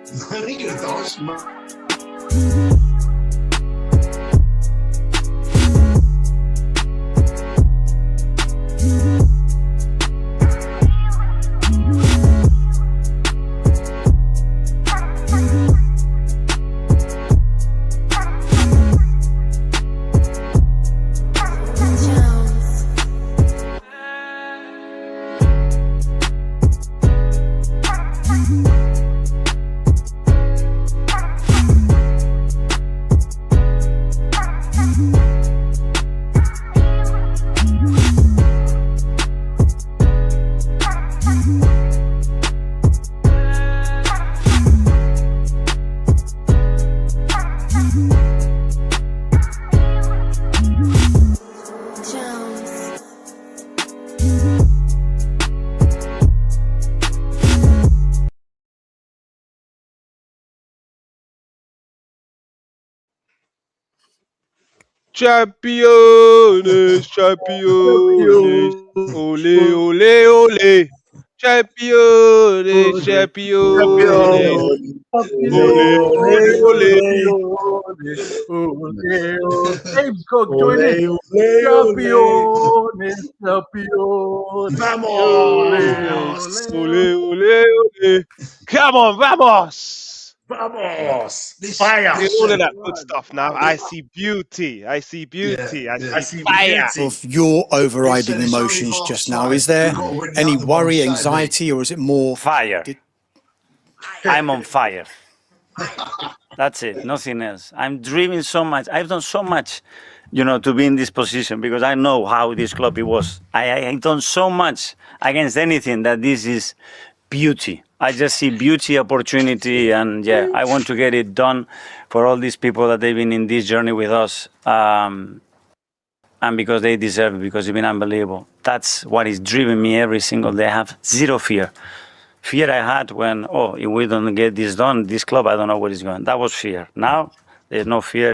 Ridos, ma... Champions, champions, ole, ole, ole. Champions, champions, ole, ole, ole. James Cook, join in. Champions, champions. Vamos! Ole, ole, ole. Come on, vamos! Vamos! Fire! All of that good stuff now. I see beauty. I see beauty. Yeah, I see fire. beauty. Of your overriding emotions just now, is there any worry, anxiety, or is it more Fire. I'm on fire. That's it. Nothing else. I'm dreaming so much. I've done so much, to be in this position because I know how this club it was. I've done so much against anything that this is beauty. I just see beauty, opportunity, and I want to get it done for all these people that they've been in this journey with us. And because they deserve it, because it's been unbelievable. That's what is driving me every single day. I have zero fear. Fear I had when, if we don't get this done, this club, I don't know where it's going. That was fear. Now, there's no fear.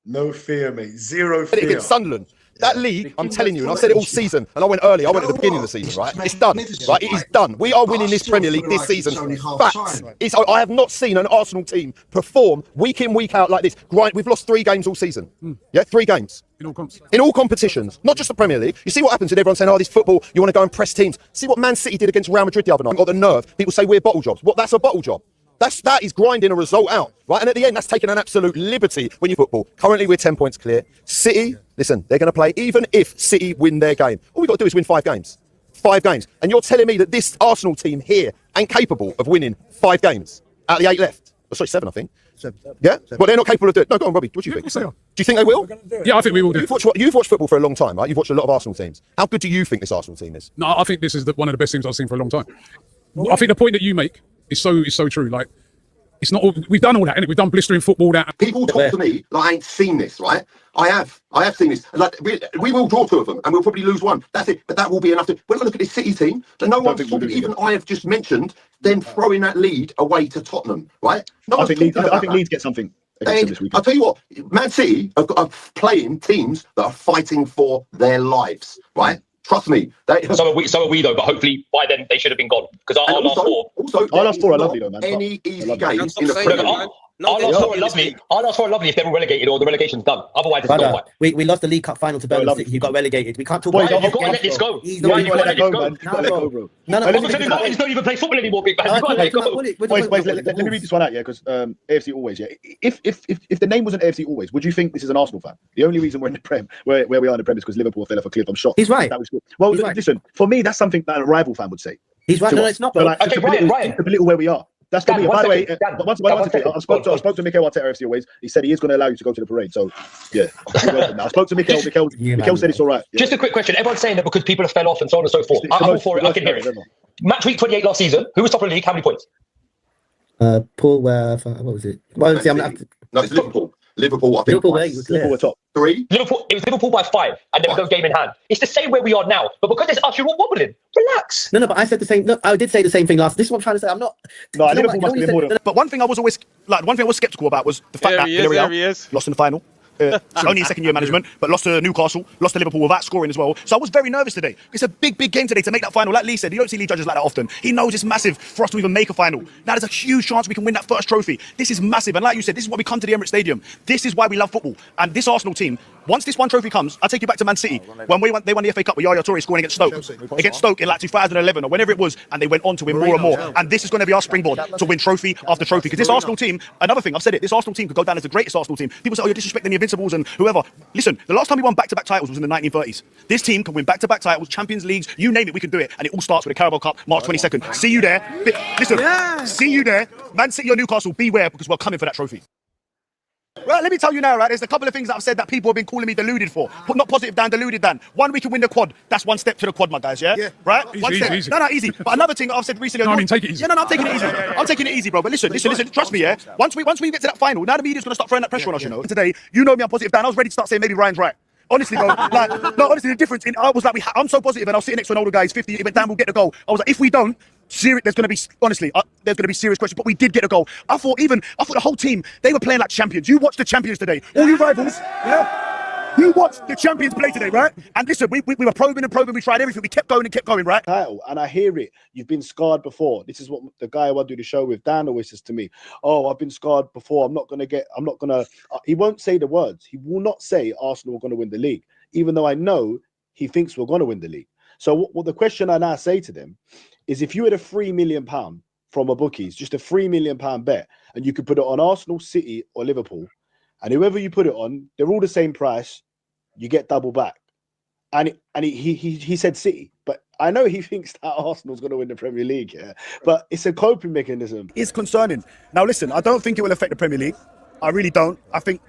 No fear, mate. Zero fear. Against Sunderland. That league, I'm telling you, and I've said it all season, and I went early, I went at the beginning of the season, right? It's done, right? It is done. We are winning this Premier League this season. Facts. I have not seen an Arsenal team perform week in, week out like this. We've lost 3 games all season. Yeah, 3 games. In all competitions, not just the Premier League. You see what happens with everyone saying, this football, you want to go and press teams. See what Man City did against Real Madrid the other night. Got the nerve. People say we're bottle jobs. That's a bottle job. That is grinding a result out, right? And at the end, that's taking an absolute liberty when you football. Currently, we're 10 points clear. City, listen, they're going to play, even if City win their game. All we've got to do is win 5 games. 5 games. And you're telling me that this Arsenal team here ain't capable of winning 5 games out of the 8 left? Oh, sorry, 7, I think. 7. Yeah? Well, they're not capable of doing it. No, go on, Robbie. What do you think? Do you think they will? Yeah, I think we will do. You've watched football for a long time, right? You've watched a lot of Arsenal teams. How good do you think this Arsenal team is? No, I think this is one of the best teams I've seen for a long time. I think the point that you make is so true. Like, it's not. We've done all that, innit? We've done blistering football. That people talk to me like I ain't seen this, right? I have seen this. Like we will draw 2 of them, and we'll probably lose 1. That's it. But that will be enough to. When I look at this City team, so no one's talking. Even I have just mentioned them throwing that lead away to Tottenham, right? No I think Leeds get something. This I'll tell you what, Man City are playing teams that are fighting for their lives, right? Trust me. So are we though, but hopefully by then they should have been gone. Because our last 4. Our last 4 are lovely though, man. Any easy games in the Premier League. Our last 4 are lovely. Our last 4 are lovely if they're all relegated or the relegation's done. Otherwise, it's not right. We lost the League Cup final to Birmingham City. You got relegated. We can't talk about it. You've got to let this go. You've got to let go, man. No. Martin's not even play football anymore, big man. You've got to let it go. Boys, let me read this one out, because AFC Always, If the name wasn't AFC Always, would you think this is an Arsenal fan? The only reason we're in the Prem, where we are in the Prem, is because Liverpool fell off a cliff. I'm shocked. He's right. Well, listen, for me, that's something that a rival fan would say. He's right. No, it's not. Okay, Ryan. To belittle where we are. That's going to be. By the way, I spoke to Mikel Arteta, AFC Always. He said he is going to allow you to go to the parade. So, yeah. I spoke to Mikel. Mikel said it's all right. Yeah. Just a quick question. Everyone's saying that because people have fell off and so on and so forth. I'm all for it. I can hear it. Match week 28 last season. Who was top of the league? How many points? Paul, what was it? No, it's Liverpool. Liverpool, I think. Liverpool were top. 3. It was Liverpool by 5, and there was no game in hand. It's the same where we are now, but because it's us, you're all wobbling. Relax. No, but I said the same. No, I did say the same thing last. This is what I'm trying to say. I'm not. No, Liverpool must be more. But one thing I was skeptical about was the fact that There he is. lost in the final. only in second-year management, but lost to Newcastle, lost to Liverpool without scoring as well. So I was very nervous today. It's a big game today to make that final. Like Lee said, you don't see league judges like that often. He knows it's massive for us to even make a final. Now there's a huge chance we can win that first trophy. This is massive. And like you said, this is why we come to the Emirates Stadium. This is why we love football. And this Arsenal team, once this one trophy comes, I'll take you back to Man City. When they won the FA Cup with Yaya Toure scoring against Stoke in like 2011 or whenever it was, and they went on to win more and more. And this is going to be our springboard to win trophy after trophy. Because this Arsenal team, another thing, I've said it, this Arsenal team could go down as the greatest Arsenal team. People say, oh, you're disrespecting the Invincibles and whoever. Listen, the last time we won back-to-back titles was in the 1930s. This team can win back-to-back titles, Champions Leagues, you name it, we can do it. And it all starts with the Carabao Cup, March 22nd. See you there. Listen, see you there. Man City or Newcastle, beware, because we're coming for that trophy. Right, let me tell you now, right, there's a couple of things that I've said that people have been calling me deluded for. Not positive, Dan, deluded, Dan. One, we can win the quad. That's one step to the quad, my guys, yeah? Right? Easy, one step. easy. No, easy. But another thing I've said recently... No, I mean, take it easy. Yeah, no, I'm taking it easy. I'm taking it easy, bro. But listen, trust me, yeah? Once we get to that final, now the media's going to start throwing that pressure on us, you know? Today, you know me, I'm positive, Dan. I was ready to start saying maybe Ryan's right. Honestly, bro, honestly, the difference I was like, I'm so positive, and I was sitting next to an older guy, he's 50, he went, Dan, we'll get the goal. I was like, if we don't, there's going to be, honestly, there's going to be serious questions, but we did get a goal. I thought the whole team, they were playing like champions. You watched the champions today. All you rivals, yeah? You watched the champions play today, right? And listen, we were probing and probing, we tried everything, we kept going, right? Title, and I hear it. You've been scarred before. This is what the guy who I do the show with, Dan, always says to me. Oh, I've been scarred before. He won't say the words. He will not say Arsenal are going to win the league, even though I know he thinks we're going to win the league. So what the question I now say to them is, if you had a £3 million from a bookies, just a £3 million bet, and you could put it on Arsenal, City, or Liverpool, and whoever you put it on, they're all the same price, you get double back. And he said City, but I know he thinks that Arsenal's going to win the Premier League, yeah. But it's a coping mechanism. It's concerning. Now listen, I don't think it will affect the Premier League. I really don't. I think,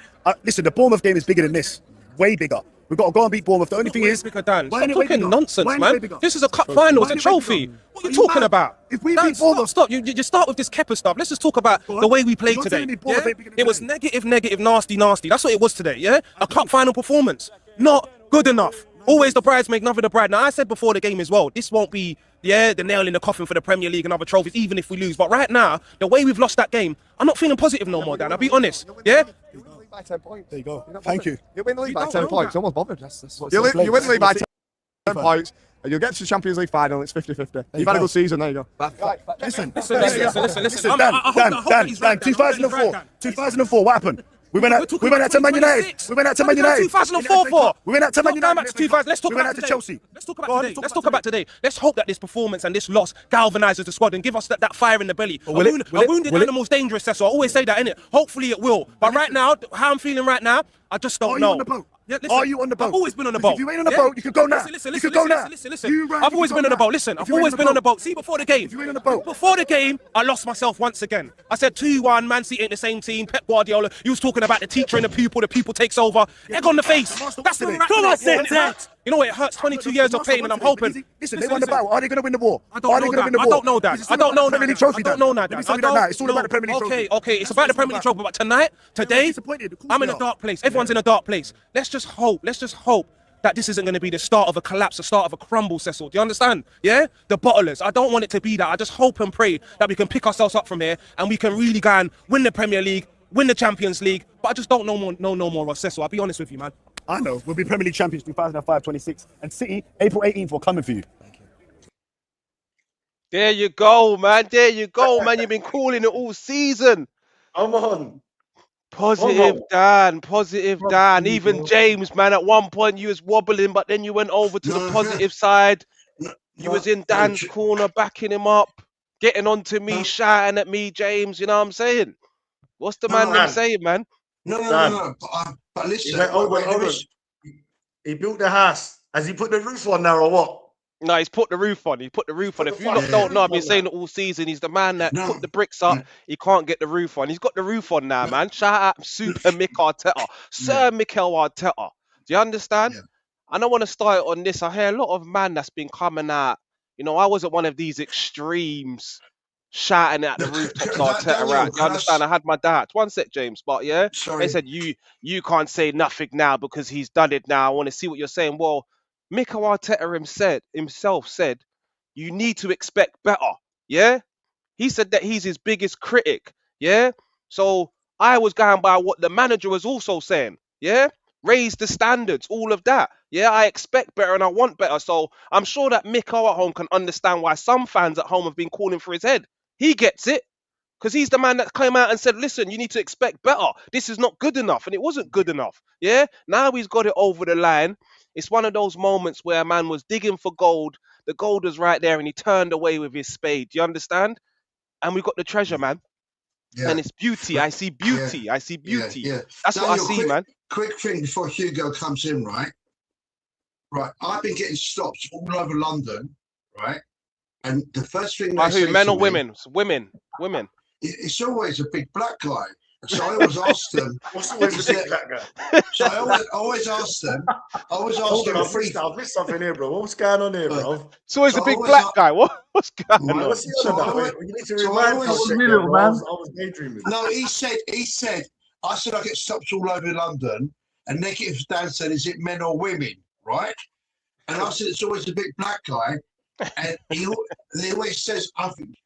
listen, the Bournemouth game is bigger than this, way bigger. We've got to go and beat Bournemouth. The only thing is, stop talking nonsense, man. This is a cup final, it's a trophy. What are you talking about? If we beat Bournemouth, stop. You start with this Kepa stuff. Let's just talk about the way we played today. Yeah? It was negative, nasty. That's what it was today. Yeah, a cup final performance, not good enough. Always the bridesmaid, never the bride. Now I said before the game as well, this won't be the nail in the coffin for the Premier League and other trophies, even if we lose. But right now, the way we've lost that game, I'm not feeling positive no more, Dan. I'll be honest. Yeah. By 10 points. There you go. Thank you. You win the league by 10 points. Almost bothered. You win the league by 10 points, and you'll get to the Champions League final. It's 50-50. You've had a good season. There you go. Listen. Dan. 2004. What happened? We went out to Man United. 2004 for. We went out to Man United. Let's talk about Chelsea. Let's talk about today. Let's hope that this performance and this loss galvanizes the squad and give us that fire in the belly. A wounded animal's dangerous, so I always say that, innit? Hopefully it will. But right now, how I'm feeling right now, I just don't know. Are you on the boat? Yeah, listen, are you on the boat? I've always been on the boat. If you ain't on the boat, you can go now. Listen. Listen. I've always been on the boat. Listen, I've always been on the boat. See, before the game. If you ain't on the boat. Before the game, I lost myself once again. I said 2-1, Man City ain't the same team. Pep Guardiola, you was talking about the teacher and the pupil takes over. Egg on the face. That's what I said. You know what, it hurts 22 years of pain, and I'm hoping. Listen, they won the battle. Are they going to win the war? I don't know that. I don't know that. It's all about the Premier League trophy. Okay, it's about the Premier League trophy. But today, I'm in a dark place. Everyone's in a dark place. Let's just hope that this isn't going to be the start of a collapse, the start of a crumble, Cecil. Do you understand? Yeah? The bottlers. I don't want it to be that. I just hope and pray that we can pick ourselves up from here and we can really go and win the Premier League, win the Champions League. But I just don't know more of Cecil. I'll be honest with you, man. I know. We'll be Premier League champions 2005-26. And City, April 18th, we're coming for you. There you go, man. You've been calling it all season. Come on. Positive Dan. Even James, man, at one point you was wobbling, but then you went over to the positive side. You was in Dan's corner, backing him up, getting on to me, shouting at me, James. You know what I'm saying? What's the man saying, man? No. But listen. He built the house. Has he put the roof on now or what? No, he's put the roof on. If you don't know, I've been saying it all season. He's the man that put the bricks up. He can't get the roof on. He's got the roof on now, man. Shout out Super Mikel Arteta. Sir Mikel Arteta. Do you understand? Yeah. I don't want to start on this. I hear a lot of man that's been coming out. You know, I wasn't one of these extremes shouting at the rooftops Arteta out. You understand? I had my doubts. One sec, James. But yeah, they said you can't say nothing now because he's done it now. I want to see what you're saying. Well, Mikel Arteta himself said, you need to expect better. Yeah? He said that he's his biggest critic. Yeah? So I was going by what the manager was also saying. Yeah, raise the standards, all of that. Yeah, I expect better and I want better. So I'm sure that Mikel at home can understand why some fans at home have been calling for his head. He gets it. Because he's the man that came out and said, listen, you need to expect better. This is not good enough. And it wasn't good enough. Yeah. Now he's got it over the line. It's one of those moments where a man was digging for gold. The gold was right there and he turned away with his spade. Do you understand? And we got the treasure, man. Yeah. And it's beauty. I see beauty. Yeah. I see beauty. Yeah. That's what I see, man. Quick thing before Hugo comes in, right? Right. I've been getting stops all over London, right? And the first thing By they who? say Men to or me, women? Women. It's always a big black guy. So I always ask them. What's always a big black guy? So I always ask them. I always ask Hold them on, three. I've missed something here, bro. What's going on here, bro? It's always So a I big always black ask- guy. What's going on? What's he So on I about? always- You need to so I rewind always- for a second, Middle, bro. man. I was daydreaming. No, he said. I said I get stops all over London, and Negative Dan said, "Is it men or women?" Right? And I said, "It's always a big black guy," and he always says, "I think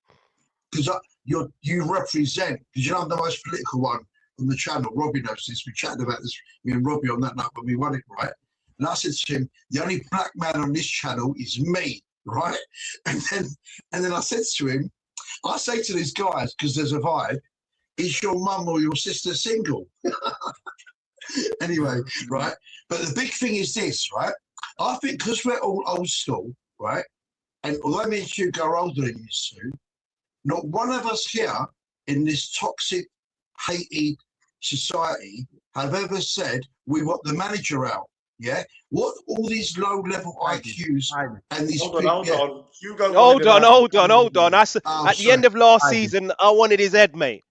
because you represent because you know I'm the most political one on the channel. Robbie knows this. We chatted about this, me and Robbie on that night when we won it, right?" And I said to him, "The only black man on this channel is me, right?" And then I said to him, I say to these guys because there's a vibe. Is your mum or your sister single? Anyway, right? But the big thing is this, right? I think because we're all old school, right? And although me and Hugo are older than you, Sue, not one of us here in this toxic, hated society have ever said we want the manager out. Yeah? What all these low-level IQs and these Hold people... on, hold on. Hugo Hold wanted on. him out. At the sorry. end of last season, I wanted his head, mate.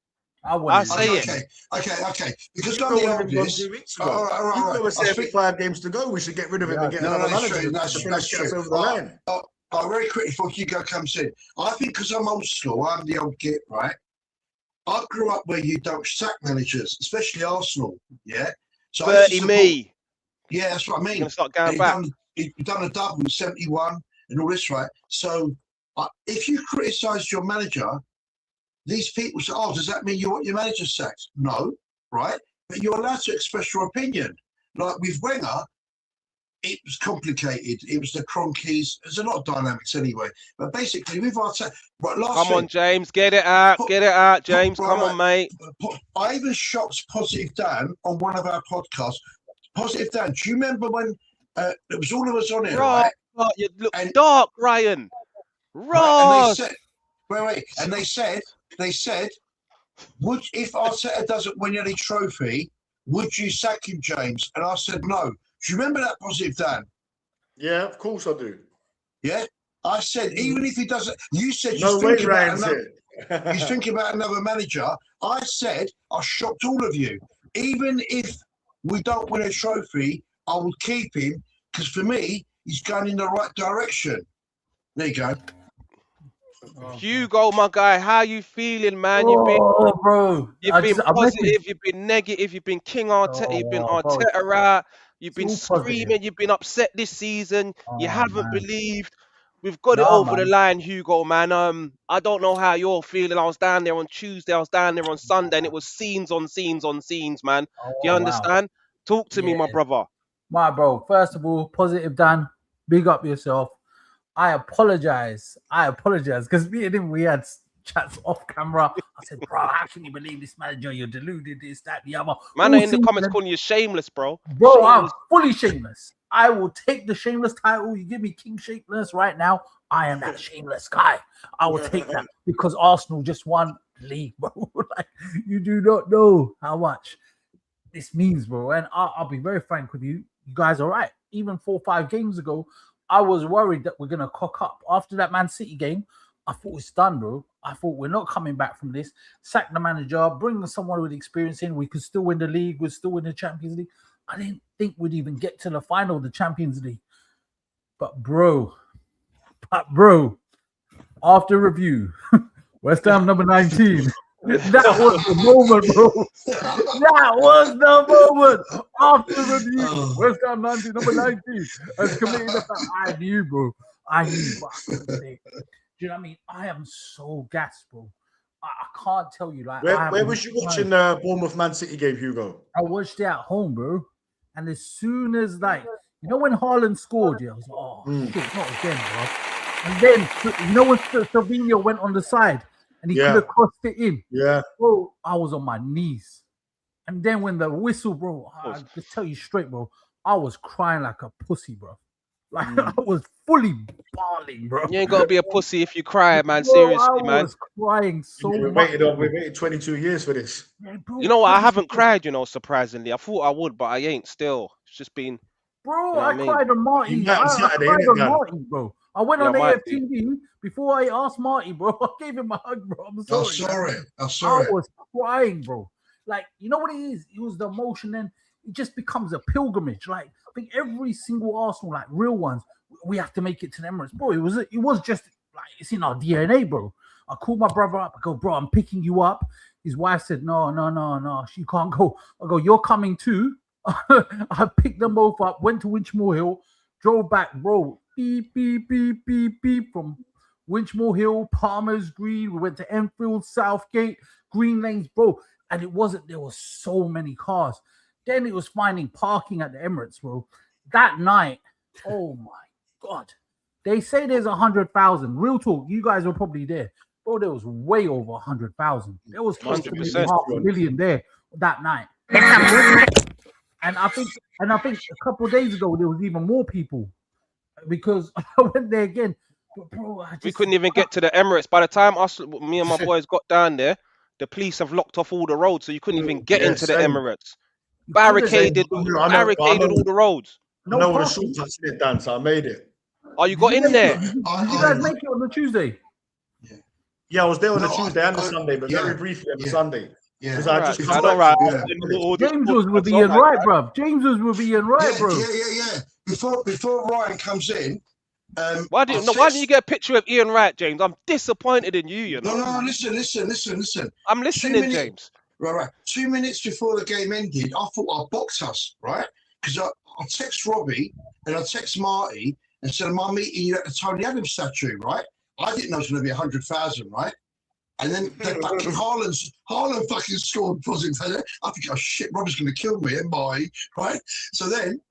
I say it. Okay. Because Hugo I'm the wanted him gone oldest... 2 weeks ago. All right. Hugo was I'll saying speak- 5 games to go. We should get rid of him and get another manager. That's Get us true. over the line. Very quickly before Hugo comes in, I think because I'm old school, I'm the old git, right? I grew up where you don't sack managers, especially Arsenal, yeah? So I used to 30 me. Yeah, that's what I mean. Gonna start going And back. He'd done a double in 71 and all this, right? So if you criticise your manager, these people say, oh, does that mean you want your manager sacked? No, right? But you're allowed to express your opinion. Like with Wenger, it was complicated. It was the Cronkies. There's a lot of dynamics anyway. But basically, with Arteta, right, Come on, James. Get it out, James. Come on, mate. I even shocked Positive Dan on one of our podcasts. Positive Dan, do you remember when it was all of us on here, right? You look dark, Ryan. Right, and they said, wait, and they said, would if Arteta doesn't win any trophy, would you sack him, James? And I said no. Do you remember that, Positive Dan? Yeah, of course I do. Yeah, I said even if he doesn't, you said No way, Ryan's he's thinking about another manager. I said I shocked all of you. Even if we don't win a trophy, I will keep him because for me, he's going in the right direction. There you go. Hugo, my guy, how you feeling, man? You've been positive, you've been negative, you've been King Arteta, you've been Arteta out, you've been screaming, you've been upset this season, you haven't believed. We've got it over the line, Hugo, man. I don't know how you're feeling. I was down there on Tuesday, I was down there on Sunday, and it was scenes on scenes on scenes, man. Do you understand? Talk to me, my brother. My bro, first of all, Positive Dan, big up yourself. I apologize because me and him, we had chats off camera. I said, bro, how can you believe this manager? You're deluded, this, that, the other. Man, in the comments calling you shameless, bro. Bro, shameless. I'm fully shameless. I will take the shameless title. You give me King Shameless right now. I am that shameless guy. I will take that because Arsenal just won the league, bro. Like, you do not know how much this means, bro. And I'll be very frank with you. You guys are right. Even 4 or 5 games ago, I was worried that we're going to cock up. After that Man City game, I thought it's done, bro. I thought we're not coming back from this. Sack the manager, bring someone with experience in. We could still win the league. We'd still win the Champions League. I didn't think we'd even get to the final of the Champions League. But bro, after review, West Ham number 19. That was the moment, bro. That was the moment. After review, West Ham 19, number 19. As committing the fact, I knew, bro. I knew. Do you know what I mean? I am so gassed, bro. I can't tell you. Like, Where was you watching Bournemouth Man City game, Hugo? I watched it at home, bro. And as soon as when Haaland scored, I was like, oh shit, not again, bro. And then when Savinho went on the side and he could have crossed it in. Yeah. Bro, I was on my knees. And then when the whistle, bro, I just tell you straight, bro, I was crying like a pussy, bro. Like I was fully bawling, bro. You ain't gotta be a pussy if you cry, man. Bro, Seriously, I man. was crying so We much. waited 22 years for this. Yeah, bro, You know what? I haven't cried, surprisingly. I thought I would, but I ain't still. It's just been. Bro, You know I what I mean? cried on Marty. You met on I Saturday, cried innit, on Dan? Marty, bro. I went Yeah, on Marty. AFTV before I asked Marty, bro. I gave him a hug, bro. I'm sorry. I'm sorry. I was crying, bro. Like, you know what it is? It was the emotion, and it just becomes a pilgrimage. Like, I think every single Arsenal, like real ones, we have to make it to the Emirates, bro. It was just like it's in our DNA, bro. I called my brother up. I go, bro, I'm picking you up. His wife said, no, she can't go. I go, you're coming too. I picked them both up, went to Winchmore Hill, drove back, bro. Beep, beep, beep, beep, beep from Winchmore Hill, Palmer's Green. We went to Enfield, Southgate, Green Lanes, bro. And there was so many cars. Then it was finding parking at the Emirates, bro. That night, oh my God. They say there's 100,000. Real talk, you guys were probably there. Bro, there was way over 100,000. There was close to 100%. half a million there that night. And I think a couple of days ago there was even more people because I went there again. But bro, We couldn't even get to the Emirates. By the time me and my boys got down there, the police have locked off all the roads, so you couldn't even get into the Emirates. Barricaded all the roads. I know what the shortcuts in it, Dan, so I made it. Oh, you got in there? Did you guys make it on the Tuesday? Yeah, I was there on the Tuesday and the Sunday, but very briefly on the Sunday. Yeah. Because I just all right. James was with Ian Wright, bro. James was with Ian Wright, bro. Yeah. Before Ryan comes in, why didn't you get a picture of Ian Wright, James? I'm disappointed in you, No, listen. I'm listening, James. Right. 2 minutes before the game ended, I thought I'd box us, right? Because I text Robbie and I text Marty and said, am I meeting you at the Tony Adams statue, right? I didn't know it was going to be 100,000, right? And then fucking Haaland fucking scored positive. I think, oh shit, Robbie's going to kill me, and Marty, right? So then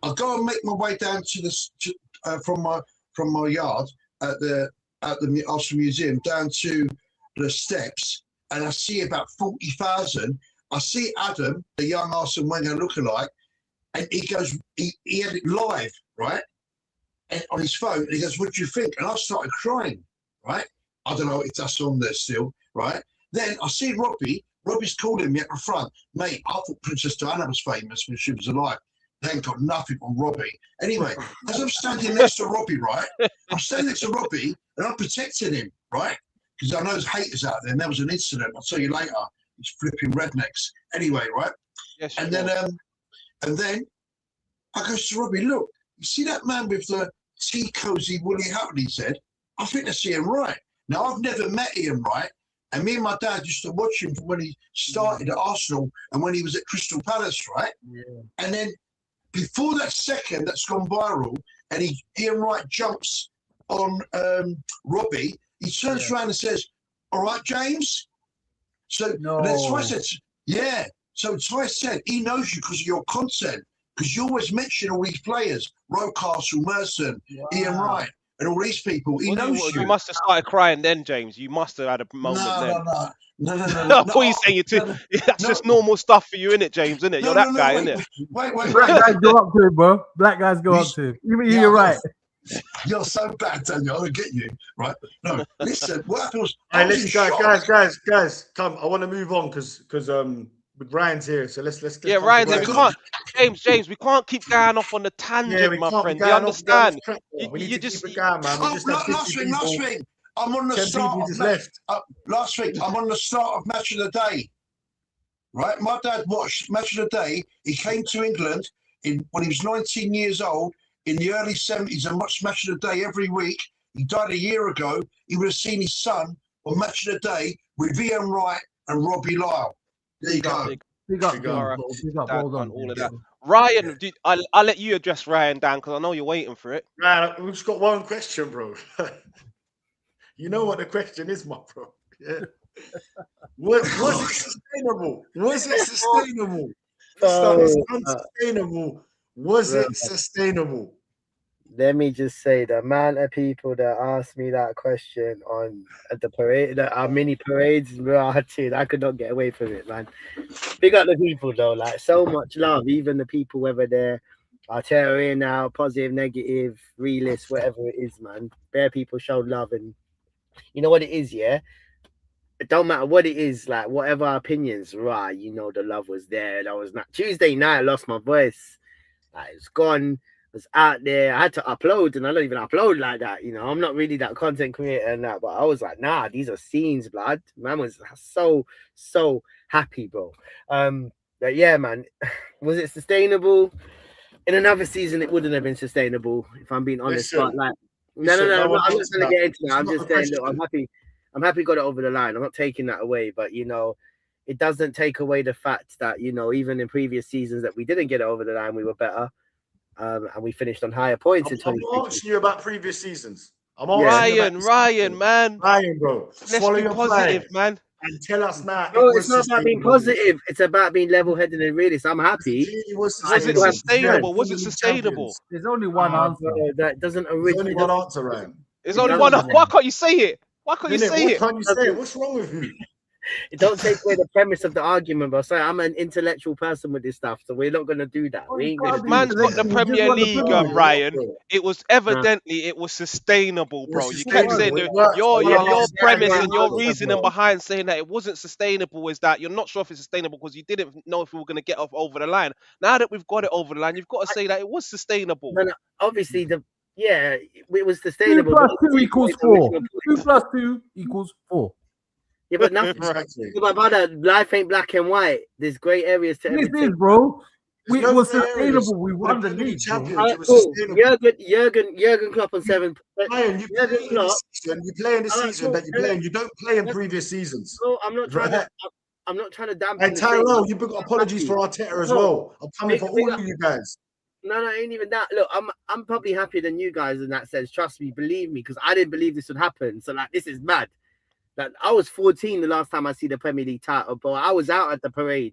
I go and make my way down to from my yard at the Arsenal Museum down to the steps, and I see about 40,000. I see Adam, the young Arsene Wenger lookalike, and he goes, he had it live, right? And on his phone, and he goes, what do you think? And I started crying, right? I don't know if that's on there still, right? Then I see Robbie. Robbie's calling me at the front. Mate, I thought Princess Diana was famous when she was alive. They ain't got nothing on Robbie. Anyway, as I'm standing next to Robbie, right? I'm standing next to Robbie, and I'm protecting him, right? Because I know there's haters out there, and there was an incident. I'll tell you later. It's flipping rednecks. Anyway, right? Yes, and then I go to Robbie, look, you see that man with the tea cozy woolly hat, he said? I think that's Ian Wright. Now, I've never met Ian Wright, and me and my dad used to watch him from when he started at Arsenal and when he was at Crystal Palace, right? Yeah. And then before that second that's gone viral, and Ian Wright jumps on Robbie, he turns around and says, all right, James? So that's why I said, yeah. So Ty said, he knows you because of your content, because you always mention all these players, Rocastle, Merson, Ian Wright, and all these people. He knows you. You must have started crying then, James. You must have had a moment then. No. I thought you saying that's just normal stuff for you, innit, James, innit? You're that guy, innit? Wait. Black guys go up to him, bro. Black guys go up to him. You're right. You're so bad, Daniel. I don't get you, right? No, listen. What happens? Hey, listen, guys, come. I want to move on because with Ryan's here, so let's yeah, Ryan's here. We can't, James. We can't keep going off on the tangent, my friend. You understand? You just last thing. I'm on the start of last week. I'm on the start of Match of the Day. Right, my dad watched Match of the Day. He came to England when he was 19 years old in the early 70s and watched Match of the Day every week. He died a year ago. He would have seen his son on Match of the Day with Ian Wright and Robbie Lyle. There you go. Big up, all of that. Ryan, I'll let you address Ryan, Dan, because I know you're waiting for it. Ryan, we've just got one question, bro. You know what the question is, my bro. Yeah. Was it sustainable? Was it sustainable? It's unsustainable. Was it sustainable? Let me just say, the amount of people that asked me that question at the parade, our mini parades, I could not get away from it, man. Big up the people though, like so much love. Even the people, whether they're Arteta now, positive, negative, realist, whatever it is, man. Bare people showed love, and you know what it is, yeah. It don't matter what it is, like whatever our opinions, right? You know the love was there. That was not Tuesday night. I lost my voice. Like, it's gone. Was out there. I had to upload, and I don't even upload like that. You know, I'm not really that content creator and that, but I was like, nah, these are scenes, blood. Man was so happy, bro. But yeah, man, was it sustainable? In another season, it wouldn't have been sustainable, if I'm being honest. But like, no, I'm not trying to get into that. I'm just saying, look, I'm happy got it over the line. I'm not taking that away, but you know, it doesn't take away the fact that, you know, even in previous seasons that we didn't get it over the line, we were better. And we finished on higher points. I'm not asking you about previous seasons. Ryan, man. Ryan, bro. Let's be positive, man. And tell us now. No, it's not about being positive. It's about being level-headed and realist. I'm happy. Was it sustainable? Was it sustainable? There's only one answer. That doesn't There's only one answer, Ryan. There's only one. Why can't you say it? Why can't you say it? Why can't you say it? What's wrong with you? It don't take away the premise of the argument, but sorry, I'm an intellectual person with this stuff, so we're not gonna do that. If man's got the Premier League, Ryan, it was evidently it was sustainable, bro. You kept saying your premise and your reasoning behind saying that it wasn't sustainable is that you're not sure if it's sustainable because you didn't know if we were gonna get off over the line. Now that we've got it over the line, you've got to say that it was sustainable. No, obviously it was sustainable. 2 + 2 equals 4. 2 + 2 equals 4. Yeah, but nothing. My brother, life ain't black and white. There's grey areas to everything. This is, bro. We were sustainable. We won the league. Jurgen Klopp on 7. Ryan, you play in the season that you play, and you don't play in previous seasons. No, I'm not trying to. I'm not trying to dampen. And Tyrell, you've got apologies for Arteta as well. I'm coming for all of you guys. No, ain't even that. Look, I'm probably happier than you guys in that sense. Trust me, believe me, because I didn't believe this would happen. So like, this is mad. Like, I was 14 the last time I see the Premier League title, bro. I was out at the parade.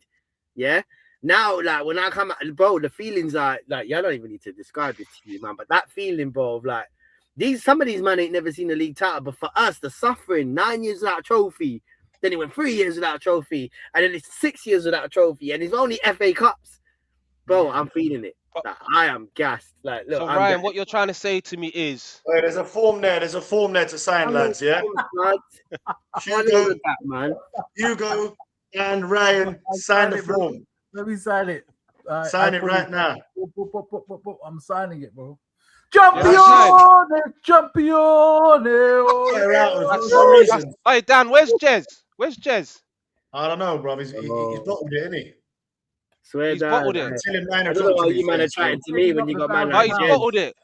Yeah. Now, like, when I come out, bro, the feelings are like, I don't even need to describe this to you, man. But that feeling, bro, of like some of these men ain't never seen a league title. But for us, the suffering, 9 years without a trophy, then he went 3 years without a trophy, and then it's 6 years without a trophy, and it's only FA Cups. Bro, I'm feeling it. Like, I am gassed. Like, look, so Ryan, what you're trying to say to me is, wait, there's a form there. There's a form there to sign, lads. Yeah. Hugo and Ryan, sign the form. Let me sign it. Sign it right now. I'm signing it, bro. Champione! Hey, Dan, where's Jez? Where's Jez? I don't know, bro. He's bottled it, isn't he? Swear he's down. bottled it. I don't know why you man are chatting to me when you got man like he's bottled it.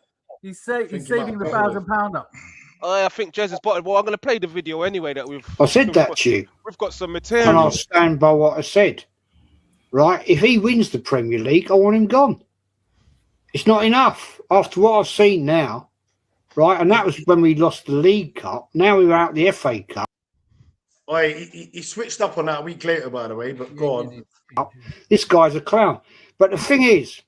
He's saving the £1,000 up. I think Jez is bottled. Well, I'm going to play the video anyway that we've. I said that to you. We've got some material. And I'll stand by what I said. Right? If he wins the Premier League, I want him gone. It's not enough after what I've seen now. Right? And that was when we lost the League Cup. Now we're out the FA Cup. He switched up on that a week later, by the way, but go on. This guy's a clown. But the thing is,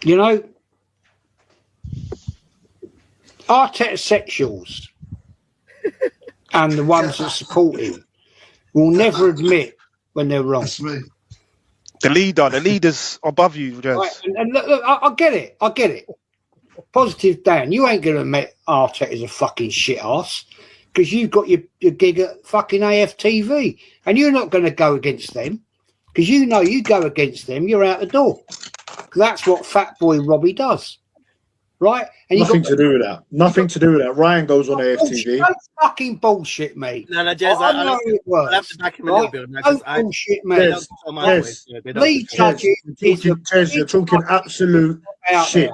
you know, Arteta sexuals and the ones that support him will never admit when they're wrong. The leader's above you, Jez. Right, and look, I get it. Positive Dan, you ain't going to admit Arteta's a fucking shit ass because you've got your gig at fucking AFTV and you're not going to go against them because you know you go against them, you're out the door. That's what Fat Boy Robbie does. Right? And Nothing to do with that. Nothing to do with that. Ryan goes on AFTV. That's fucking bullshit, mate. No, Jez, I know it works. I'll have to back him a little bit. Don't bullshit, mate. Lee Judges you're talking absolute shit.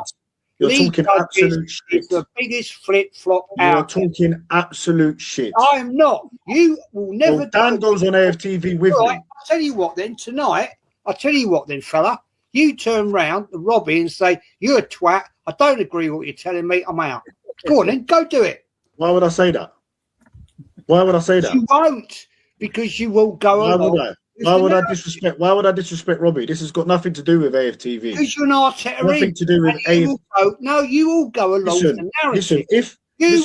You're talking absolute shit. The biggest flip-flop out. You're talking absolute shit. I am not. You will never. Well, Dan goes on AFTV with me. I'll tell you what then, fella. You turn round to Robbie and say, you're a twat. I don't agree with what you're telling me. I'm out. Go on then. Go do it. Why would I say that? Why would I say that? You won't, because you will go Why along. would I? Why would I disrespect? Why would I disrespect Robbie? This has got nothing to do with AFTV. Because you're an Arteta. Nothing to do with You all go along with the narrative.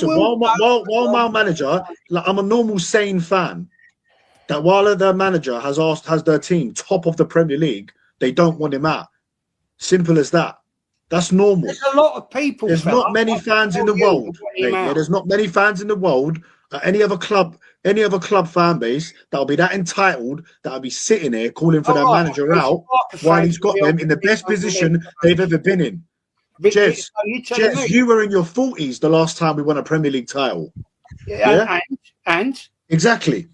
While my manager, like, I'm a normal sane fan, that while their manager has their team top of the Premier League, they don't want him out. Simple as that. That's normal. There's a lot of people. There's not many fans in the world. There's not many fans in the world. Any other club fan base that'll be that entitled, that'll be sitting there calling for their manager out while he's got them in the best position they've ever been in. Jez, you were in your 40s the last time we won a Premier League title. And exactly.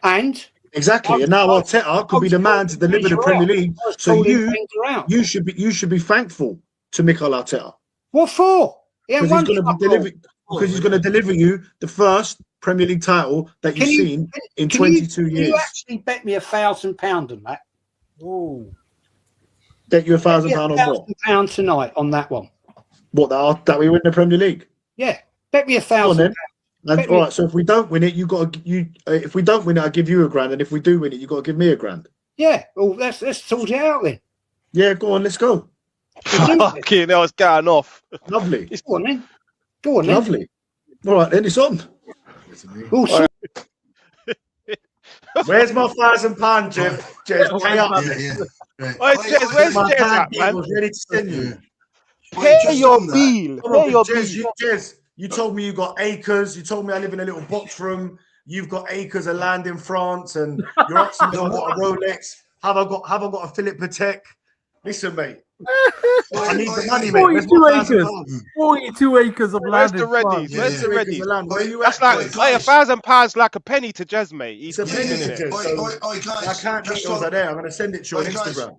And now Arteta could be the man to deliver the Premier League. So you should be thankful to Mikel Arteta. What for? Because he's going to deliver you the first Premier League title that you've seen in 22 years. Can you actually bet me £1,000 on that? Oh. Bet you £1,000 on what? £1,000 tonight on that one. What, that we win the Premier League? Yeah, bet me £1,000. All right, so if we don't win it, if we don't win it, I'll give you £1,000, and if we do win it, you got to give me £1,000. Yeah, well, let's sort it out then. Yeah, go on, let's go. Fucking hell, it's going off. Lovely. Go on then. Go on then. Lovely. All right, then it's on. Right. Where's my £1,000, Jeff? Pay up. Jez, where's Jez at, man? I was ready to send you. Pay your bill. Pay your bill. Jez, you told me you got acres. You told me I live in a little box room. You've got acres of land in France, and you're asking me if I've got a Rolex. Have I got a Philip Patek? Listen, mate. I need the money, mate. 42 acres. 42 acres of land. Where's the readies? Where's the readies? That's like £1,000 like a penny to Jez, mate. He's a penny to Jez. I can't get yours there. I'm going to send it to you on Instagram.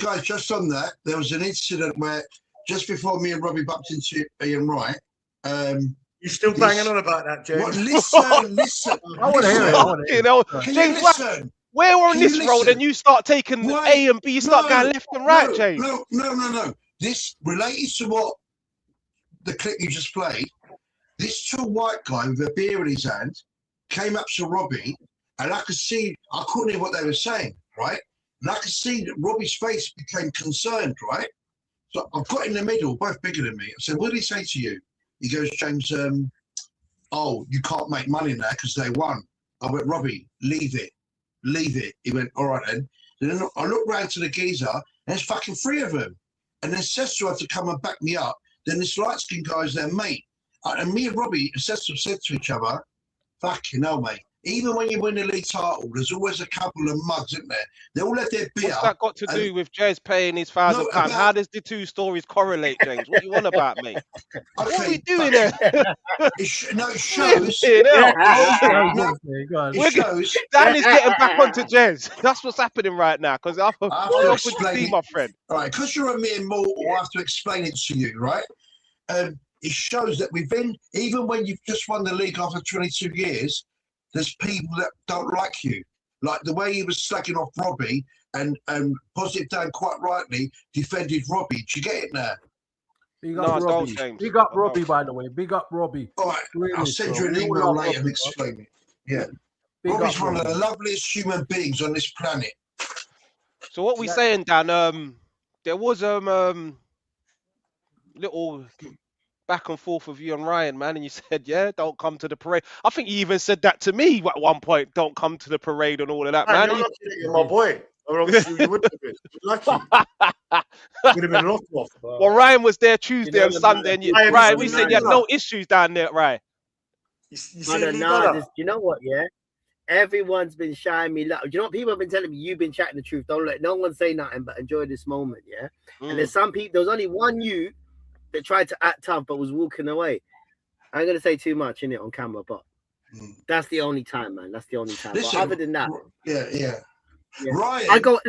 Guys, just on that, there was an incident where just before me and Robbie bumped into Ian Wright. You're still banging on about that, James. Listen. I want to hear it. James, where we're on this road and you start taking A and B, you start going left and right, James. No. This related to what the clip you just played. This tall white guy with a beer in his hand came up to Robbie, and I couldn't hear what they were saying, right? And I could see that Robbie's face became concerned, right? So I've got in the middle, both bigger than me. I said, what did he say to you? He goes, James, you can't make money now because they won. I went, Robbie, leave it. He went, all right then. Then I looked round to the geezer, and there's fucking 3 of them. And then Cecil had to come and back me up. Then this light-skinned guy's their mate. And me and Robbie and Cecil said to each other, fucking hell, mate. Even when you win the league title, there's always a couple of mugs, isn't there? They all have their beer. What's that got to do with Jez paying his £1,000? How does the two stories correlate, James? What do you want about, mate? What are we doing there? It shows. Dan is getting back onto Jez. That's what's happening right now, because I'm open to see my friend. All right, because you're a mere mortal, I have to explain it to you, right? It shows that we've been, even when you've just won the league after 22 years, there's people that don't like you. Like the way he was slagging off Robbie, and Positive Dan quite rightly defended Robbie. Do you get it now? Big up Robbie. Big up Robbie, by the way. Big up Robbie. All right, really, I'll send you an email later and explain it. Yeah. Robbie's one of the loveliest human beings on this planet. So what we saying, Dan? There was little back and forth with you and Ryan, man, and you said, yeah, don't come to the parade. I think you even said that to me at one point, don't come to the parade and all of that, man. You're my boy. Or obviously you would have been. Lucky. Would have been locked off. Well, Ryan was there Tuesday and Sunday, and Ryan, we said you had no issues down there, right? You know what, yeah? Everyone's been shying me. You know what? People have been telling me, you've been chatting the truth. Don't let no one say nothing, but enjoy this moment, yeah? And there's some people, there was only one you that tried to act tough but was walking away. I ain't gonna say too much in it on camera, but that's the only time, man. That's the only time. Listen, but other than that, yeah. Ryan, I go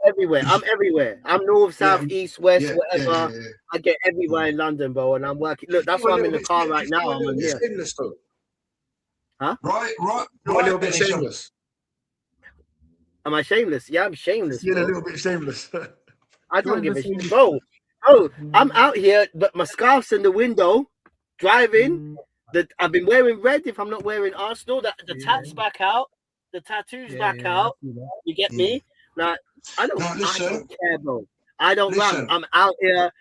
everywhere. I'm everywhere. I'm north, south, east, west, whatever. I get everywhere in London, bro, and I'm working. Look, that's why I'm in the car right now. I'm on here. Huh? Right. You're a little bit shameless. Am I shameless? Yeah, I'm shameless. You're a little bit shameless. I don't give a shit, bro. Oh, I'm out here, but my scarf's in the window, driving. I've been wearing red if I'm not wearing Arsenal. The tat's back out. The tattoo's back out. You get me? Like, I don't care, bro. I don't run. I'm out here.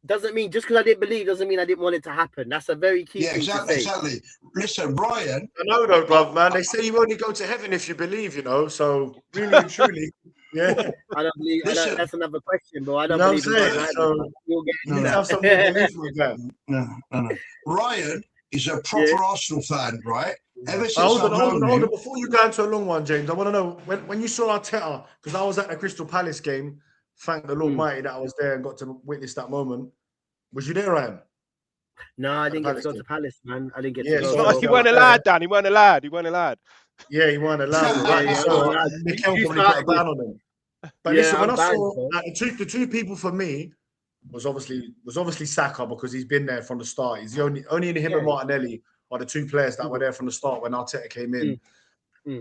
Doesn't mean just because I didn't believe doesn't mean I didn't want it to happen. That's a very key thing to say. Exactly. Listen, Ryan. I know though, bruv, man. They say you only go to heaven if you believe, you know. So really and truly, yeah. I don't believe. That's another question, bro. I don't You know believe. what I'm saying? So You'll get you into have that. something to believe with that. No. Ryan is a proper Arsenal fan, right? Ever since Hold I've known on. him, Before you go into a long one, James, I want to know when you saw Arteta, because I was at the Crystal Palace game. Thank the Lord Mighty that I was there and got to witness that moment. Was you there, Ryan? No, I didn't get to go to Palace, man. I didn't get to Yeah, go. He weren't allowed, Dan. He weren't allowed. He weren't allowed. Yeah, he weren't allowed. Right? So Mikel probably put a ban on him. But listen, when I saw the two people for me was obviously Saka, because he's been there from the start. He's the only him and Martinelli are the two players that were there from the start when Arteta came in.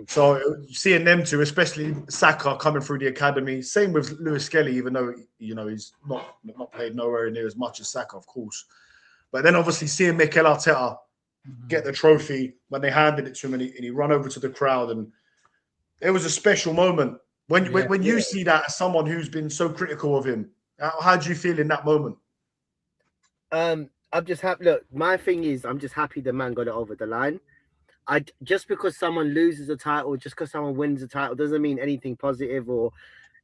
So seeing them two, especially Saka coming through the academy, same with Lewis Skelly, even though he's not played nowhere near as much as Saka, of course. But then obviously seeing Mikel Arteta get the trophy when they handed it to him, and he run over to the crowd, and it was a special moment. When you see that as someone who's been so critical of him, how do you feel in that moment? I'm just happy. Look, my thing is, I'm just happy the man got it over the line. Just because someone loses a title, just because someone wins a title, doesn't mean anything positive or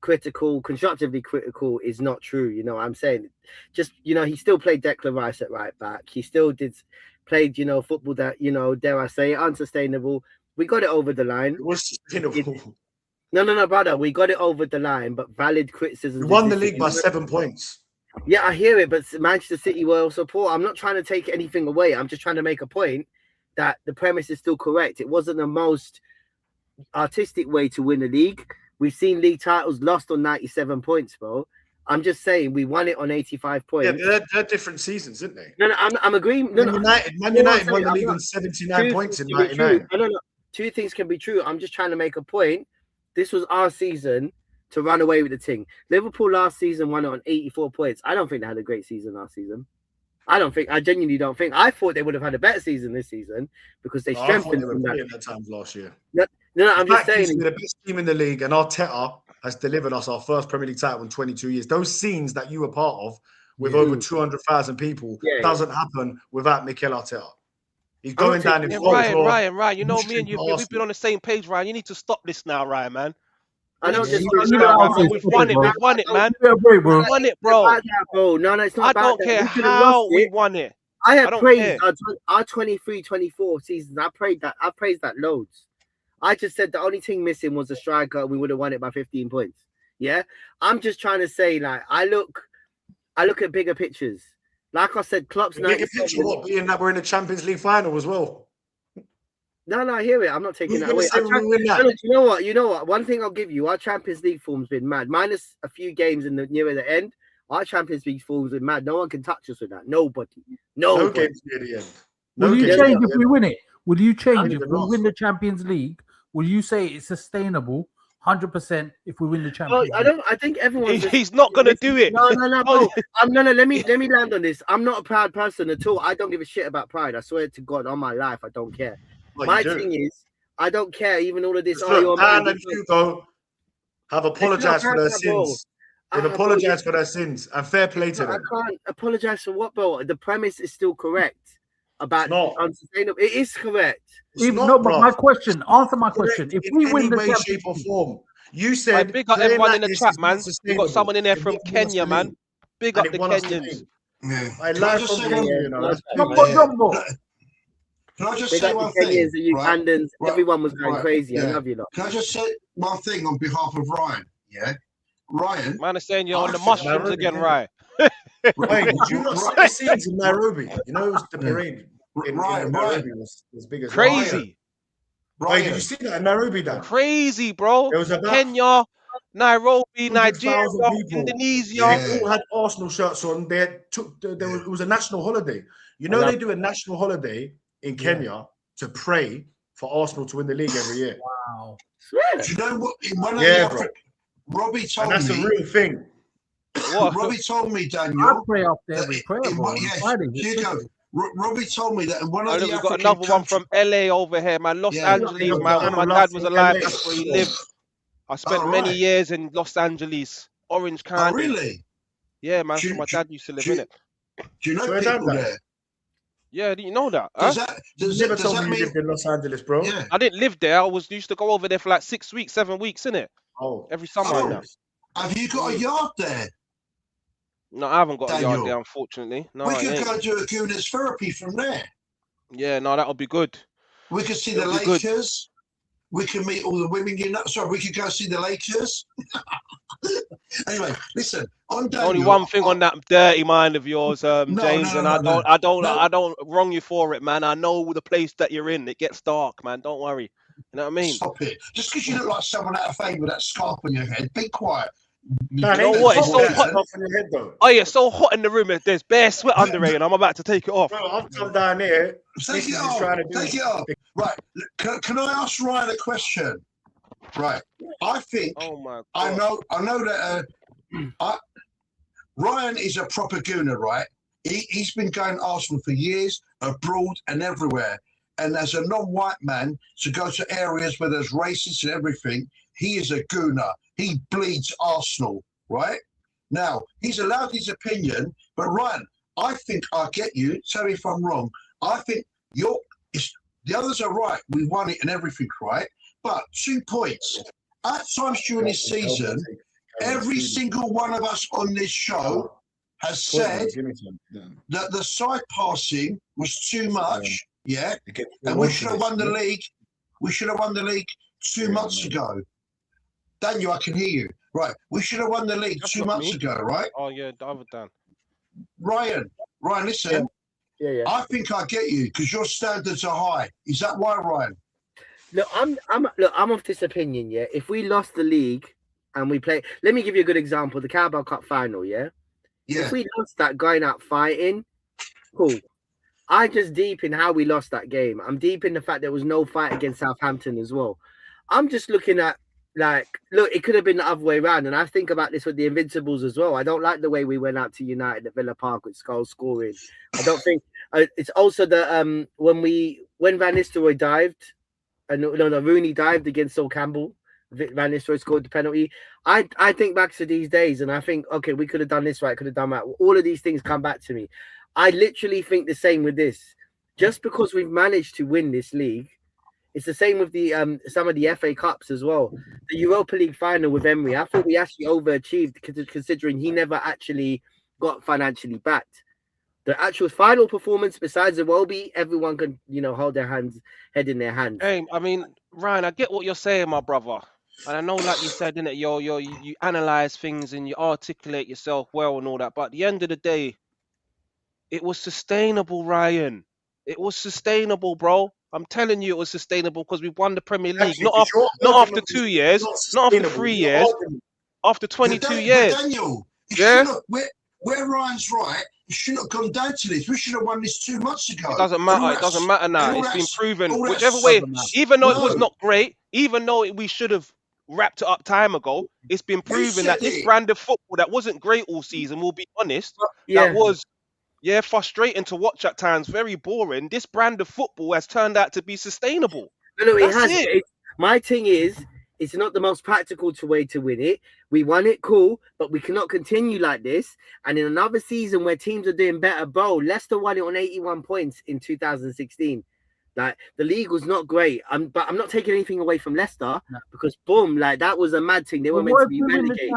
critical, constructively critical is not true. You know what I'm saying? Just, he still played Declan Rice at right back. He still played, football that, dare I say, unsustainable. We got it over the line. It was sustainable. No, brother. We got it over the line, but valid criticism. We won the league by 7 points. Yeah, I hear it, but Manchester City were also poor. I'm not trying to take anything away. I'm just trying to make a point that the premise is still correct. It wasn't the most artistic way to win a league. We've seen league titles lost on 97 points, bro. I'm just saying we won it on 85 points. Yeah, they're different seasons, isn't they? No, I'm agreeing. Man United won the league on 79 points in 99. No. Two things can be true. I'm just trying to make a point. This was our season to run away with the thing. Liverpool last season won it on 84 points. I don't think they had a great season last season. I genuinely don't think. I thought they would have had a better season this season because they strengthened from that. At times last year. No, I'm just saying. We're the best team in the league, and Arteta has delivered us our first Premier League title in 22 years. Those scenes that you were part of with over 200,000 people doesn't happen without Mikel Arteta. He's going down in Ryan, you know me and you, we've been on the same page, Ryan. You need to stop this now, Ryan, man. I know this. We've won it, man. We won it, bro. No, it's not. I don't care how we won it. I have praised our 23-24 seasons. I praised that loads. I just said the only thing missing was a striker. We would have won it by 15 points. Yeah, I'm just trying to say, like, I look at bigger pictures. Like I said, Klopp's bigger picture. What being that we're in the Champions League final as well. No, I hear it. I'm not taking that away. You know what? One thing I'll give you: our Champions League form's been mad. Minus a few games nearer the end, our Champions League form's been mad. No one can touch us with that. Nobody. No games near the end. Will you change if we win it? Will you change if we win the Champions League? Will you say it's sustainable 100% if we win the Champions League? I think everyone. He's not gonna do it. No, bro. Let me land on this. I'm not a proud person at all. I don't give a shit about pride. I swear to God, on my life, I don't care. My thing is, I don't care. Even all of this. Dan and Hugo have apologized for their sins. They've apologized for their sins, and fair play to them. I can't apologize for what, bro. The premise is still correct about unsustainable. It is correct. But my question. Answer my question. If we win the Champions League, shape or form, you said. Big up everyone in the chat, man. We've got someone in there from Kenya, man. Big up the Kenyans. I like from Kenya, you know. Can I just say one thing? Kenyans, the Ugandans, everyone was going crazy. I love you, lot. Can I just say one thing on behalf of Ryan? Yeah, Ryan. Man is saying you're on the mushrooms again, Ryan. Wait, did you not see the scenes in Nairobi? You know, it was the parade in Nairobi was as big as crazy. Wait, did you see that in Nairobi, Dan? Crazy, bro. There was about Kenya, Nairobi, Nigeria, Indonesia. They all had Arsenal shirts on. It was a national holiday. You know, they do a national holiday in Kenya to pray for Arsenal to win the league every year. Wow. Do you know what? Bro. Robbie told me. That's a real thing. Robbie told me, Daniel. I pray after every prayer, bro. Robbie told me that in one of the We've got African another one from LA over here, man. Los Angeles, man. When my dad was alive, that's where he lived. I spent many years in Los Angeles, Orange County. Oh, really? Yeah, man. So my dad used to live in it. Do you know people there? Yeah, didn't you know that? Does Huh? that does that mean lived in Los Angeles, bro? Yeah. I didn't live there. I used to go over there for like 6 weeks, 7 weeks, innit? Oh, every summer. Oh, have you got a yard there? No, I haven't got a Daniel, yard there, unfortunately. No, we I could ain't. go do a Gooners therapy from there. Yeah, no, that'll be good. We could see the It'll be good. Lakers. We can meet all the women. Sorry, we could go see the Lakers. Anyway, listen. On Daniel, Only one thing on that dirty mind of yours, James, and I don't wrong you for it, man. I know the place that you're in. It gets dark, man. Don't worry. You know what I mean? Stop it. Just because you look like someone out of fame with that scarf on your head, be quiet. You know what? It's so hot. Oh yeah, it's so hot in the room. There's bare sweat under it, and I'm about to take it off. Bro, I've come down here. Take it off. Take it off. Right. Can I ask Ryan a question? Right. I think. Oh my God. I know that. Ryan is a proper gooner, right? He's been going Arsenal for years, abroad and everywhere. And as a non-white man, to go to areas where there's racists and everything, he is a gooner. He bleeds Arsenal, right? Now, he's allowed his opinion, but Ryan, I think I get you. Tell me if I'm wrong. I think the others are right. We won it and everything, right? But 2 points. At times during this season, every single one of us on this show has said that the side passing was too much, yeah? And we should have won the league. We should have won the league 2 months ago. Daniel, I can hear you. Right. We should have won the league 2 months ago, right? Oh, yeah, the other Dan. Ryan, listen. Yeah. I think I get you because your standards are high. Is that why, Ryan? Look, I'm of this opinion, yeah. If we lost the league and we play, let me give you a good example, the Carabao Cup final, yeah? Yeah. If we lost that going out fighting, cool. I just deep in how we lost that game. I'm deep in the fact there was no fight against Southampton as well. I'm just looking at, like, look, it could have been the other way around. And I think about this with the Invincibles as well. I don't like the way we went out to United at Villa Park with Skull scoring. I don't think it's also the when Van Nistelrooy dived, Rooney dived against Sol Campbell. Van Nistelrooy scored the penalty. I think back to these days and I think, okay, we could have done this right, could have done that. All of these things come back to me. I literally think the same with this. Just because we've managed to win this league, it's the same with the some of the FA Cups as well. The Europa League final with Emery, I thought we actually overachieved considering he never actually got financially backed. The actual final performance, besides the Iwobi, everyone can, hold their head in their hands. Hey, I mean, Ryan, I get what you're saying, my brother. And I know, like you said, innit, you analyze things and you articulate yourself well and all that. But at the end of the day, it was sustainable, Ryan. It was sustainable, bro. I'm telling you, it was sustainable because we won the Premier League. Not after 2 years, not after 3 years, after 22 years. Daniel, yeah. Where Ryan's right, you shouldn't have gone down to this. We should have won this 2 months ago. It doesn't matter. It doesn't matter now. It's been proven. Whichever way, even though it was not great, even though we should have wrapped it up time ago, it's been proven that this brand of football that wasn't great all season, we'll be honest, that was frustrating to watch at times, very boring. This brand of football has turned out to be sustainable. No, it has. My thing is, it's not the most practical way to win it. We won it, cool, but we cannot continue like this. And in another season where teams are doing better, bro, Leicester won it on 81 points in 2016. Like, the league was not great. But I'm not taking anything away from Leicester because, boom, like, that was a mad thing. They were meant to be relegated.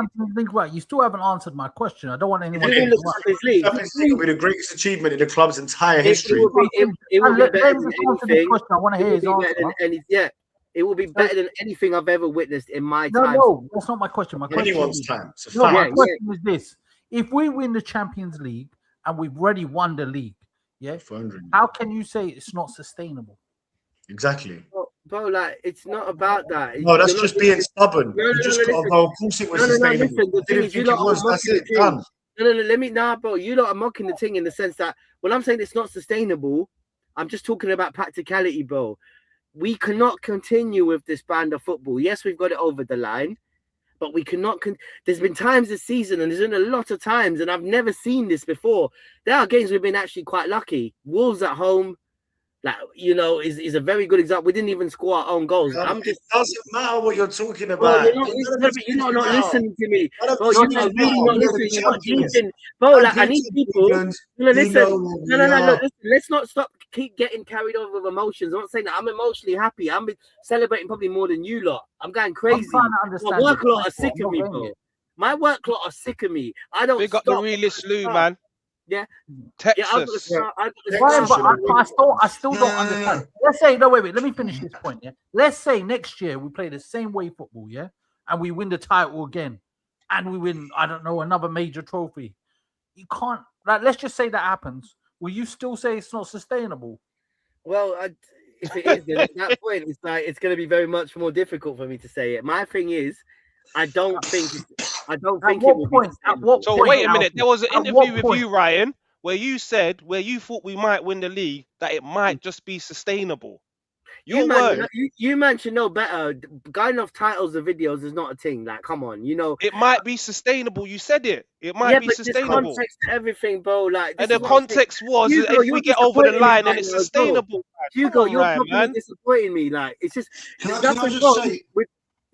Right, you still haven't answered my question. I don't want anyone to Champions League will be the greatest achievement in the club's entire history. It will be better than anything. I want to hear his answer. It will be better than anything I've ever witnessed in my time. No, that's not my question. My question Anyone's time. My question is this. If we win the Champions League and we've already won the league, how can you say it's not sustainable? Exactly. Bro, like, it's not about that. No, that's just being stubborn. You just got to go, of course it was sustainable. The thing is, you lot are mocking the thing. Bro, you lot are mocking the thing in the sense that when I'm saying it's not sustainable, I'm just talking about practicality, bro. We cannot continue with this brand of football. Yes, we've got it over the line, but we cannot. There's been times this season, and there's been a lot of times, and I've never seen this before. There are games we've been actually quite lucky. Wolves at home, like, you know, is a very good example. We didn't even score our own goals. It doesn't matter what you're talking about. Bro, you're not listening to me. Bro, you're not really not listening. You're not listening. Bro, like, I need people. No, listen. No. Listen, let's not keep getting carried over with emotions. I'm not saying that. I'm emotionally happy. I'm celebrating probably more than you lot. I'm going crazy. My work lot are sick of me, bro. My work lot are sick of me. I don't. Big up the realist Lou, man. Yeah, Texas. I still don't understand. Let's say wait. Let me finish this point. Yeah, let's say next year we play the same way football, yeah, and we win the title again, and we win, I don't know, another major trophy. You can't, like, let's just say that happens. Will you still say it's not sustainable? Well, if it is, then at that point, it's like it's going to be very much more difficult for me to say it. My thing is, I don't think it will be. At what So point, wait a minute. There was an At interview what with point? you, Ryan, where you said where you thought we might win the league, that it might just be sustainable. Your word. You man should know better. Guiding off titles of videos is not a thing. Like, come on, you know. It might be sustainable. You said it. It might be but sustainable. there's context to everything, bro. Like, And the context was that if we get over the line and it's sustainable. Hugo, you're Ryan, probably disappointing me. Like, it's just there's Can I nothing just wrong say-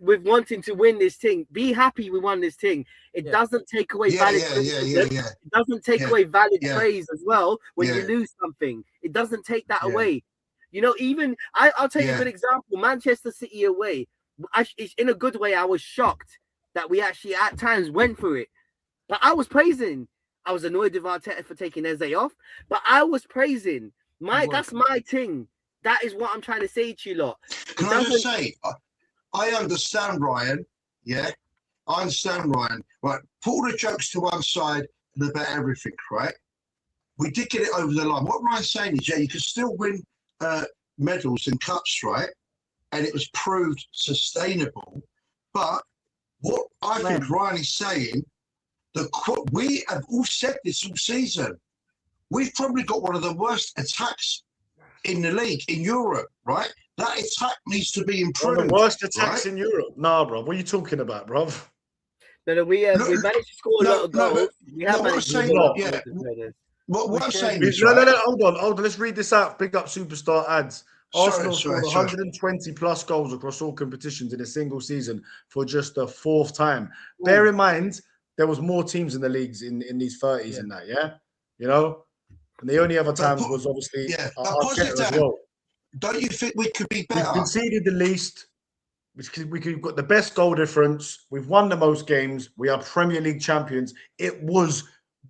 with wanting to win this thing. Be happy we won this thing. It doesn't take away valid criticism. It doesn't take away valid praise as well when you lose something. It doesn't take that away. You know, even I'll tell you a good example. Manchester City away. In a good way, I was shocked that we actually at times went for it. But I was praising. I was annoyed with Arteta for taking Eze off, but I was praising. That's my thing. That is what I'm trying to say to you lot. Can I just say, I understand Ryan. Yeah, I understand Ryan. Right, put all the jokes to one side and about everything. Right, we did get it over the line. What Ryan's saying is, you can still win medals and cups, right? And it was proved sustainable. But what I think Ryan is saying, we have all said this all season. We've probably got one of the worst attacks in the league in Europe, right? That attack needs to be improved. One of the worst attacks in Europe. Nah, bro. What are you talking about, bro? No, we managed to score a lot of goals. We have managed to score a lot of goals. What I'm saying is, no, hold on. Let's read this out. Big up superstar ads. Arsenal scored 120 plus goals across all competitions in a single season for just the fourth time. Bear in mind, there was more teams in the leagues in these 30s and that, yeah? You know? And the only other times was obviously Arteta as well. Don't you think we could be better? We've conceded the least. We've got the best goal difference. We've won the most games. We are Premier League champions. It was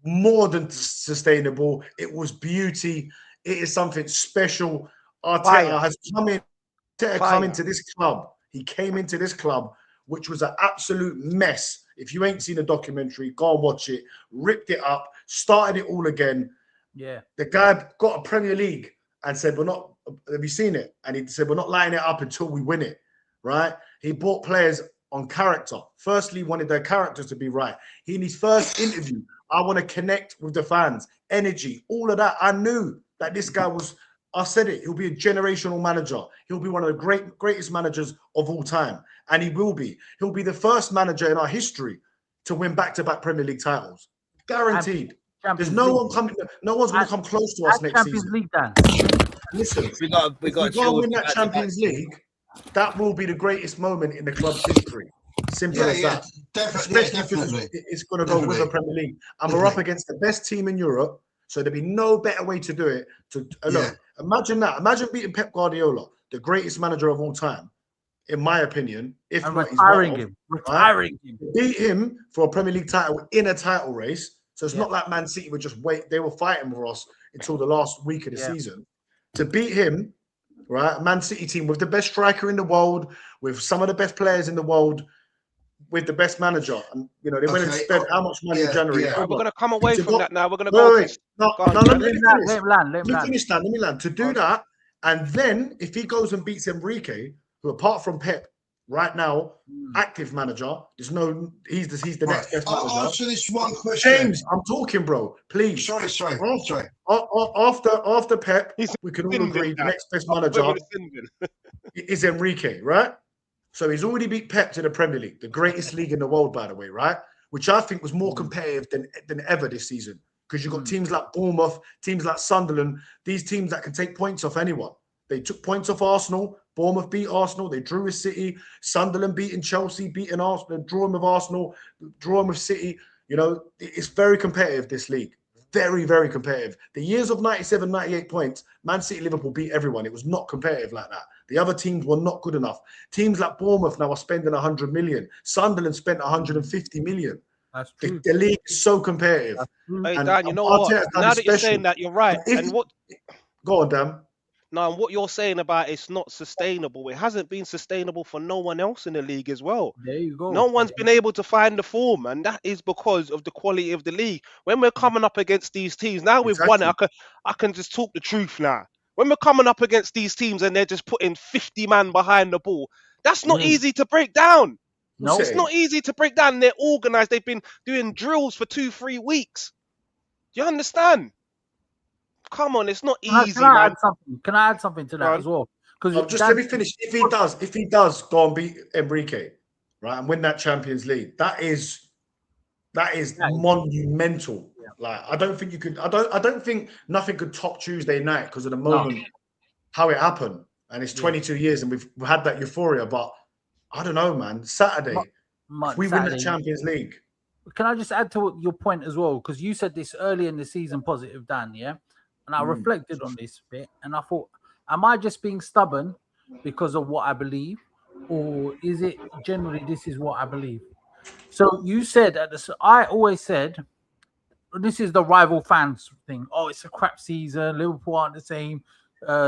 more than sustainable. It was beauty. It is something special. Arteta has come into this club. He came into this club, which was an absolute mess. If you ain't seen the documentary, go and watch it. Ripped it up, started it all again. Yeah. The guy got a Premier League and said, "We're not." Have you seen it? And he said, "We're not lining it up until we win it." Right? He bought players on character. Firstly, wanted their characters to be right. He, in his first interview, I want to connect with the fans, energy, all of that. I knew that this guy was. I said it. He'll be a generational manager. He'll be one of the greatest managers of all time, and he will be. He'll be the first manager in our history to win back-to-back Premier League titles, guaranteed. There's no one coming. No one's going to come close to us next Champions season. League, Dan. Listen, we got if we can't win that Champions League, that will be the greatest moment in the club's history. Simple as that. Definitely. It's going to go with the Premier League, and we're up against the best team in Europe. So there'd be no better way to do it. Look, imagine that. Imagine beating Pep Guardiola, the greatest manager of all time, in my opinion. If and not, retiring him, retiring him. Beat him for a Premier League title in a title race. So it's not like Man City would just wait. They were fighting for us until the last week of the season. To beat him, right? Man City team with the best striker in the world, with some of the best players in the world, with the best manager, and you know they went and spent how much money in January. We're going to come away from that now. We're going to go. Let me finish. Let me land. To do that, and then if he goes and beats Enrique, who apart from Pep right now, active manager, there's no. He's the next best manager. I'll answer this one question. James, I'm talking, bro. Please. Sorry. After Pep, we can all agree the next best manager is Enrique, right? So he's already beat Pep to the Premier League, the greatest league in the world, by the way, right? Which I think was more competitive than ever this season. Because you've got teams like Bournemouth, teams like Sunderland, these teams that can take points off anyone. They took points off Arsenal. Bournemouth beat Arsenal. They drew with City. Sunderland beating Chelsea, beating Arsenal, drawing with Arsenal, drawing with City. You know, it's very competitive, this league. Very, very competitive. The years of 97, 98 points, Man City, Liverpool beat everyone. It was not competitive like that. The other teams were not good enough. Teams like Bournemouth now are spending 100 million. Sunderland spent 150 million. That's true. The league is so competitive. Hey, Dan, you know what? Now that you're saying that, you're right. Go on, Dan. No, and what you're saying about it's not sustainable. It hasn't been sustainable for no one else in the league as well. There you go. No one's been able to find the form, and that is because of the quality of the league. When we're coming up against these teams, now we've won it. I can just talk the truth now. When we're coming up against these teams and they're just putting 50 man behind the ball, that's not easy to break down. No, it's not easy to break down. They're organized. They've been doing drills for 2-3 weeks. Do you understand? Come on, it's not easy, man. Can I add something to that as well? Because just let me finish. If he does go and beat Enrique, right, and win that Champions League, that is monumental. Yeah. Like, I don't think you could. I don't think nothing could top Tuesday night because of the moment how it happened, and it's 22 years, and we've had that euphoria. But I don't know, man. Saturday, if we win the Champions League. Can I just add to your point as well? Because you said this early in the season, positive, Dan. Yeah. And I reflected on this bit, and I thought, am I just being stubborn because of what I believe, or is it generally this is what I believe? So you said I always said, this is the rival fans thing. Oh, it's a crap season. Liverpool aren't the same.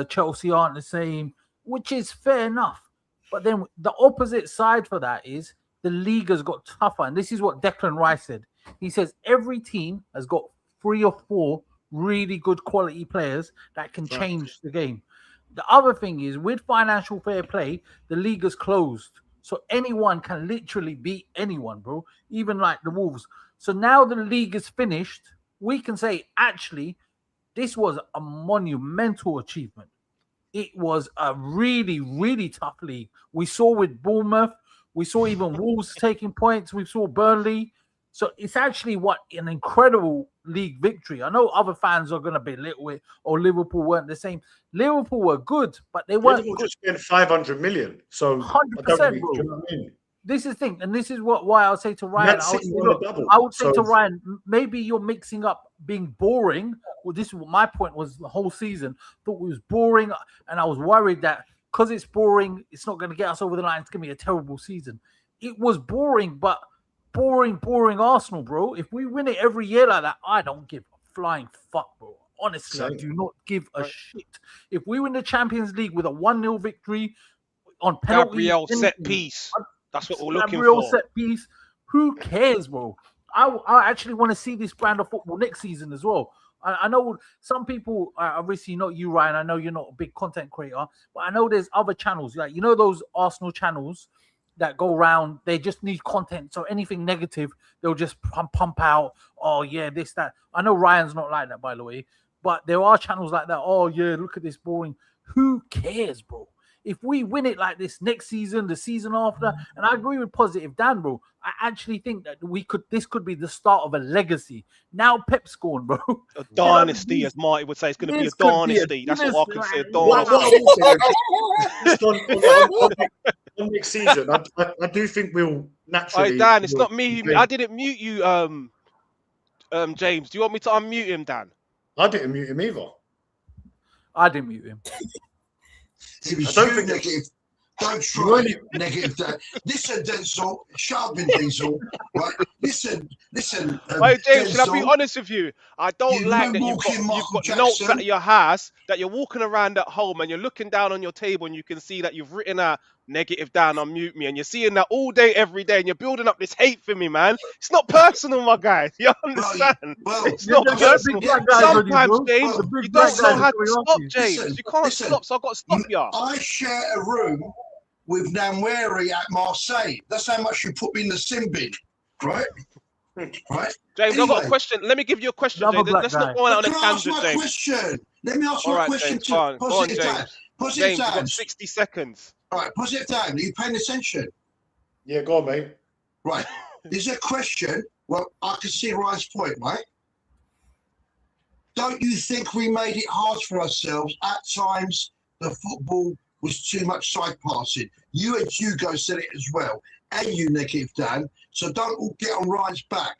Chelsea aren't the same, which is fair enough. But then the opposite side for that is the league has got tougher, and this is what Declan Rice said. He says every team has got 3 or 4 really good quality players that can change the game. The other thing is, with financial fair play, the league is closed. So anyone can literally beat anyone, bro. Even like the Wolves. So now the league is finished. We can say, actually, this was a monumental achievement. It was a really, really tough league. We saw with Bournemouth. We saw even Wolves taking points. We saw Burnley. So it's actually an incredible league victory. I know other fans are going to belittle it, or Liverpool weren't the same. Liverpool were good, but they weren't. Liverpool just spent 500 million. So 100%, bro. You know what I mean? This is the thing, and this is why I'll say to Ryan. I would say to Ryan, maybe you're mixing up being boring. Well, this is what my point was the whole season. Thought it was boring, and I was worried that because it's boring, it's not going to get us over the line. It's going to be a terrible season. It was boring, but boring Arsenal, bro. If we win it every year like that, I don't give a flying fuck, bro. Honestly, I do not give a shit. If we win the Champions League with a 1-0 victory on penalty, Gabriel set piece. That's what we're looking Gabriel for. Set piece. Who cares, bro? I actually want to see this brand of football next season as well. I know some people, obviously not you, Ryan. I know you're not a big content creator, but I know there's other channels. Like, you know, those Arsenal channels that go around, they just need content. So anything negative, they'll just pump out. Oh, yeah, this, that. I know Ryan's not like that, by the way. But there are channels like that. Oh, yeah, look at this boring. Who cares, bro? If we win it like this next season, the season after, and I agree with Positive Dan, bro. I actually think that this could be the start of a legacy. Now Pep's gone, bro. A dynasty, as Marty would say. It's going to be a dynasty. That's what I consider dynasty. On next season, I do think we'll naturally. Hey, Dan, it's not me. I didn't mute you, James. Do you want me to unmute him, Dan? I didn't mute him either. I didn't mute him. It was too negative. Don't try negative. Listen, Denzel. Shut up, Diesel. Right? Listen. Hey, James, should I be honest with you? I don't like that you've got notes at your house, that you're walking around at home and you're looking down on your table and you can see that you've written out negative down, unmute me, and you're seeing that all day, every day, and you're building up this hate for me, man. It's not personal, my guy. You understand? It's not personal. Sometimes, James, you don't know how to stop, James. You can't stop, so I've got to stop you. I share a room with Namweri at Marseille. That's how much you put me in the sin bin, right? Right? James, I've got a question. Let me give you a question, James. Let's not go on a tangent, James. Let me ask you a question. Put James, it you've down. got 60 seconds. All right, put it down. Are you paying attention? Yeah, go on, mate. Right. There's a question. Well, I can see Ryan's point, right? Don't you think we made it hard for ourselves at times? The football was too much side passing. You and Hugo said it as well, and you, Negative Dan. So don't all get on Ryan's back.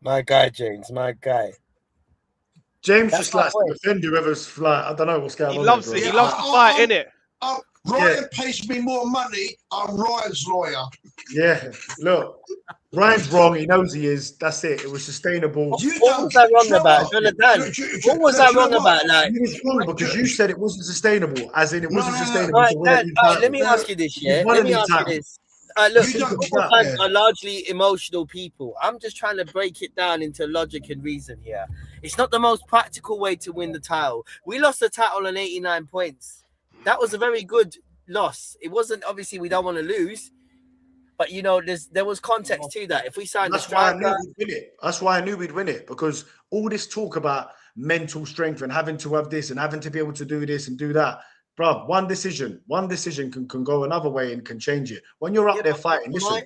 My guy, James. My guy. James That's just my likes point. to defend whoever's like, I don't know what's going He on. loves there, it. bro. He loves to fight, innit? Ryan pays me more money. I'm Ryan's lawyer. Yeah, look, Ryan's wrong. He knows he is. That's it. It was sustainable. What was I wrong about, Jonathan? What was I wrong about? Like, You was wrong because you said it wasn't sustainable, as in it wasn't sustainable. Right, to win a Dan, league all right, title. let me ask you this, yeah? You've won Let a me league ask you title. this. Look, You don't football get fans that. are largely emotional people. I'm just trying to break it down into logic and reason here. It's not the most practical way to win the title. We lost the title on 89 points. That was a very good loss. It wasn't, obviously, we don't want to lose. But, you know, there was context to that. If we signed That's the why I knew striker... we'd win it. That's why I knew we'd win it, because all this talk about mental strength and having to have this and having to be able to do this and do that, bruv, one decision can go another way and can change it. When you're up there fighting, listen,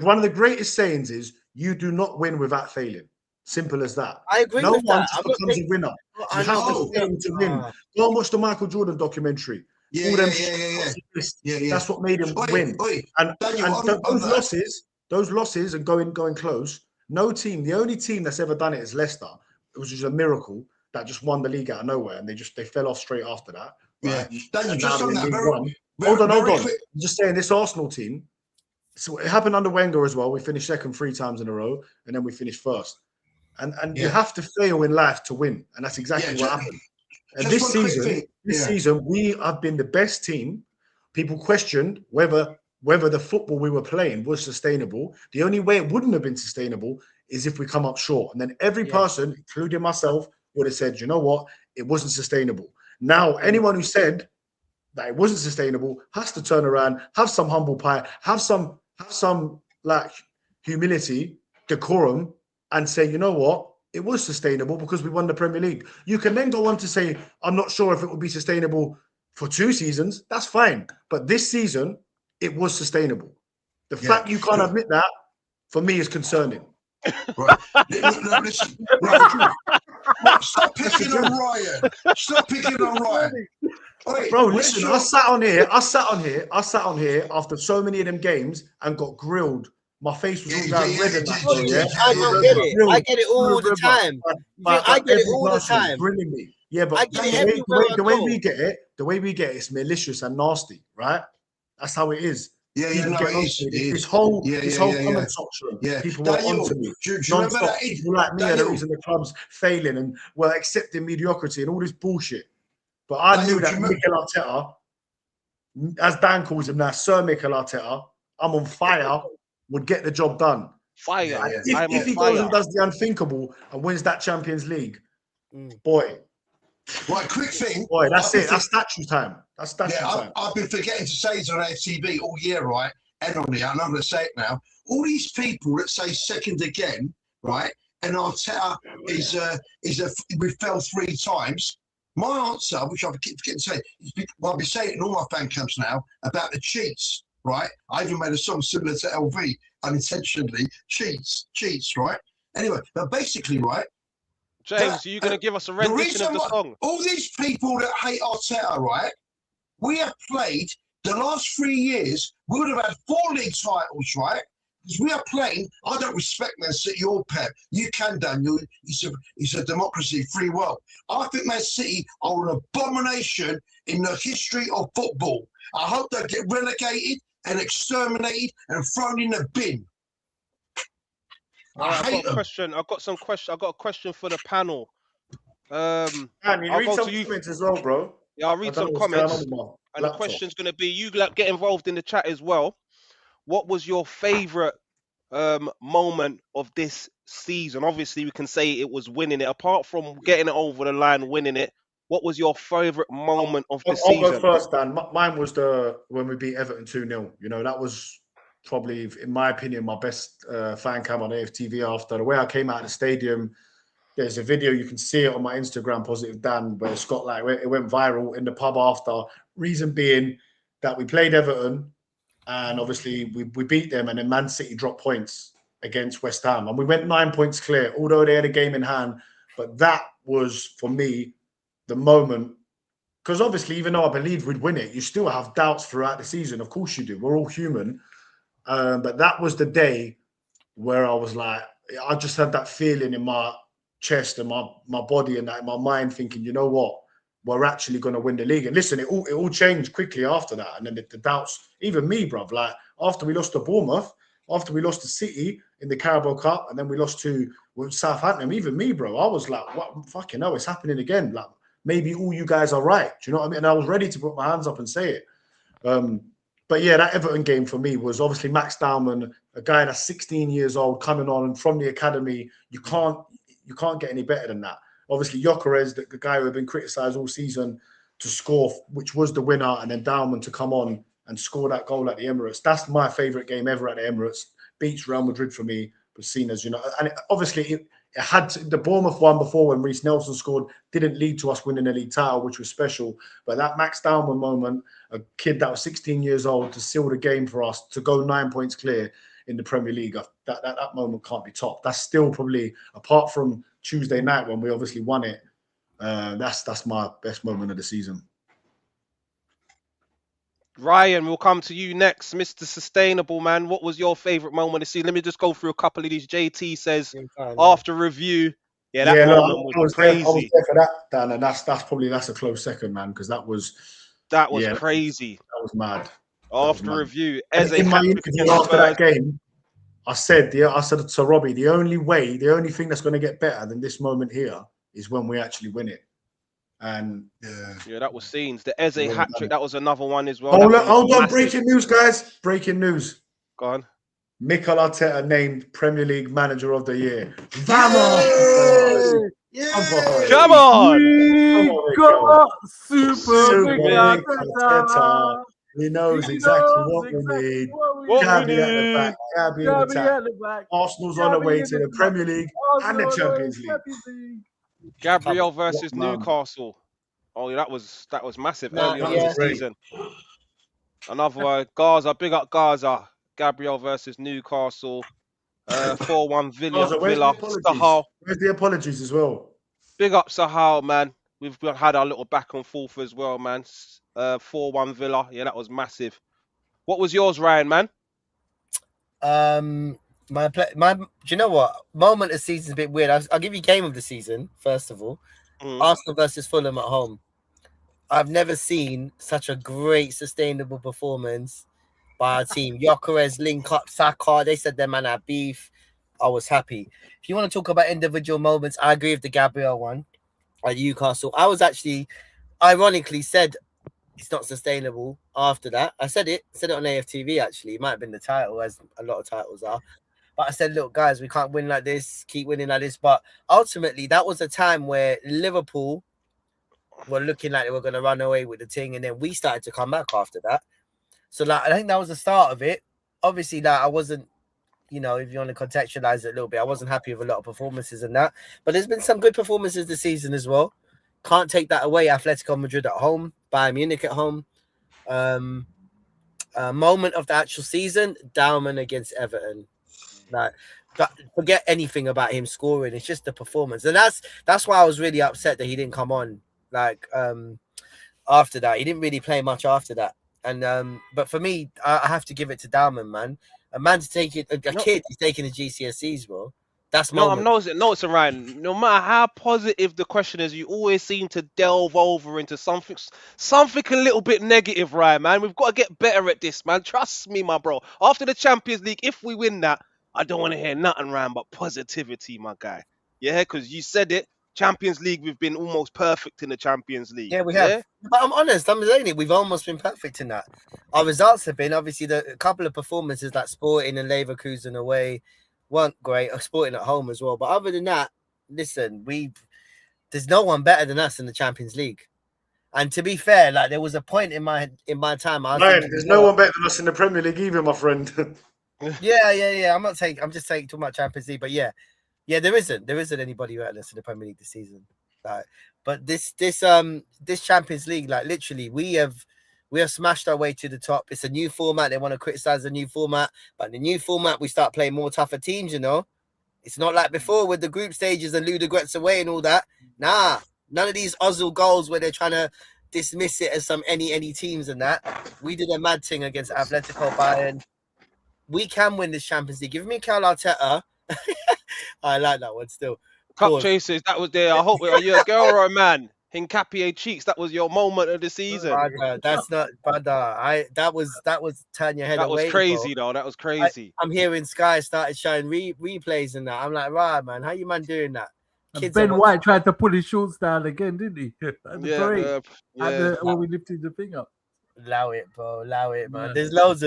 one of the greatest sayings is you do not win without failing. Simple as that. I agree no with one that. just I'm not becomes saying- a winner. I You have know. to fail to win. Go and watch the Michael Jordan documentary. Yeah, All them yeah. That's what made him Oi, win. oi, And, Daniel, and on those losses and going close, no team, the only team that's ever done it is Leicester. It was just a miracle that just won the league out of nowhere, and they fell off straight after that. Right? Yeah. Daniel, And just now on they're in that, League very- One. very- Hold on. very quick. I'm just saying, this Arsenal team, so it happened under Wenger as well. We finished second 3 times in a row, and then we finished first. And you have to fail in life to win, and that's exactly what happened. And this season, we have been the best team. People questioned whether the football we were playing was sustainable. The only way it wouldn't have been sustainable is if we come up short. And then every person, including myself, would have said, you know what, it wasn't sustainable. Now, anyone who said that it wasn't sustainable has to turn around, have some humble pie, have some like humility, decorum, and say, you know what, it was sustainable because we won the Premier League. You can then go on to say, I'm not sure if it would be sustainable for 2 seasons. That's fine. But this season, it was sustainable. The fact you can't admit that, for me, is concerning. Right. Listen, right. Stop picking on Ryan. Stop picking on Ryan. Oi, Bro, listen, I sat on here after so many of them games and got grilled. My face was all down red and that. I don't get it. I get it all the time. I get it all the time. Grilling me. Yeah, but I get it everywhere I the way go. we get it, it's malicious and nasty, right? That's how it is. People get onto me. This whole comment section, people were onto me. Do you remember Non-stop. that? People like me are the reason the club's failing and we're accepting mediocrity and all this bullshit. But I knew that Mikel Arteta, as Dan calls him now, Sir Mikel Arteta, I'm on fire, would get the job done. Fire. If he goes and does the unthinkable and wins that Champions League, boy. Right, quick thing. Boy, that's it. That's statue time. That's statue time. I've been forgetting to say it on AFTV all year, right? And on here, and I'm going to say it now. All these people that say second again, right? And Arteta we fell 3 times. My answer, which I keep forgetting to say, is I've been saying it in all my fan camps now about the cheats, right? I even made a song similar to LV, unintentionally. Cheats, right? Anyway, but basically, right? James, are you going to give us a rendition of the song? All these people that hate Arteta, right? We have played the last 3 years. We would have had 4 league titles, right? Because we are playing. I don't respect Man City or Pep. You can, Daniel. It's a democracy, free world. I think Man City are an abomination in the history of football. I hope they get relegated and exterminated and thrown in the bin. I've got a question for the panel. Man, you read some comments as well, bro. Yeah, I'll read some comments. And the question's going to be, you get involved in the chat as well. What was your favourite moment of this season? Obviously, we can say it was winning it. Apart from getting it over the line, winning it, what was your favourite moment of the season? I'll go first, Dan. Mine was when we beat Everton 2-0. You know, that was probably, in my opinion, my best fan cam on AFTV after the way I came out of the stadium. there's a video, you can see it on my Instagram, Positive Dan, where it's got like, it went viral in the pub after. Reason being that we played Everton and obviously we beat them, and then Man City dropped points against West Ham. And we went 9 points clear, although they had a game in hand. But that was, for me, the moment. Because obviously, even though I believed we'd win it, you still have doubts throughout the season. Of course you do. We're all human. But that was the day where I was like, I just had that feeling in my chest and my body and that in my mind, thinking, you know what, we're actually going to win the league. And listen, it all changed quickly after that. And then the doubts, even me, bruv, like after we lost to Bournemouth, after we lost to City in the Carabao Cup, and then we lost to Southampton, even me, bro, I was like, what, fucking hell, it's happening again. Like, maybe all you guys are right. Do you know what I mean? And I was ready to put my hands up and say it. But yeah, that Everton game for me was obviously Max Dowman, a guy that's 16 years old, coming on from the academy. You can't get any better than that. Obviously, Gyökeres, the guy who had been criticised all season, to score, which was the winner, and then Dowman to come on and score that goal at the Emirates. That's my favourite game ever at the Emirates. Beats Real Madrid for me, but seen as, you know, and obviously it had the Bournemouth one before when Reece Nelson scored, didn't lead to us winning the league title, which was special. But that Max Dowman moment, a kid that was 16 years old to seal the game for us, to go 9 points clear in the Premier League, that moment can't be topped. That's still probably, apart from Tuesday night when we obviously won it, that's my best moment of the season. Ryan, we'll come to you next. Mr. Sustainable, man, what was your favourite moment to see? Let me just go through a couple of these. JT says, after review, that moment was crazy. I was there for that, Dan, and that's a close second, man, because that was crazy. That was mad. After review, in my interview after that game, I said to Robbie, the only thing that's going to get better than this moment here is when we actually win it. And yeah, that was scenes. The Eze hat-trick, that was another one as well. Hold on, breaking news, guys. Breaking news. Go on. Mikel Arteta named Premier League Manager of the Year. Vamos! Come on! Super Mikel Arteta. He knows exactly what we need. Gabby at the back. Gabby at the back. Arsenal's on the way to the Premier League and the Champions League. Gabriel versus Newcastle. Oh, yeah, that was massive early on in the season. Another one, Gaza, big up Gaza. Gabriel versus Newcastle. 4-1 Villa. Where's the apologies as well? Big up Sahal, man. We've had our little back and forth as well, man. 4-1 Villa. Yeah, that was massive. What was yours, Ryan, man? Do you know what? Moment of the season's a bit weird. I'll give you game of the season, first of all. Arsenal versus Fulham at home. I've never seen such a great, sustainable performance by our team. Gyökeres, link up, Saka. They said their man had beef. I was happy. If you want to talk about individual moments, I agree with the Gabriel one at Newcastle. I was actually, ironically, said it's not sustainable after that. I said it on AFTV, actually. It might have been the title, as a lot of titles are. But I said, look, guys, we can't win like this, keep winning like this. But ultimately, that was a time where Liverpool were looking like they were going to run away with the thing. And then we started to come back after that. So, like, I think that was the start of it. Obviously, like, I wasn't, you know, if you want to contextualize it a little bit, I wasn't happy with a lot of performances and that. But there's been some good performances this season as well. Can't take that away. Atletico Madrid at home, Bayern Munich at home. Moment of the actual season, Dowman against Everton. Like, forget anything about him scoring. It's just the performance, and that's why I was really upset that he didn't come on. Like after that, he didn't really play much after that. And but for me, I have to give it to Dowman, man. A man to take it, kid is taking the GCSEs, bro. That's I'm noticing, Ryan. No matter how positive the question is, you always seem to delve over into something a little bit negative, Ryan, man. We've got to get better at this, man. Trust me, my bro. After the Champions League, if we win that, I don't want to hear nothing, Ryan, but positivity, my guy. Yeah, because you said it. Champions League, we've been almost perfect in the Champions League. Yeah, we have. Yeah? But I'm honest, I'm saying it. We've almost been perfect in that. Our results have been, obviously, a couple of performances like Sporting and Leverkusen away weren't great. Sporting at home as well. But other than that, listen, there's no one better than us in the Champions League. And to be fair, like, there was a point in my time. There's no one better than us in the Premier League either, my friend. Yeah. I'm just talking about Champions League, but yeah, Yeah, there isn't anybody better than us in the Premier League this season. Like, but this Champions League, like literally, we have smashed our way to the top. It's a new format. They want to criticize the new format, but in the new format, we start playing more tougher teams. You know, it's not like before with the group stages and Ludogorets away and all that. Nah, none of these Ozil goals where they're trying to dismiss it as some any teams and that. We did a mad thing against Atletico Bayern. We can win this Champions League. Give me Mikel Arteta. I like that one still. Cup chasers, that was there. I hope, are you a girl or a man? Hincapié cheeks, that was your moment of the season. That's not, but that was turn your head away. That was crazy, though. That was crazy. I'm hearing Sky started showing replays and that. I'm like, right, man, how you man doing that? And Ben White tried to pull his shorts down again, didn't he? When we lifted the thing up. Allow it, bro. Allow it, man. There's loads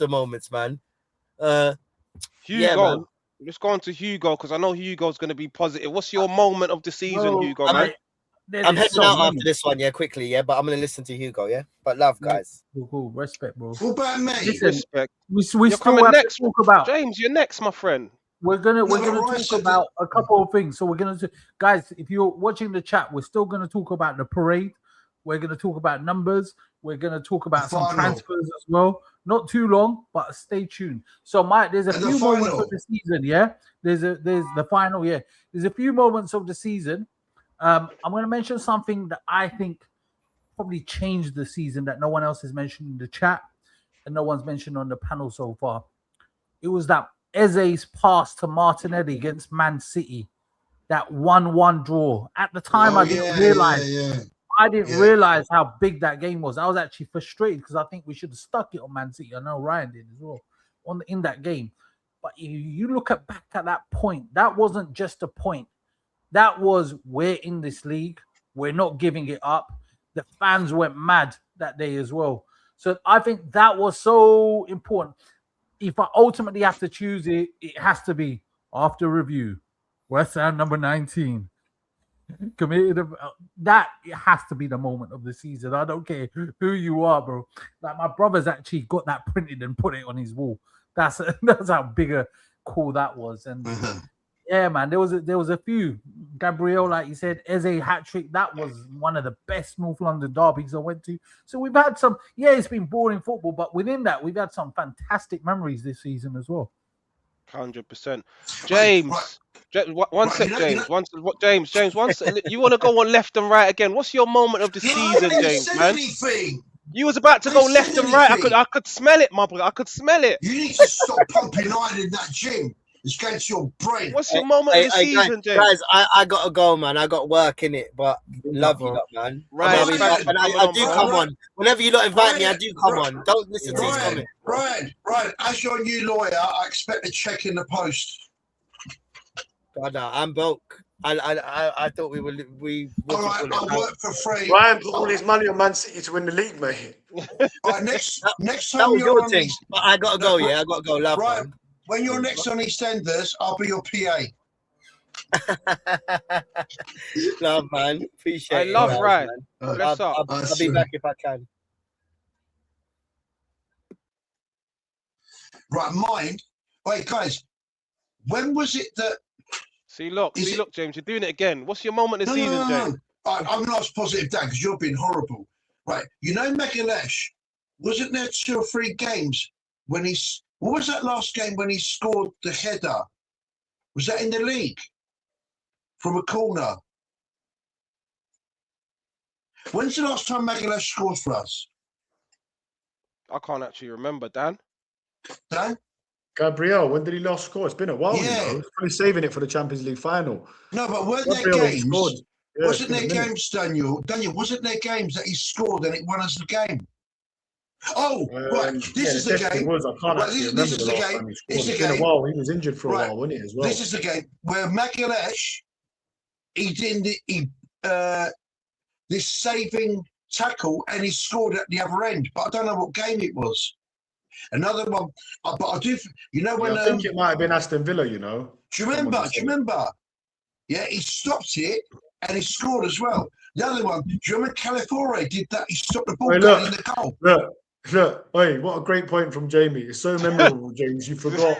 of moments, man. Hugo. Yeah, man. Let's go on to Hugo because I know Hugo's going to be positive. What's your moment of the season, Hugo, man? I'm heading out after this one, quickly, but I'm going to listen to Hugo, But love, guys. Cool. Respect, bro. What about me? Respect. We still have next. To talk about James. You're next, my friend. We're gonna talk about a couple of things. So we're gonna guys, if you're watching the chat, we're still gonna talk about the parade. We're gonna talk about numbers. We're gonna talk about some transfers as well. Not too long, but stay tuned. So there's a few moments of the season, There's the final, There's a few moments of the season. I'm gonna mention something that I think probably changed the season that no one else has mentioned in the chat and no one's mentioned on the panel so far. It was that Eze's pass to Martinelli against Man City, that 1-1 draw. At the time, I didn't realize. I didn't realize how big that game was. I was actually frustrated because I think we should have stuck it on Man City. I know Ryan did as well in that game. But if you look back at that point, that wasn't just a point. That was, we're in this league. We're not giving it up. The fans went mad that day as well. So I think that was so important. If I ultimately have to choose it, it has to be after review. West Ham number 19. Committed that it has to be the moment of the season. I don't care who you are, bro. Like my brother's actually got that printed and put it on his wall. That's how big a call that was. And yeah, man, there was a few. Gabriel, like you said, Eze hat trick. That was one of the best North London derbies I went to. So we've had some. Yeah, it's been boring football, but within that, we've had some fantastic memories this season as well. 100%. James. One sec, James. James, one sec. You want to go on left and right again? What's your moment of the season, James, man? You was about to go left and right. I could smell it, my brother. I could smell it. You need to stop pumping iron in that gym. It's going to your brain. What's your moment of the season, James? Guys, I got to go, man. I got work in it, but love you lot, man. Right, I do come on. Whenever you lot invite me, I do come on. Don't listen to these comments. Right. As your new lawyer, I expect a check in the post. Brother, I'm broke. I thought we were. All right, I'll work for free. Ryan put all his money on Man City to win the league, mate. Right, next time that was you're your on thing. But I gotta go. Yeah, I gotta go. Love, right. Man. When you're next on EastEnders, I'll be your PA. Love, man. Appreciate it. I love Ryan. I'll be back if I can. Right, mine. Wait, guys. When was it that? See, look, James, you're doing it again. What's your moment of the season, James? I'm not as positive, Dan, because you're being horrible. Right, you know, Megalesh, wasn't there 2 or 3 games when he's? What was that last game when he scored the header? Was that in the league? From a corner? When's the last time Megalesh scored for us? I can't actually remember, Dan. Dan? Gabriel, when did he last score? It's been a while, Yeah. He's probably saving it for the Champions League final. No, but weren't Gabriel there games? scored. Yeah, Wasn't there games, Daniel? Daniel, wasn't there games that he scored and it won us the game? Oh, right. This is the game. Was. I can't actually remember this is the game. It's been a while. He was injured for a while, wasn't it, as well? This is the game where Megalesh, he did this saving tackle and he scored at the other end. But I don't know what game it was. Another one, but I do. You know when I think it might have been Aston Villa. You know. Do you remember? Yeah, he stopped it and he scored as well. The other one, do you remember Calafiore did that? He stopped the ball going in the goal. Look, hey, what a great point from Jamie. It's so memorable, James. You forgot.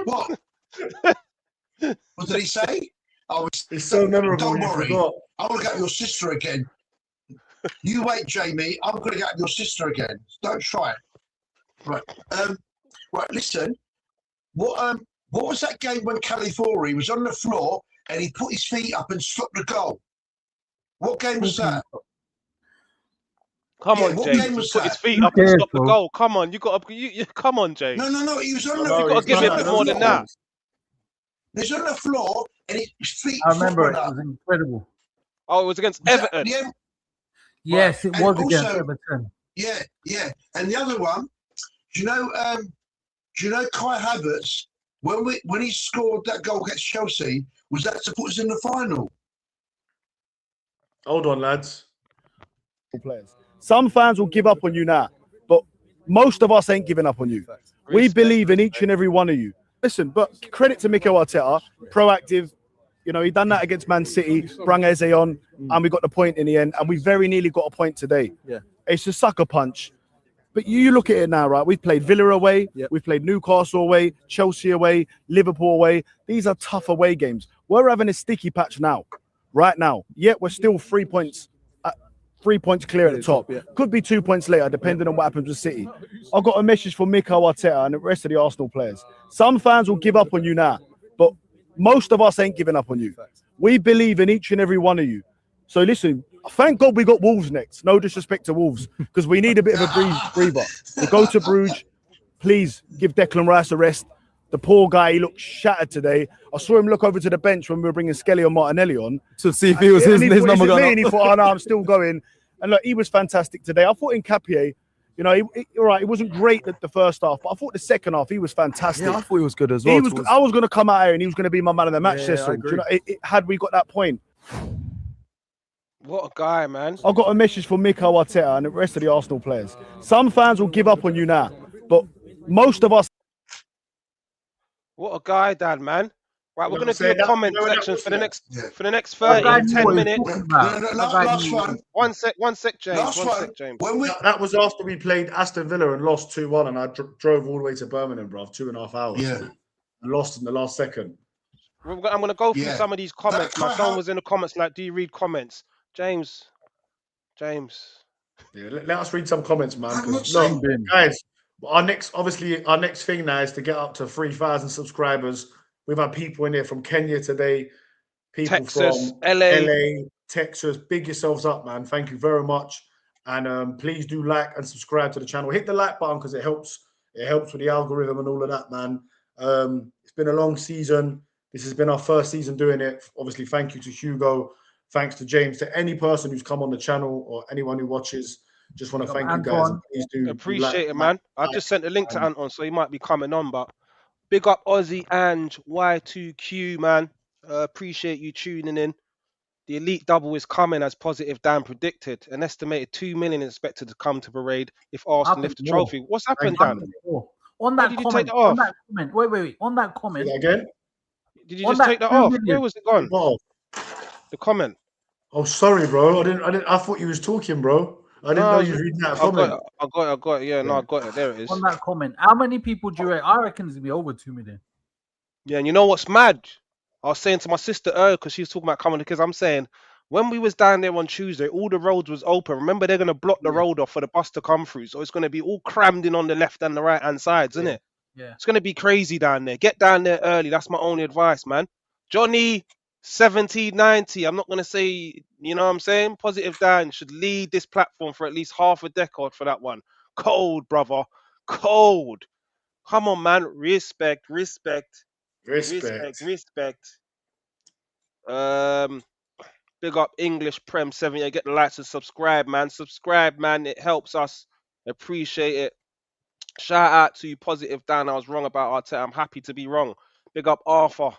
What? What did he say? Oh, It's so memorable. Don't You worry. forgot. I'm going to get your sister again. You wait, Jamie. I'm going to get your sister again. Don't try it. Right. Right. Listen. What was that game when California was on the floor and he put his feet up and stopped the goal? What game was that? Come on, what James. game He was put that? his feet up and stopped the goal. Come on, you got to. Come on, James. No. He was on the. You got to give me a bit more than that. He's on the floor and his feet. I remember it. It up. was incredible. Oh, it was against Everton. Yes, it And was also- against Everton. Yeah. And the other one, do you know Kai Havertz, when he scored that goal against Chelsea, was that to put us in the final? Hold on, lads. Players. Some fans will give up on you now, but most of us ain't giving up on you. We believe in each and every one of you. Listen, but credit to Mikel Arteta, proactive. You know, he done that against Man City, brung Eze on, and we got the point in the end, and we very nearly got a point today. Yeah. It's a sucker punch. But you look at it now, right? We've played Villa away, we've played Newcastle away, Chelsea away, Liverpool away. These are tough away games. We're having a sticky patch now, right now. Yet we're still 3 points clear at the top. Could be 2 points later, depending on what happens with City. I've got a message for Mikel Arteta and the rest of the Arsenal players. Some fans will give up on you now, but most of us ain't giving up on you. We believe in each and every one of you. So listen, thank God we got Wolves next. No disrespect to Wolves, because we need a bit of a breather. We go to Bruges. Please give Declan Rice a rest. The poor guy, he looked shattered today. I saw him look over to the bench when we were bringing Skelly or Martinelli on to see if he was his number going up. And he thought, oh no, I'm still going. And look, he was fantastic today. I thought in Capier, you know, he wasn't great at the first half, but I thought the second half he was fantastic. Yeah, I thought he was good as well. I was going to come out here and he was going to be my man of the match. Yeah, Cecil. I agree. Do you know, had we got that point. What a guy, man. I've got a message for Mikel Arteta and the rest of the Arsenal players. Some fans will give up on you now, but most of us. What a guy, Dan, man. Right, we're You know going to what I'm do a saying? comment That- section for the next Yeah. for the next What guy 30, knew 10 what he was minutes. talking about? Last one. One sec, James. Last One one. sec, James. When we That was after we played Aston Villa and lost 2-1, and I drove all the way to Birmingham, bro, 2.5 hours. Yeah. And lost in the last second. I'm going to go through Yeah. some of these comments. My son was in the comments like, do you read comments? James. Yeah, let us read some comments, man. I'm not 'cause- saying- guys, our next thing now is to get up to 3,000 subscribers. We've had people in here from Kenya today, people Texas, from LA. Texas. Big yourselves up, man. Thank you very much. And please do like and subscribe to the channel. Hit the like button because it helps. It helps with the algorithm and all of that, man. It's been a long season. This has been our first season doing it. Obviously, thank you to Hugo. Thanks to James, to any person who's come on the channel or anyone who watches. Just want to thank you guys. And please do Appreciate it, man. I just sent a link to Anton, so he might be coming on. But big up Aussie and Y2Q, man. Appreciate you tuning in. The elite double is coming as positive Dan predicted. An estimated 2 million is expected to come to parade if Arsenal lift the trophy. What's happened, Dan? On that did you comment, take that off? on that comment, wait. On that comment, again. Did you on just that take that 2 off? million. Where was it gone? Oh, The comment. oh, sorry, bro. I didn't. I thought you was talking, bro. I didn't know you was reading that I comment. got it. Yeah, no, I got it. There it is. On that comment, how many people do you reckon? I reckon it's gonna be over 2 million. Yeah, and you know what's mad? I was saying to my sister earlier because she was talking about coming because I'm saying when we was down there on Tuesday, all the roads was open. Remember, they're gonna block the road off for the bus to come through, so it's gonna be all crammed in on the left and the right hand sides, isn't it? Yeah. It's gonna be crazy down there. Get down there early. That's my only advice, man. Johnny 1790. I'm not gonna say, you know what I'm saying? Positive Dan should lead this platform for at least half a decade for that one. Cold, brother. Cold. Come on, man. Respect. Big up English Prem 7. Yeah, get the likes and subscribe, man. Subscribe, man. It helps us. Appreciate it. Shout out to you, Positive Dan. I was wrong about Arteta. I'm happy to be wrong. Big up Arthur.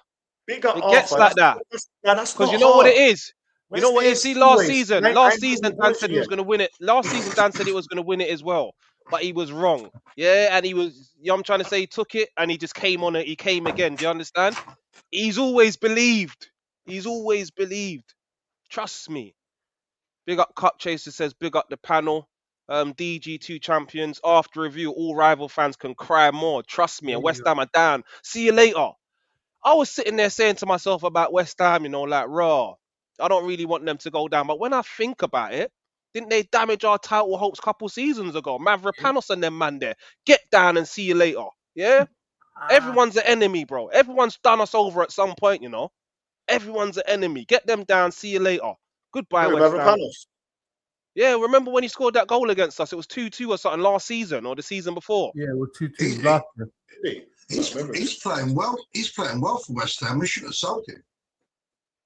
Big up It Arthur. gets like that. That's Because not you know what hard. it is? You know what it is? See, last season, Dan said he was negotiate. going to win it. Last season, Dan said he was going to win it as well. But he was wrong. Yeah, and he was, you know what I'm trying to say? He took it and he just came on it. He came again. Do you understand? He's always believed. Trust me. Big up Cup Chaser says, big up the panel. DG2 champions. After review, all rival fans can cry more. Trust me. And West Ham are down. See you later. I was sitting there saying to myself about West Ham, you know, like, raw, I don't really want them to go down. But when I think about it, didn't they damage our title hopes a couple seasons ago? Mavropanos and them man there. Get down and see you later. Yeah? Everyone's an enemy, bro. Everyone's done us over at some point, you know. Everyone's an enemy. Get them down, see you later. Goodbye, West Ham. Yeah, remember when he scored that goal against us? It was 2-2 or something last season or the season before. Yeah, it was 2-2 last year. He's playing well. He's playing well for West Ham. We should have sold him.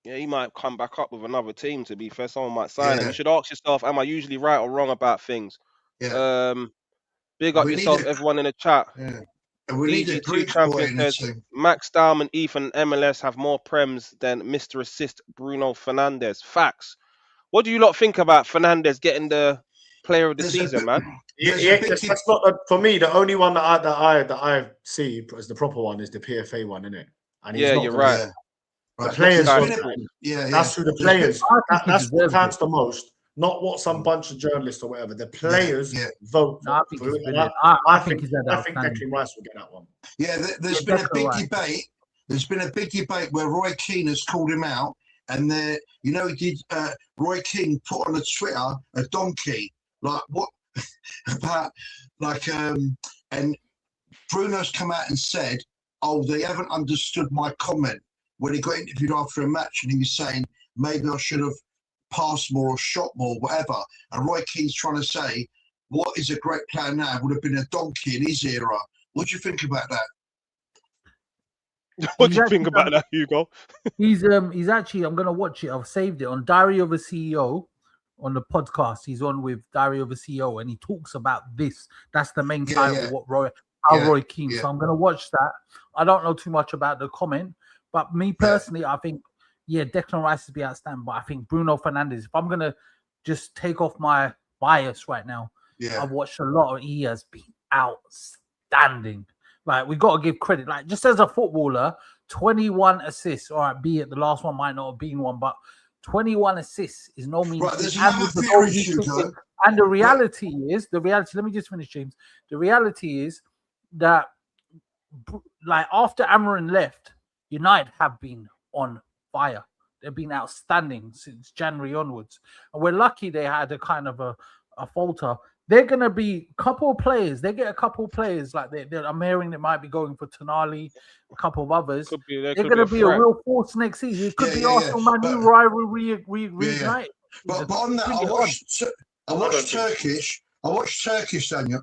Yeah, he might come back up with another team, to be fair. Someone might sign him. You should ask yourself, am I usually right or wrong about things? Yeah. Big up yourself, everyone in the chat. Yeah. And we need a BG2 Greek boy champion in the says, team. Max Dowman, Ethan, MLS have more prems than Mr. Assist Bruno Fernandes. Facts. What do you lot think about Fernandes getting the player of the season, man? Yeah, that's not for me. The only one that I see as the proper one is the PFA one, isn't it? And he's not you're right. The players, Yeah, that's who the players. That's what counts the most. Not what some bunch of journalists or whatever. The players vote. No, I think Declan Rice will get that one. Yeah, there's been a big debate. There's been a big debate where Roy Keane has called him out, and he did. Roy Keane put on a Twitter a donkey, like what about and Bruno's come out and said, "Oh, they haven't understood my comment." When he got interviewed after a match, and he was saying maybe I should have passed more or shot more, whatever. And Roy Keane's trying to say, what is a great player now would have been a donkey in his era. What do you think about that? What do you think about that, Hugo? He's actually, I'm gonna watch it. I've saved it on Diary of a CEO on the podcast. He's on with Diary of a CEO, and he talks about this. That's the main title. What Roy Keane. So I'm gonna watch that. I don't know too much about the comment, but me personally, I think Declan Rice would be outstanding. But I think Bruno Fernandes. If I'm gonna just take off my bias right now, I've watched a lot. He has been outstanding. Like, we got to give credit. Like, just as a footballer, 21 assists. All right, be it the last one might not have been one, but 21 assists is no mean. Right, there's another theory, Hugo. And the reality is, let me just finish, James. The reality is that, like, after Amarin left, United have been on fire. They've been outstanding since January onwards. And we're lucky they had a kind of a falter. They're going to be a couple of players. They get a couple of players. Like, I'm hearing they might be going for Tonali, a couple of others. They're going to be a real force next season. It could be Arsenal-Man U rivalry reunited. But on that, I watched Turkish. I watched Turkish, Daniel.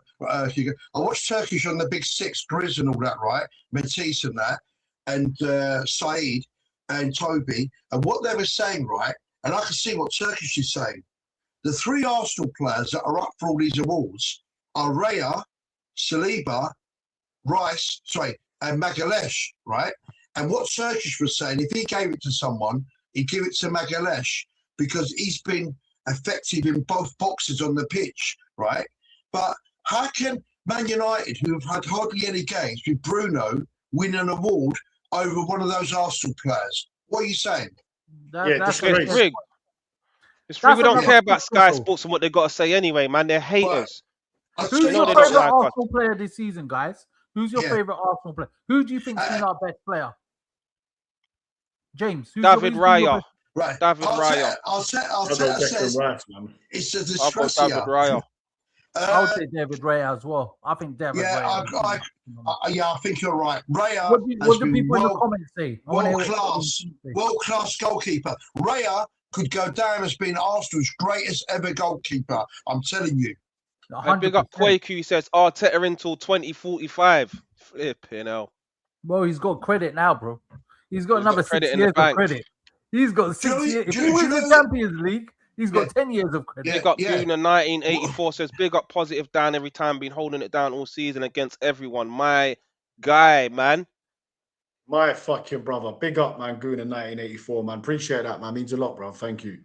Hugo. I watched Turkish on the Big Six, Grizz and all that, right? Matisse and that, and Saeed and Toby. And what they were saying, right? And I can see what Turkish is saying. The three Arsenal players that are up for all these awards are Raya, Saliba, Rice, and Magalhaes, right? And what Turkish was saying, if he gave it to someone, he'd give it to Magalhaes because he's been effective in both boxes on the pitch, right? But how can Man United, who have had hardly any games, with Bruno, win an award over one of those Arsenal players? What are you saying? That's rigged. It's free. We don't care about Sky Sports and what they got to say anyway, man. They're haters. Who's your favorite Arsenal player this season, guys? Who's your favorite Arsenal player? Who do you think is our best player? James. David Raya. Right. David Raya. I'll say it's a distress. David Raya. I would say David Raya as well. I think David Raya. I think you're right. Raya. What do people in the comments say? World class goalkeeper. Raya could go down as being Arsenal's greatest ever goalkeeper. I'm telling you. And big up Kwaku, he says Arteta until 2045. Flipping hell. Well, he's got credit now, bro. He's got another 6 years of credit. He's got 6 years. If he wins the Champions League, he's got 10 years of credit. Big up Guna 1984 says big up positive down every time, been holding it down all season against everyone. My guy, man. My fucking brother. Big up, man. Guna 1984, man. Appreciate that, man. Means a lot, bro. Thank you.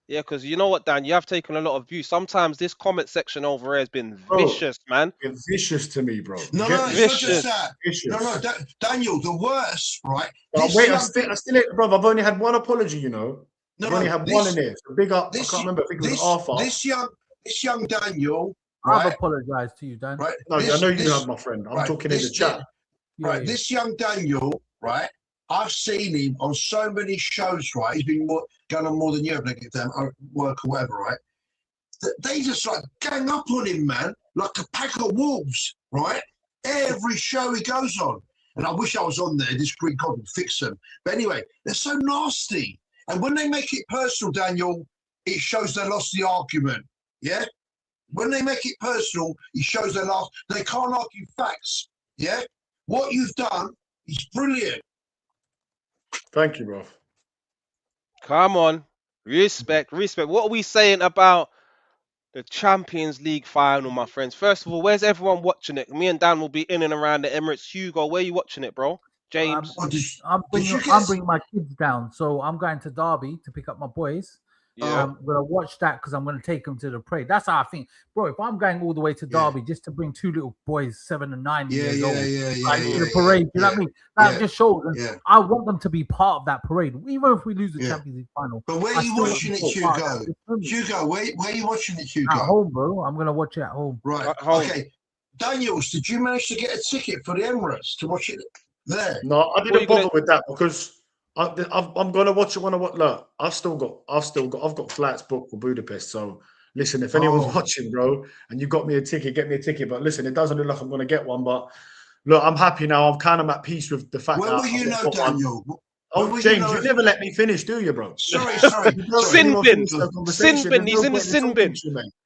Yeah, because you know what, Dan? You have taken a lot of views. Sometimes this comment section over here has been vicious, man. It's vicious to me, bro. No, it's not just that. No, Daniel, the worst, right? Wait, I'm still, bro. I've only had one apology, you know. I've only had one in there. So big up. I can't remember. I think it was Arthur. This young Daniel. I've apologized to you, Dan. Right. No, I know you have, my friend. I'm talking in the chat. Right. This young Daniel, right, I've seen him on so many shows, right? He's been going on more than you have, like work or whatever, right? They just like gang up on him, man, like a pack of wolves, right? Every show he goes on. And I wish I was on there. This Greek God would fix them. But anyway, they're so nasty. And when they make it personal, Daniel, it shows they lost the argument. Yeah? When they make it personal, it shows they lost. They can't argue facts. Yeah? What you've done is brilliant. Thank you, bro. Come on. Respect. What are we saying about the Champions League final, my friends? First of all, where's everyone watching it? Me and Dan will be in and around the Emirates. Hugo, where are you watching it, bro? James? I'm bringing my kids down. So I'm going to Derby to pick up my boys. Yeah. I'm going to watch that because I'm going to take them to the parade. That's how I think. Bro, if I'm going all the way to Derby just to bring two little boys, 7 and 9 years old, to the parade, you know what I mean? That just shows. And I want them to be part of that parade, even if we lose the Champions League final. But where are you watching it, Hugo? Hugo, where are you watching it, Hugo? At home, bro. I'm going to watch it at home. Right. Okay. Daniels, did you manage to get a ticket for the Emirates to watch it there? No, I didn't bother with that because I'm gonna watch it when I watch. Look, I've got flights booked for Budapest. So listen, if anyone's watching, bro, and you got me a ticket, get me a ticket. But listen, it doesn't look like I'm gonna get one. But look, I'm happy now. I'm kind of at peace with the fact When that. will you know, Daniel? Oh, James, you never let me finish, do you, bro? Sorry. Sin bin. He's in the sin bin.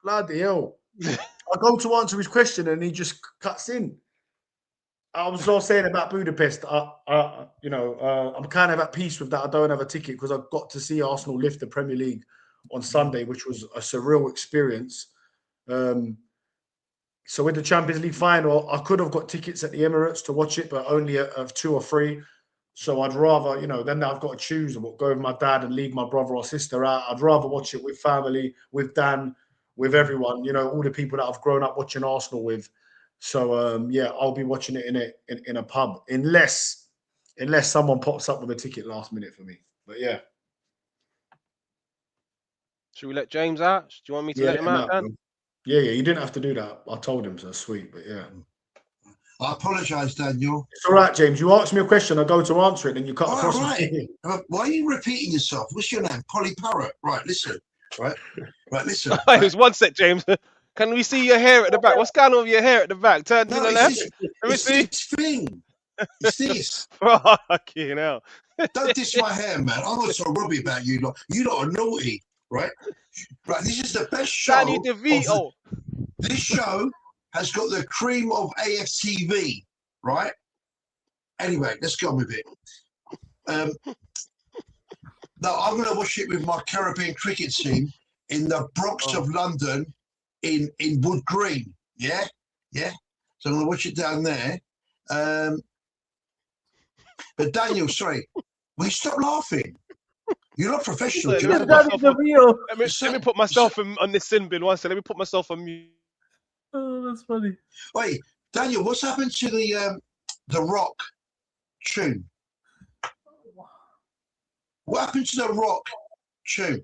Bloody hell! I go to answer his question and he just cuts in. I was all saying about Budapest. I'm kind of at peace with that. I don't have a ticket because I got to see Arsenal lift the Premier League on Sunday, which was a surreal experience. So with the Champions League final, I could have got tickets at the Emirates to watch it, but only of 2 or 3. So I'd rather, then I've got to choose and go with my dad and leave my brother or sister out. I'd rather watch it with family, with Dan, with everyone. All the people that I've grown up watching Arsenal with. So I'll be watching it in a pub unless someone pops up with a ticket last minute for me. But yeah. Should we let James out? Do you want me to let him out, Dan? Yeah, you didn't have to do that. I told him, so sweet, but yeah. I apologise, Daniel. It's all right, James. You ask me a question, I go to answer it, and you cut across. Right. Why are you repeating yourself? What's your name? Polly Parrot. Right, listen. Right, listen. It's one sec, James. Can we see your hair at the back? What's going on with your hair at the back? Turn to the left. Let me see. It's thing. It's this. Fucking hell. Don't diss my hair, man. I'm not so rubby about you lot. You lot are naughty, right? Right, this is the best show. Danny DeVito. This show has got the cream of AFTV, right? Anyway, let's go on with it. Now, I'm going to watch it with my Caribbean cricket team in the Bronx of London in Wood Green. Yeah? So I'm going to watch it down there. But Daniel, sorry, will you stop laughing? You're not professional. Let me put myself on this sin bin once. Let me put myself on mute. Oh, that's funny. Wait, Daniel, what's happened to the rock tune? What happened to the rock tune?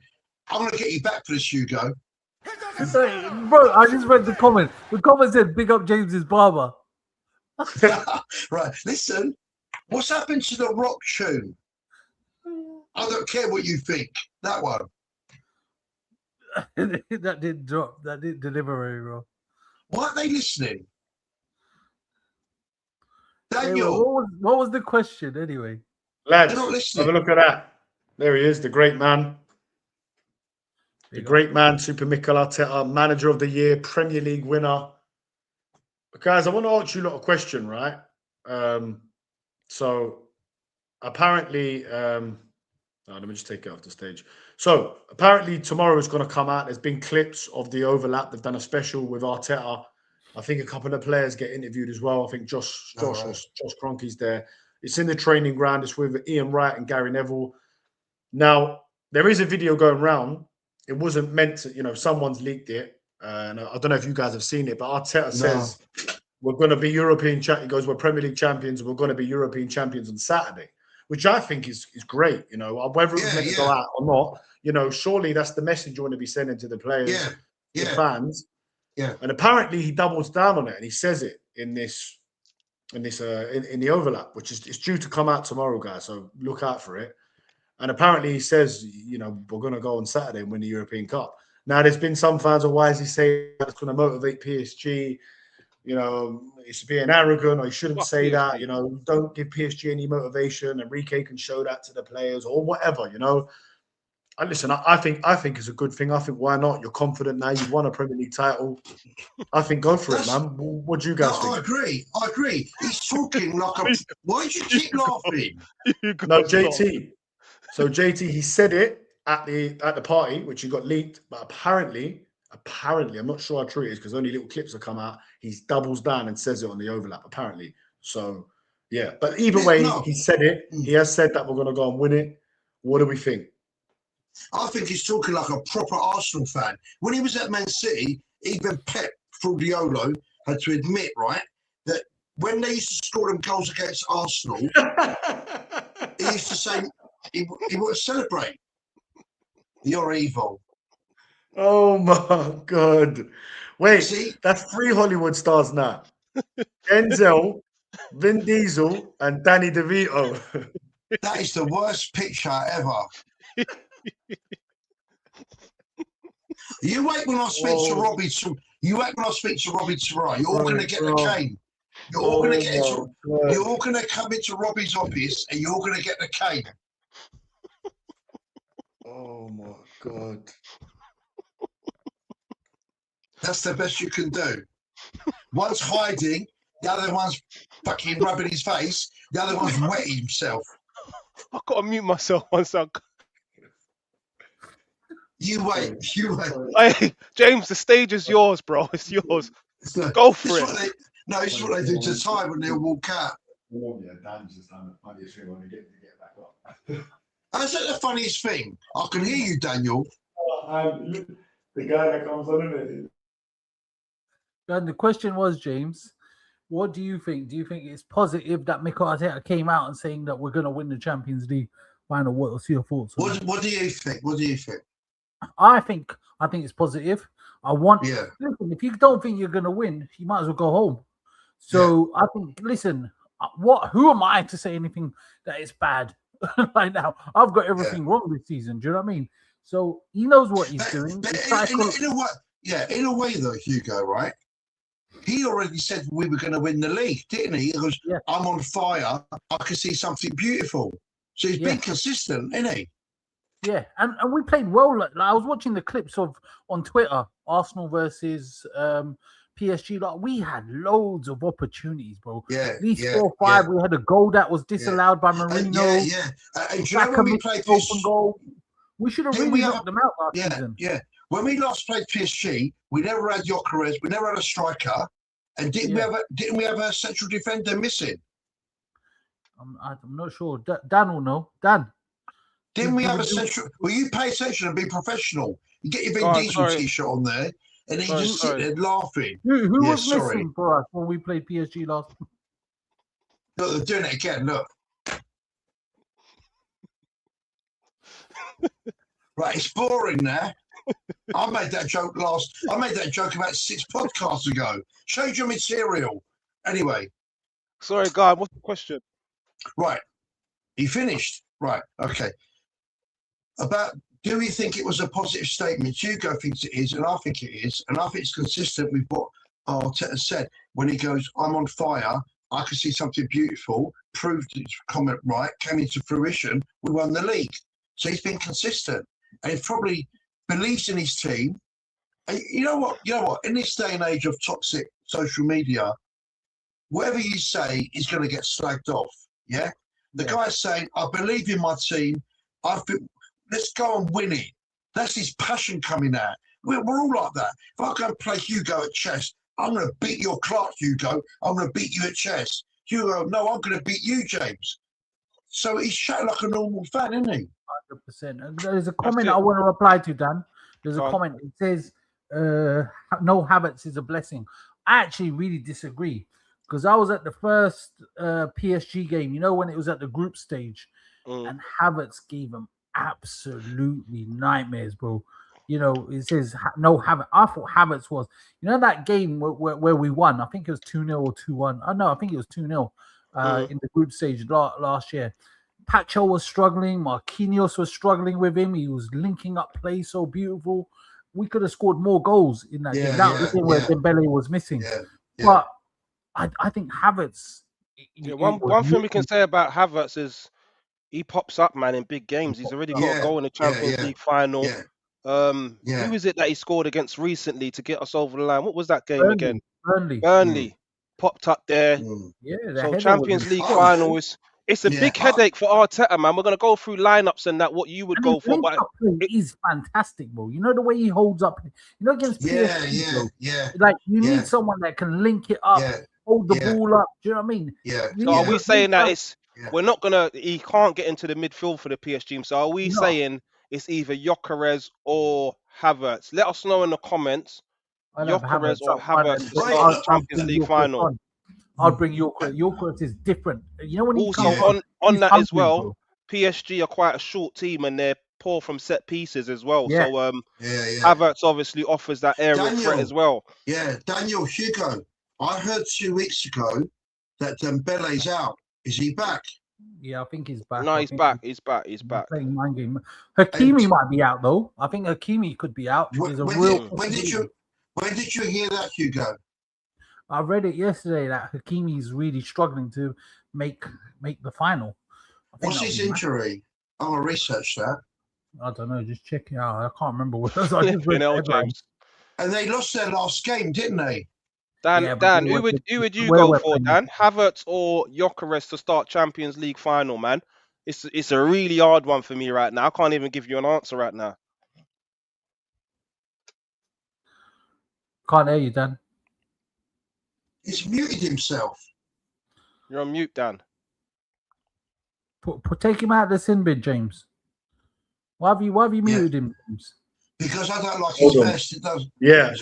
I'm going to get you back for this, Hugo. Sorry, bro, I just read the comment. The comment said, "Big up James's barber." Right, listen. What's happened to the rock tune? I don't care what you think. That one. That didn't drop. That didn't deliver very well. Why aren't they listening? Daniel, hey, what was the question anyway? Lads, have a look at that. There he is, the great man. The great man, Super Mikel Arteta, Manager of the Year, Premier League winner. Guys, I want to ask you a lot of question, right? So apparently, let me just take it off the stage. So apparently tomorrow is going to come out. There's been clips of the overlap. They've done a special with Arteta. I think a couple of players get interviewed as well. I think Josh Kroenke's there. It's in the training ground. It's with Ian Wright and Gary Neville. Now, there is a video going around. It wasn't meant to, someone's leaked it. And I don't know if you guys have seen it, but Arteta says we're going to be European champions. He goes, we're Premier League champions. We're going to be European champions on Saturday, which I think is great. Whether it was meant to go out or not, surely that's the message you want to be sending to the players, the fans. Yeah. And apparently he doubles down on it and he says it in this in this in the overlap, which is it's due to come out tomorrow, guys. So look out for it. And apparently he says, you know, we're going to go on Saturday and win the European Cup. Now, there's been some fans of why is he saying that's going to motivate PSG? You know, it's being arrogant, or you shouldn't say that. You know, don't give PSG any motivation. Enrique can show that to the players or whatever. You know, and listen, I think it's a good thing. I think why not? You're confident now. You've won a Premier League title. I think go for it, man. What do you guys think? I agree. He's talking like a. Why do you keep laughing? No, JT. So JT, he said it at the party, which he got leaked, but apparently, I'm not sure how true it is because only little clips have come out. He doubles down and says it on the overlap, apparently. So yeah, but either way, he said it. He has said that we're going to go and win it. What do we think? I think he's talking like a proper Arsenal fan. When he was at Man City, even Pep Guardiola had to admit, right, that when they used to score them goals against Arsenal, he used to say. He would celebrate. You're evil. Oh my God. Wait, that's 3 Hollywood stars now. Denzel, Vin Diesel, and Danny DeVito. That is the worst picture ever. You wait when I speak to Robbie. You wait when I speak to Robbie tomorrow. You're all going to get the cane. You're all going to get into. You're all going to come into Robbie's office, and you're all going to get the cane. Oh my God. That's the best you can do. One's hiding, the other one's fucking rubbing his face, the other one's wetting himself. I've got to mute myself one second. You wait. Hey, James, the stage is yours, bro. It's yours. Go for it. It's what they do to Ty when they walk out. Yeah, Dan's just done the funniest thing when he get back up. Is that the funniest thing? I can hear you, Daniel. The guy that comes on it. And the question was, James, what do you think? Do you think it's positive that Mikel Arteta came out and saying that we're going to win the Champions League final? What's your thoughts? What do you think? What do you think? I think it's positive. Listen, if you don't think you're going to win, you might as well go home. So I think, listen, who am I to say anything that is bad? Right now, I've got everything wrong this season. Do you know what I mean? So he knows what he's doing. In a way, though, Hugo, right? He already said we were going to win the league, didn't he? He goes, I'm on fire. I can see something beautiful. So he's been consistent, isn't he? Yeah, and we played well. Like, I was watching the clips on Twitter, Arsenal versus PSG. Like, we had loads of opportunities, bro. Yeah, at least 4 or 5. We had a goal that was disallowed by Marino. And do you know when we played open goal? We should have really knocked them out last season. Yeah. When we last played PSG, we never had Gyökeres, we never had a striker, and didn't we have a central defender missing? I'm not sure. Dan will know. Dan. Didn't we have a central? Well, you pay attention and be professional. You get your Vin Diesel t-shirt on there, and then you just sit there laughing. Who was missing for us when we played PSG last? Look, they're doing it again. Look. Right, it's boring now. I made that joke about 6 podcasts ago. Showed your material. Anyway. Sorry, guy. What's the question? Right. He finished. Right. Okay. About, do we think it was a positive statement? Hugo thinks it is, and I think it is, and I think it's consistent with what Arteta said when he goes, I'm on fire, I can see something beautiful, proved his comment right, came into fruition, we won the league. So he's been consistent, and he probably believes in his team. And you know what? In this day and age of toxic social media, whatever you say is going to get slagged off. Yeah. The guy's saying, I believe in my team. Let's go and win it. That's his passion coming out. We're all like that. If I go and play Hugo at chess, I'm going to beat your Clark, Hugo. I'm going to beat you at chess. Hugo, no, I'm going to beat you, James. So he's shouting like a normal fan, isn't he? 100%. There's a comment I want to reply to, Dan. There's a comment. It says, no habits is a blessing. I actually really disagree. Because I was at the first PSG game, when it was at the group stage, and Havertz gave him absolutely nightmares, bro. it says no Havertz. I thought Havertz was, that game where we won. I think it was 2-0 or 2-1. Oh no, I think it was 2-0 in the group stage last year. Pacho was struggling. Marquinhos was struggling with him. He was linking up play so beautiful. We could have scored more goals in that game. That was the thing where Dembele was missing. But I think Havertz. One thing we can say about Havertz is he pops up, man, in big games. He's already got a goal in the Champions League final. Who is it that he scored against recently to get us over the line? What was that game again? Burnley. Popped up there. So Champions League final it's a big headache for Arteta, man. We're gonna go through lineups and that what you would go for, but he's fantastic, bro. The way he holds up, against PSG, bro. Like you need someone that can link it up, hold the ball up. Do you know what I mean? So are we saying that we're not gonna? He can't get into the midfield for the PSG. So are we saying it's either Gyökeres or Havertz? Let us know in the comments. Gyökeres or Havertz to start the Champions League final. I'll bring Gyökeres. Gyökeres is different. When he also on that as well, bro. PSG are quite a short team and they're poor from set pieces as well. So Havertz obviously offers that aerial threat as well. Daniel Hugo. I heard 2 weeks ago that Dembele's out. Is he back? Yeah, I think he's back. No, he's back. He's back. Playing mind game. Hakimi might be out though. I think Hakimi could be out. When did you hear that, Hugo? I read it yesterday that Hakimi is really struggling to make the final. What's his injury? I'll research that. I don't know. Just check it out. I can't remember what it was. I just read it. And they lost their last game, didn't they? Dan, who would you go for, Dan? Havertz or Gyökeres to start Champions League final, man? It's a really hard one for me right now. I can't even give you an answer right now. Can't hear you, Dan. He's muted himself. You're on mute, Dan. Take him out of the sin bin, James. Why have you muted him, James? Because I don't like his best. It does. Yeah,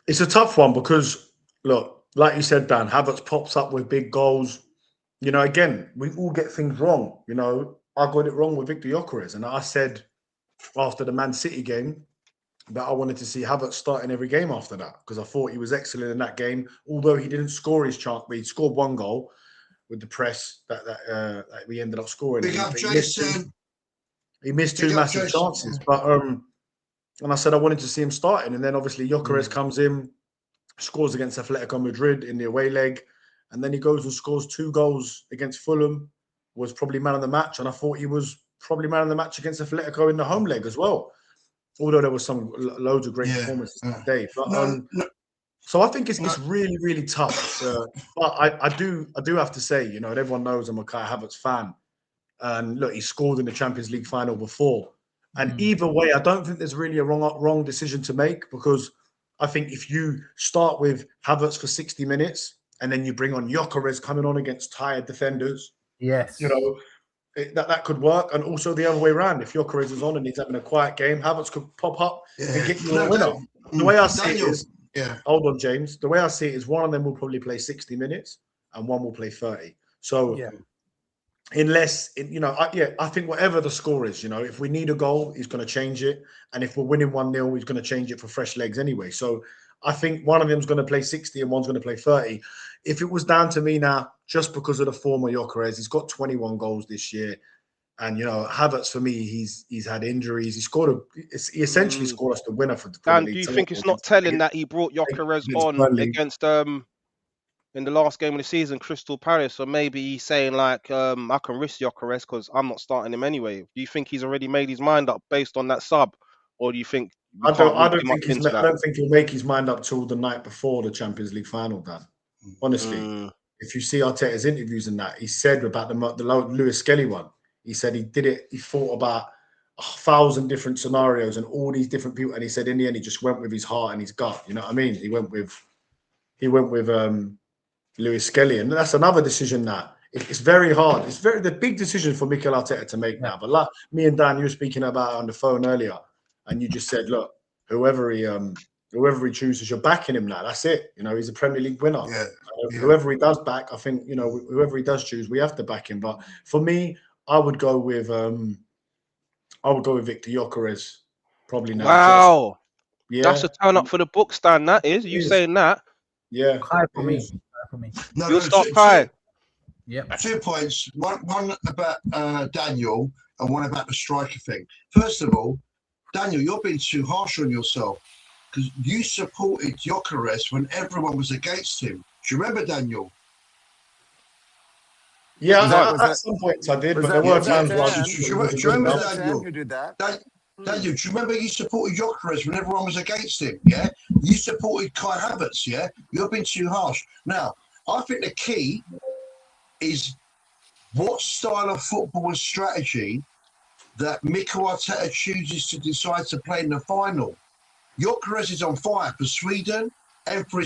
it's a tough one because look, like you said, Dan, Havertz pops up with big goals. Again, we all get things wrong. I got it wrong with Victor Gyökeres, and I said after the Man City game that I wanted to see Havertz starting every game after that because I thought he was excellent in that game. Although he didn't score his chance, but he scored one goal with the press that we ended up scoring. He missed two massive chances, but and I said I wanted to see him starting, and then obviously Gyökeres comes in, scores against Atletico Madrid in the away leg, and then he goes and scores 2 goals against Fulham. Was probably man of the match, and I thought he was probably man of the match against Atletico in the home leg as well. Although there was loads of great performances today, but so I think it's really, really tough. But I do have to say, and everyone knows I'm a Kai Havertz fan, and look, he scored in the Champions League final before, and either way, I don't think there's really a wrong decision to make because I think if you start with Havertz for 60 minutes and then you bring on Gyökeres coming on against tired defenders, that could work, and also the other way around. If Gyökeres is on and he's having a quiet game, Havertz could pop up and get you a winner. The way I see it is, hold on, James. The way I see it is one of them will probably play 60 minutes and one will play 30. So, unless I think whatever the score is, if we need a goal, he's going to change it, and if we're winning 1-0, he's going to change it for fresh legs anyway. So, I think one of them's going to play 60 and one's going to play 30. If it was down to me now, just because of the form of Gyökeres, he's got 21 goals this year. And, Havertz, for me, he's had injuries. He essentially scored us the winner for the Premier Dan, League. do you think it's not telling that he brought Gyökeres on against in the last game of the season, Crystal Palace? Or maybe he's saying I can risk Gyökeres because I'm not starting him anyway. Do you think he's already made his mind up based on that sub? Or do you think I don't think he'll make his mind up till the night before the Champions League final, Dan. Honestly, if you see Arteta's interviews and that, he said about the Lewis Skelly one, he said he did it. He thought about 1,000 different scenarios and all these different people, and he said in the end he just went with his heart and his gut. You know what I mean? He went with Lewis Skelly, and that's another decision that it's very hard. It's the big decision for Mikel Arteta to make now. But like me and Dan, you were speaking about it on the phone earlier. And you just said, look, whoever he chooses, you're backing him now. That's it. He's a Premier League winner. Whoever he does back, I think, whoever he does choose, we have to back him. But for me, I would go with Victor Gyökeres probably now. Wow. Yeah. That's a turn up for the book stand, that is. You saying that? Yeah. Kai for me. For me. No, You'll start Kai. Yep. 2 points. One about Daniel and one about the striker thing. First of all, Daniel, you're being too harsh on yourself because you supported Gyökeres when everyone was against him. Do you remember, Daniel? Yeah, at some points I did, but there were times where I Do you remember, Daniel? Who did that? Daniel, do you remember you supported Gyökeres when everyone was against him? Yeah, you supported Kai Havertz. Yeah, you're being too harsh. Now, I think the key is what style of football and strategy that Mikel Arteta chooses to decide to play in the final. Gyökeres is on fire for Sweden and for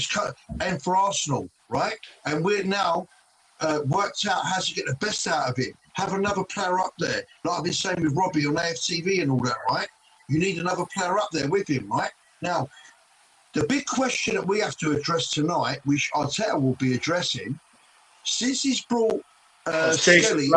Arsenal, right? And we're now worked out how to get the best out of it. Have another player up there, like I've been saying with Robbie on AFTV and all that, right? You need another player up there with him, right? Now, the big question that we have to address tonight, which Arteta will be addressing, since he's brought Skelly,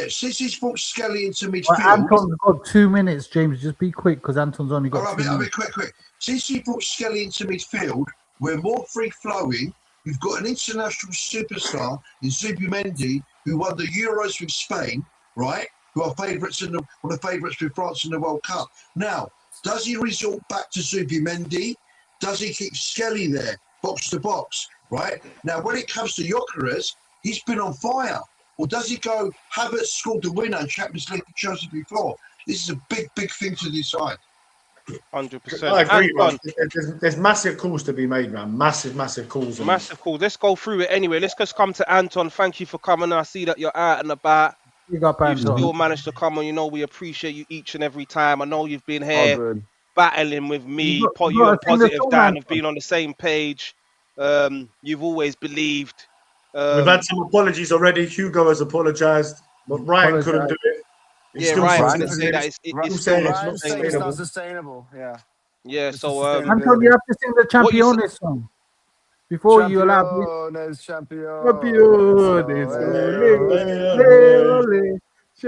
since he's brought Skelly into midfield. Well, Anton's got 2 minutes, James. Just be quick because Anton's only got 2 minutes. Quick. Since he brought Skelly into midfield, we're more free-flowing. We've got an international superstar in Zubimendi, who won the Euros with Spain, right? Who are favourites one of the favourites with France in the World Cup. Now, does he resort back to Zubimendi? Does he keep Skelly there, box to box, right? Now, when it comes to Gyökeres, he's been on fire. Or does he go, Havertz scored the winner in Champions League for Chelsea before? This is a big thing to decide. 100%. I agree, man. There's massive calls to be made, man. Massive calls. Massive calls. Let's go through it anyway. Let's just come to Anton. Thank you for coming. I see that you're out and about. You still managed to come on. You know, we appreciate you each and every time. I know you've been here battling with me. You and Positive Dan have been on the same page. You've always believed. We've had some apologies already. Hugo has apologized, but Ryan couldn't do it. Ryan didn't say that. It's not sustainable. Yeah. Yeah. So, Anton, you have to sing the Championes song before you allow me.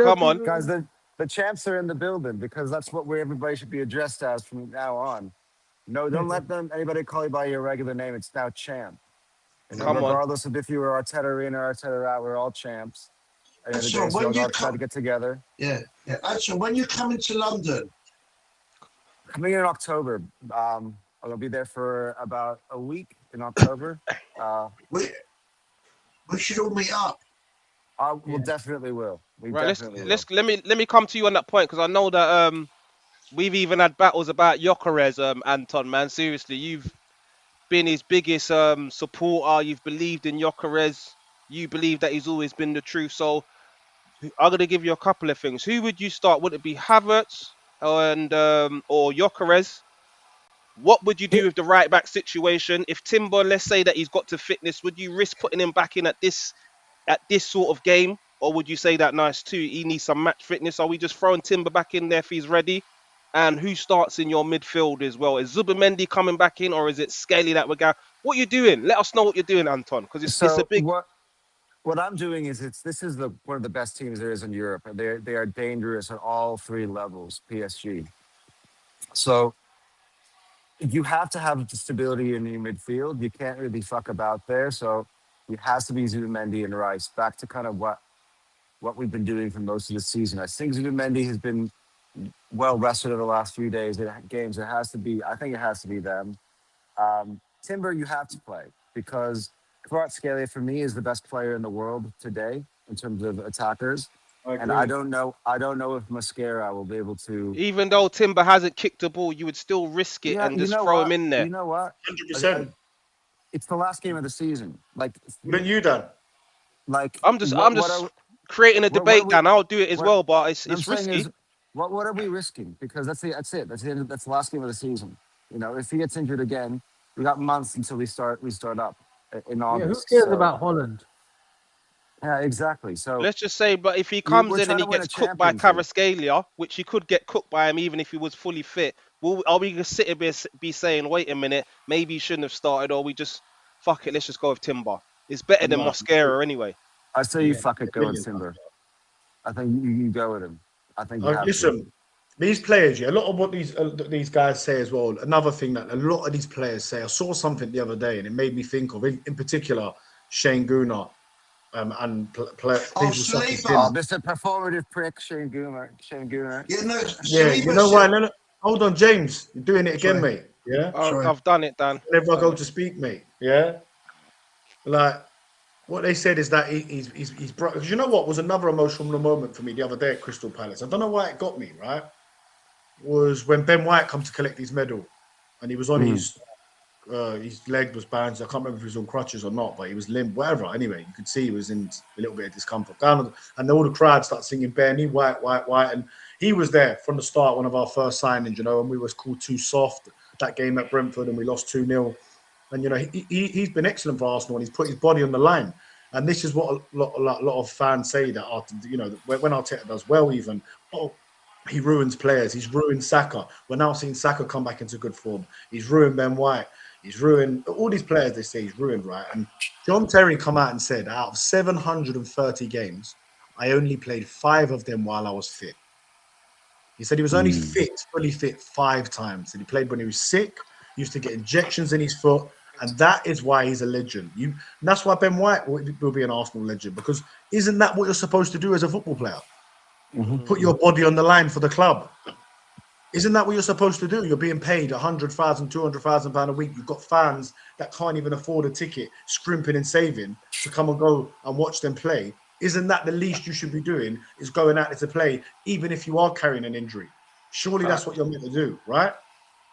Come on, guys. The champs are in the building because that's what everybody should be addressed as from now on. No, don't let anybody call you by your regular name. It's now champ. Regardless of if you were Arteta in or Arteta out, we're all champs. And so when you try to get together. Yeah. So when you come into London, coming in October, I'll be there for about a week in October. We should all meet up. We definitely will. Let me come to you on that point because I know that we've even had battles about Gyökeres, Anton. Man, seriously, you've been his biggest supporter. You've believed in Gyökeres. You believe that he's always been the truth. So I'm going to give you a couple of things. Who would you start? Would it be Havertz and or Gyökeres? What would you do with the right back situation? If Timber, let's say that he's got to fitness, would you risk putting him back in at this sort of game? Or would you say that nice too? He needs some match fitness. Are we just throwing Timber back in there if he's ready? And who starts in your midfield as well? Is Zubimendi coming back in or is it Skelly that we're going? What are you doing? Let us know what you're doing, Anton, because it's a big. What I'm doing is this is one of the best teams there is in Europe. They are dangerous at all three levels. PSG. So you have to have the stability in your midfield. You can't really fuck about there. So it has to be Zubimendi and Rice. Back to kind of what we've been doing for most of the season. I think Zubimendi has been well rested in the last few games. I think it has to be them. Timber, you have to play because Kvaratskhelia for me is the best player in the world today in terms of attackers. I don't know if Mascara will be able to. Even though Timber hasn't kicked the ball, you would still risk it and just throw him in there. You know what? 100%. It's the last game of the season. Like when you done. Like I'm just creating a debate, Dan. I'll do it as well, but it's risky. What are we risking? Because that's it. That's the last game of the season. You know, if he gets injured again, we got months until we start up in August. Who cares about Holland? Yeah, exactly. So let's just say, but if he comes in and he gets cooked by Kvaratskhelia, which he could get cooked by him even if he was fully fit, are we going to sit here be saying, wait a minute, maybe he shouldn't have started, or we just, fuck it, let's just go with Timber. It's better than Mascara anyway. I say you fuck it, go with Timber. I think you go with him. I think you have listen, These players, yeah, a lot of what these guys say as well. Another thing that a lot of these players say, I saw something the other day, and it made me think of, in particular, Shane Gooner, and people such as him. Oh, Mr. Performative prick, Shane Gooner. Yeah, no, Yeah, you know why? No, hold on, James, you're doing it again, mate. Yeah, I've done it, Dan. whenever I go to speak, mate. Yeah, like what they said is that he's brought. Because you know what was another emotional moment for me the other day at Crystal Palace. I don't know why it got me, right. Was when Ben White come to collect his medal, and he was on his leg was bound. I can't remember if he was on crutches or not, but he was limp, whatever. Anyway, you could see he was in a little bit of discomfort. And all the crowd start singing Benny White, White, White, and he was there from the start, one of our first signings, you know, and we was called too soft that game at Brentford, and we lost 2-0. And you know, he's been excellent for Arsenal, and he's put his body on the line. And this is what a lot of fans say that, you know, when Arteta does well, even he ruins players. He's ruined Saka. We're now seeing Saka come back into good form. He's ruined Ben White. He's ruined all these players. They say he's ruined, right? And John Terry come out and said, out of 730 games, I only played 5 of them while I was fit. He said he was only fully fit 5 times. And he played when he was sick, used to get injections in his foot. And that is why he's a legend. And that's why Ben White will be an Arsenal legend, because isn't that what you're supposed to do as a football player? Put your body on the line for the club. Isn't that what you're supposed to do? You're being paid £100,000, £200,000 a week. You've got fans that can't even afford a ticket, scrimping and saving to come and go and watch them play. Isn't that the least you should be doing, is going out there to play, even if you are carrying an injury? Surely that's what you're meant to do, right?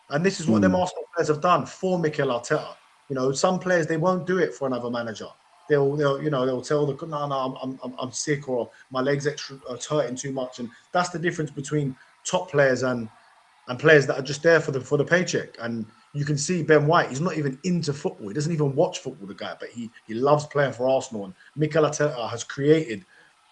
And this is what them Arsenal players have done for Mikel Arteta. You know, some players, they won't do it for another manager. They'll tell I'm sick, or my legs are hurting too much. And that's the difference between top players and players that are just there for the paycheck. And you can see Ben White, he's not even into football. He doesn't even watch football, the guy, but he loves playing for Arsenal. And Mikel Arteta has created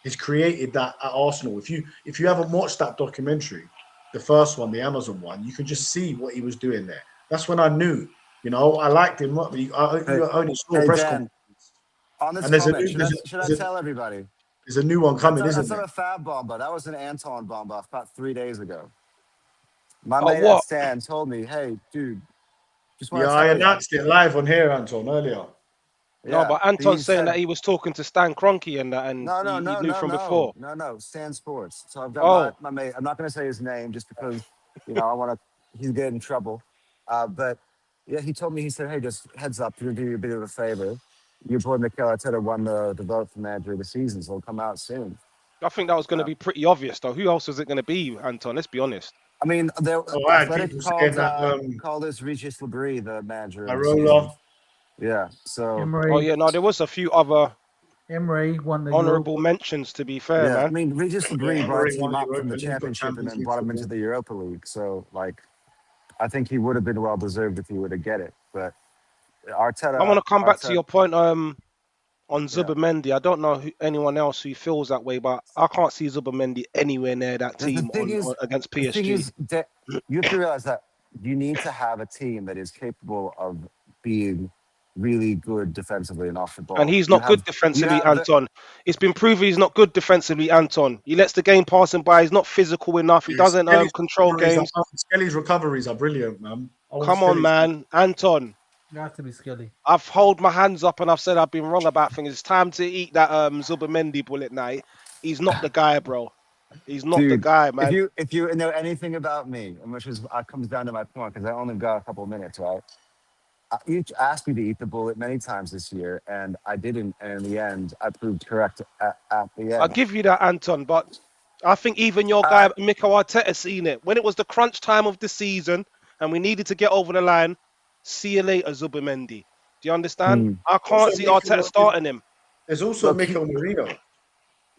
that at Arsenal. If you haven't watched that documentary, the first one, the Amazon one, you can just see what he was doing there. That's when I knew, you know, I liked him. I only saw press conference. On this comment, should I tell everybody? There's a new one coming, isn't there? That's not a Fab bomba. That was an Anton bomba about 3 days ago. My mate what? Stan told me, hey, dude, just want to I announced it live on here, Anton, earlier. No, but Anton's saying that he was talking to Stan Kroenke and he knew from before. No, Stan Sports. So I've got my mate. I'm not going to say his name just because, you know, he's getting in trouble. But yeah, he told me, he said, hey, just heads up, to do you a bit of a favor. Your boy Mikel Arteta won the vote for manager of the season, so it'll come out soon. I think that was going to be pretty obvious, though. Who else was it going to be, Anton? Let's be honest. I mean, Athletic called this Regis Labrie the manager. Arola. Yeah. So. Emery. There was a few other Emery won the honourable mentions. To be fair, man. I mean, Regis Labrie brought him up from the Championship and then brought him into the Europa League. So, like, I think he would have been well deserved if he would have get it. But Arteta. I want to come back to your point on Zubimendi. I don't know anyone else who feels that way, but I can't see Zubimendi anywhere near that team against PSG. The thing is that you have to realize that you need to have a team that is capable of being really good defensively and off the ball. And he's not good defensively, Anton. It's been proven he's not good defensively, Anton. He lets the game pass him by. He's not physical enough. He doesn't control games. Skelly's recoveries are brilliant, man. Come on, man. Anton. You have to be Skelly. I've held my hands up and I've said I've been wrong about things. It's time to eat that Zubimendi bullet now. He's not the guy, bro. He's not the guy, man. If you know anything about me, and which comes down to my point, because I only got a couple of minutes, right? You asked me to eat the bullet many times this year, and I didn't. And in the end, I proved correct at the end. I'll give you that, Anton, but I think even your guy, Mikel Arteta, seen it. When it was the crunch time of the season and we needed to get over the line, see you later, Zubimendi. Do you understand? I can't see Arteta starting him. There's also Mikel Merino.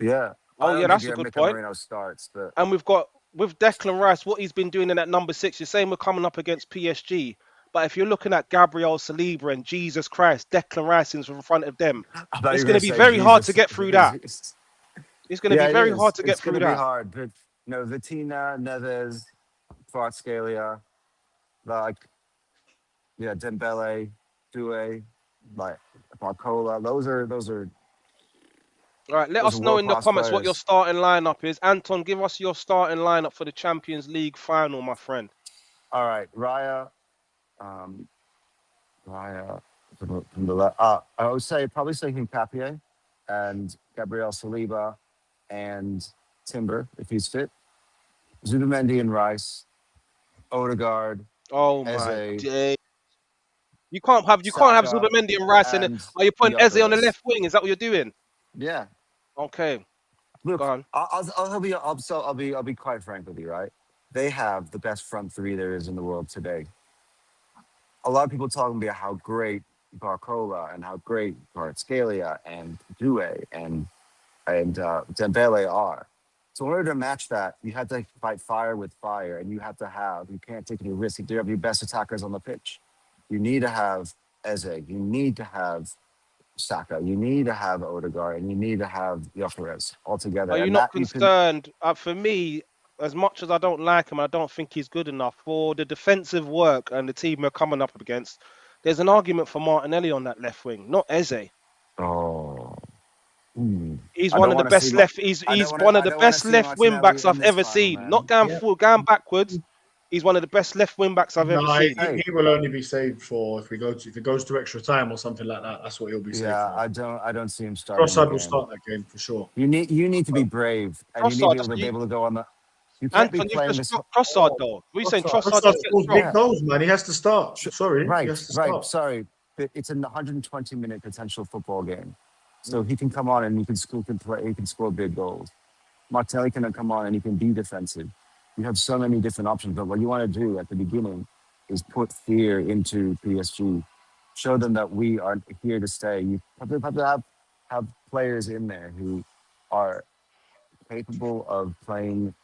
Yeah. Oh, yeah, that's a good point. Merino starts, but... And we've got, with Declan Rice, what he's been doing in that number 6, you're saying we're coming up against PSG. But if you're looking at Gabriel Saliba and Jesus Christ, Declan Rice in front of them, it's going to be very hard to get through that. It's going to be very hard to get through that. It's going to be hard, but, you know, Vitina, Neves, Kvaratskhelia, Dembele, Doué, Marcola, those are All right, let Those us are know in the world-class comments what your players. starting lineup is. Anton, give us your starting lineup for the Champions League final, my friend. All right, Raya, Raya from the left. I would say probably taking Papier and Gabriel Saliba and Timber if he's fit. Zubimendi and Rice, Odegaard, Oh my Eze, day. You can't have Saka, Zubimendi and Rice in it. and Are you putting Eze on the Gyökeres. left wing? Is that what you're doing? Yeah. Okay. Look, Go on. I'll be quite frank with you, right? They have the best front three there is in the world today. A lot of people talking about how great Barcola and how great Kvaratskhelia and Due and Dembele are. So in order to match that, you have to fight fire with fire, and you can't take any risk. You have your best attackers on the pitch. You need to have Eze, you need to have Saka, you need to have Odegaard, and you need to have Gyökeres all together. Are you And not that you can, concerned? For me, as much as I don't like him, I don't think he's good enough for the defensive work and the team we're coming up against. There's an argument for Martinelli on that left wing, not Eze. He's I one don't of the want to best see. left. He's one of the best left wing backs I've ever seen. Man. Not going backwards. He's one of the best left wing backs I've ever No, seen. he will only be saved for if it goes to extra time or something like that. That's what he'll be saved Yeah, for. I don't see him starting. Trossard will start that game for sure. You need to be brave, and you need to be able to go on the. You can't be Anton, playing you've this. just dropped Trossard though. What are you saying? Trossard Trossard just scores gets dropped. big goals, man. He has to start. Sorry, he Right, has to start. sorry. But it's a 120-minute potential football game, so he can come on and he can score big goals. Martinelli can come on and he can be defensive. You have so many different options, but what you want to do at the beginning is put fear into PSG. Show them that we are here to stay. You have to have players in there who are capable of playing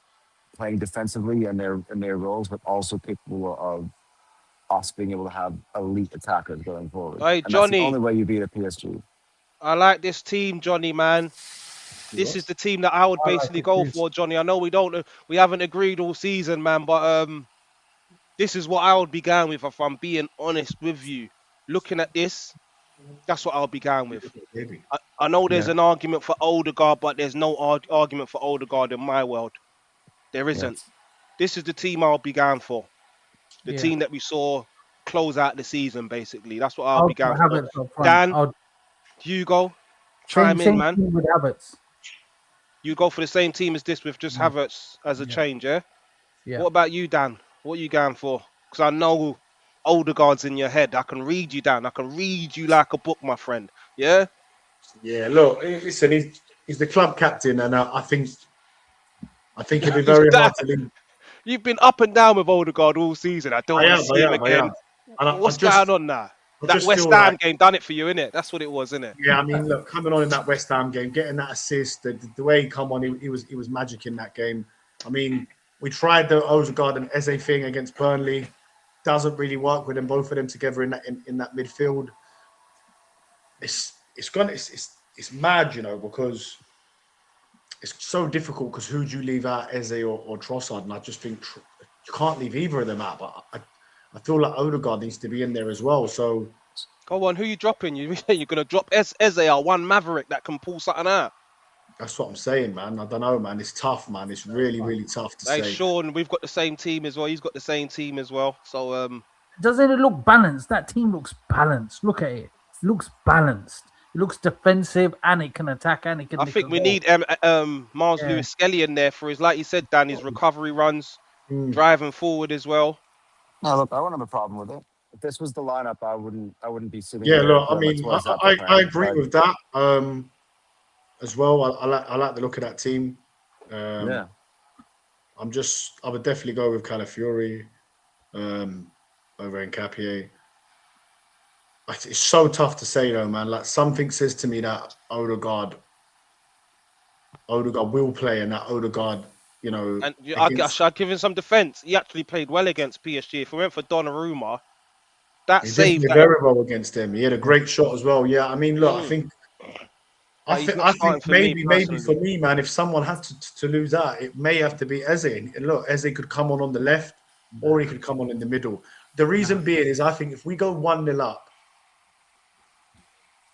defensively in their roles, but also capable of us being able to have elite attackers going forward. Hey, And that's Johnny. the only way you beat a PSG. I like this team, Johnny, man. This is the team that I would basically go for, Johnny. I know we haven't agreed all season, man, but this is what I would be going with if I'm being honest with you. Looking at this, that's what I'll be going with. I know there's an argument for Odegaard, but there's no argument for Odegaard in my world. There isn't. This is the team I'll be going for. The team that we saw close out the season, basically. That's what I'll be going for. Dan, Hugo, chime in, man. Team with Havertz. You go for the same team as this with just Havertz as a change, yeah? What about you, Dan? What are you going for? Because I know Odegaard's in your head. I can read you, Dan. I can read you like a book, my friend. Yeah? Yeah, look, listen, he's the club captain, and I think it'll be very hard to leave. You've been up and down with Odegaard all season. I don't want to see him again. What's going on now? That West Ham game done it for you, innit? That's what it was, innit? Yeah, I mean, look, coming on in that West Ham game, getting that assist, the way he come on, he was magic in that game. I mean, we tried the Odegaard and Eze thing against Burnley. Doesn't really work with them, both of them together in that midfield. It's mad, you know, because it's so difficult. Because who do you leave out, Eze or Trossard? And I just think you can't leave either of them out. But I feel like Odegaard needs to be in there as well. So, go on, who you dropping? You're going to drop Eze or one Maverick that can pull something out? That's what I'm saying, man. I don't know, man. It's tough, man. It's really, really tough to say. Hey, Sean, we've got the same team as well. He's got the same team as well. So, doesn't it look balanced? That team looks balanced. Look at it. It looks balanced. It looks defensive and it can attack and it can. I think we need Miles Lewis-Skelly in there for his, like you said, Dan, his recovery runs, driving forward as well. No, look, I wouldn't have a problem with it. If this was the lineup, I wouldn't be sitting. Yeah, look, I mean, I agree with that. As well, I like the look of that team. I would definitely go with Calafiori over Nkapie. It's so tough to say though, man. Like something says to me that Odegaard will play, and that Odegaard, you know. And I'll give him some defense. He actually played well against PSG. If we went for Donnarumma, that saved that. Very well against him. He had a great shot as well. Yeah, I mean, look, I think maybe for me, man, if someone had to lose out, it may have to be Eze. And look, Eze could come on the left, or he could come on in the middle. The reason being is I think if we go 1-0 up,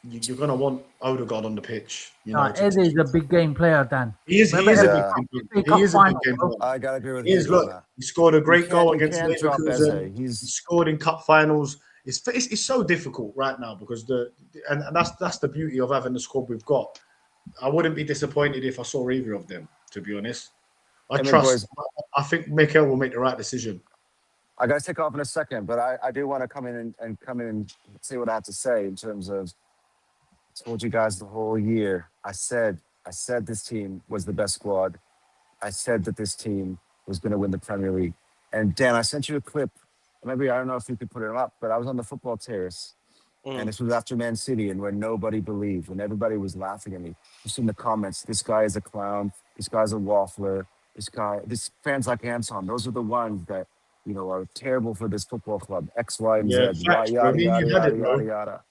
you're going to want Odegaard on the pitch. You No, know, Eze is a big game player, Dan. he is a big game player. I gotta agree with He is. you on Look, that. he scored a great goal You against can't drop Leverkusen. Eze. He scored in cup finals. It's so difficult right now because and that's the beauty of having the squad we've got. I wouldn't be disappointed if I saw either of them, to be honest. I think Mikel will make the right decision. I got to take off in a second, but I do want to come in and say what I have to say in terms of. I told you guys the whole year. I said this team was the best squad. I said that this team was going to win the Premier League. And Dan, I sent you a clip. Maybe I don't know if you could put it up, but I was on the football terrace, and this was after Man City, and where nobody believed, when everybody was laughing at me. Just in the comments, this guy is a clown. This guy's a waffler. This fans like Anton. Those are the ones that are terrible for this football club. X, Y, and Z. Yada yada yada.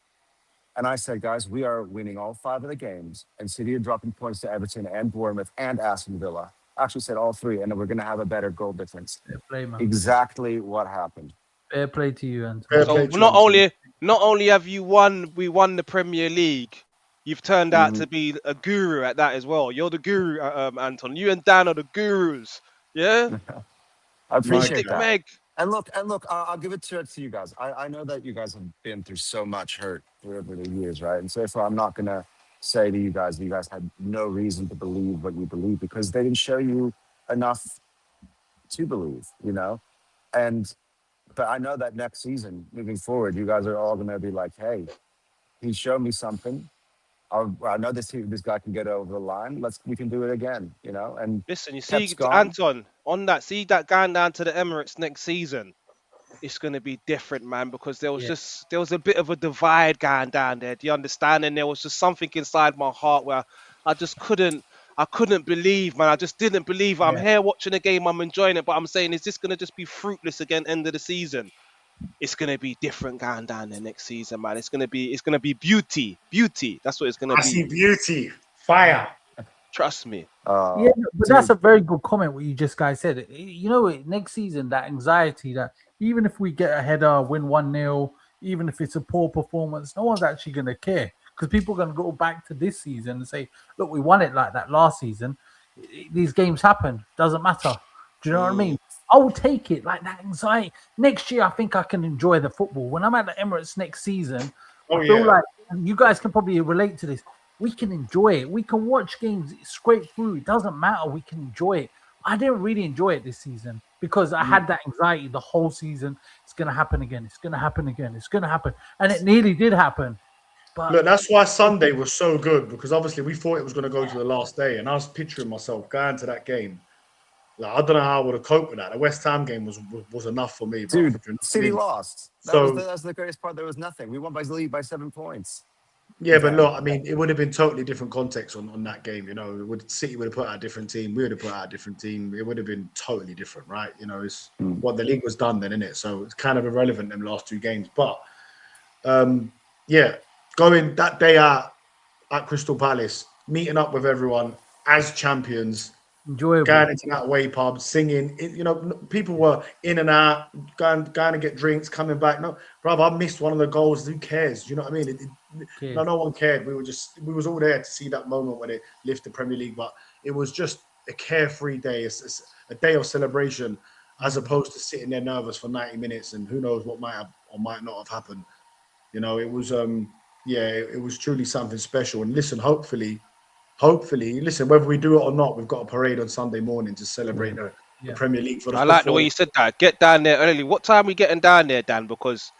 And I said, guys, we are winning all 5 of the games, and City are dropping points to Everton and Bournemouth and Aston Villa. I actually said all 3, and then we're going to have a better goal difference. Fair play, man. Exactly what happened. Fair play to you, Anton. So not only have we won the Premier League, you've turned out to be a guru at that as well. You're the guru, Anton. You and Dan are the gurus. Yeah. I appreciate that. Meg. And look, I'll give it to you guys. I know that you guys have been through so much hurt over the years, right? And so therefore, I'm not going to say to you guys that you guys had no reason to believe what you believe because they didn't show you enough to believe, But I know that next season, moving forward, you guys are all going to be like, hey, he showed me something. I know this guy can get over the line. We can do it again, And listen, you see, Anton, on that, see that going down to the Emirates next season, it's going to be different, man, because there was a bit of a divide going down there. Do you understand? And there was just something inside my heart where I couldn't believe, man. I just didn't believe. I'm here watching the game. I'm enjoying it, but I'm saying, is this going to just be fruitless again? End of the season. It's gonna be different going down there next season, man. It's gonna be beauty. That's what it's gonna be. I see beauty, fire. Trust me. But that's a very good comment. What you just guys said. Next season, that anxiety that even if we get a header, win 1-0, even if it's a poor performance, no one's actually gonna care because people are gonna go back to this season and say, "Look, we won it like that last season. These games happen. Doesn't matter." Do you know what I mean? I will take it like that anxiety. Next year, I think I can enjoy the football. When I'm at the Emirates next season, I feel like you guys can probably relate to this. We can enjoy it. We can watch games scrape through. It doesn't matter. We can enjoy it. I didn't really enjoy it this season because I had that anxiety the whole season. It's going to happen again. It's going to happen again. It's going to happen. And it nearly did happen. But look, that's why Sunday was so good because obviously we thought it was going to go to the last day. And I was picturing myself going to that game. Like, I don't know how I would have coped with that. The West Ham game was enough for me. Bro. Dude, City lost. That's the greatest part. There was nothing. We won by 7 points. Yeah, but look, I mean, it would have been totally different context on that game. City would have put out a different team. We would have put out a different team. It would have been totally different, right? It's what the league was done then, isn't it? So it's kind of irrelevant them last 2 games. But going that day out at Crystal Palace, meeting up with everyone as champions. Enjoyable. Going into that away pub, singing. People were in and out, going to get drinks, coming back. No, brother, I missed one of the goals. Who cares? You know what I mean? No one cared. We was all there to see that moment when it lifted the Premier League. But it was just a carefree day. It's a day of celebration, as opposed to sitting there nervous for 90 minutes and who knows what might have or might not have happened. It was it was truly something special. And listen, hopefully, listen, whether we do it or not, we've got a parade on Sunday morning to celebrate the Premier League. I like the way you said that. Get down there early. What time are we getting down there, Dan? Because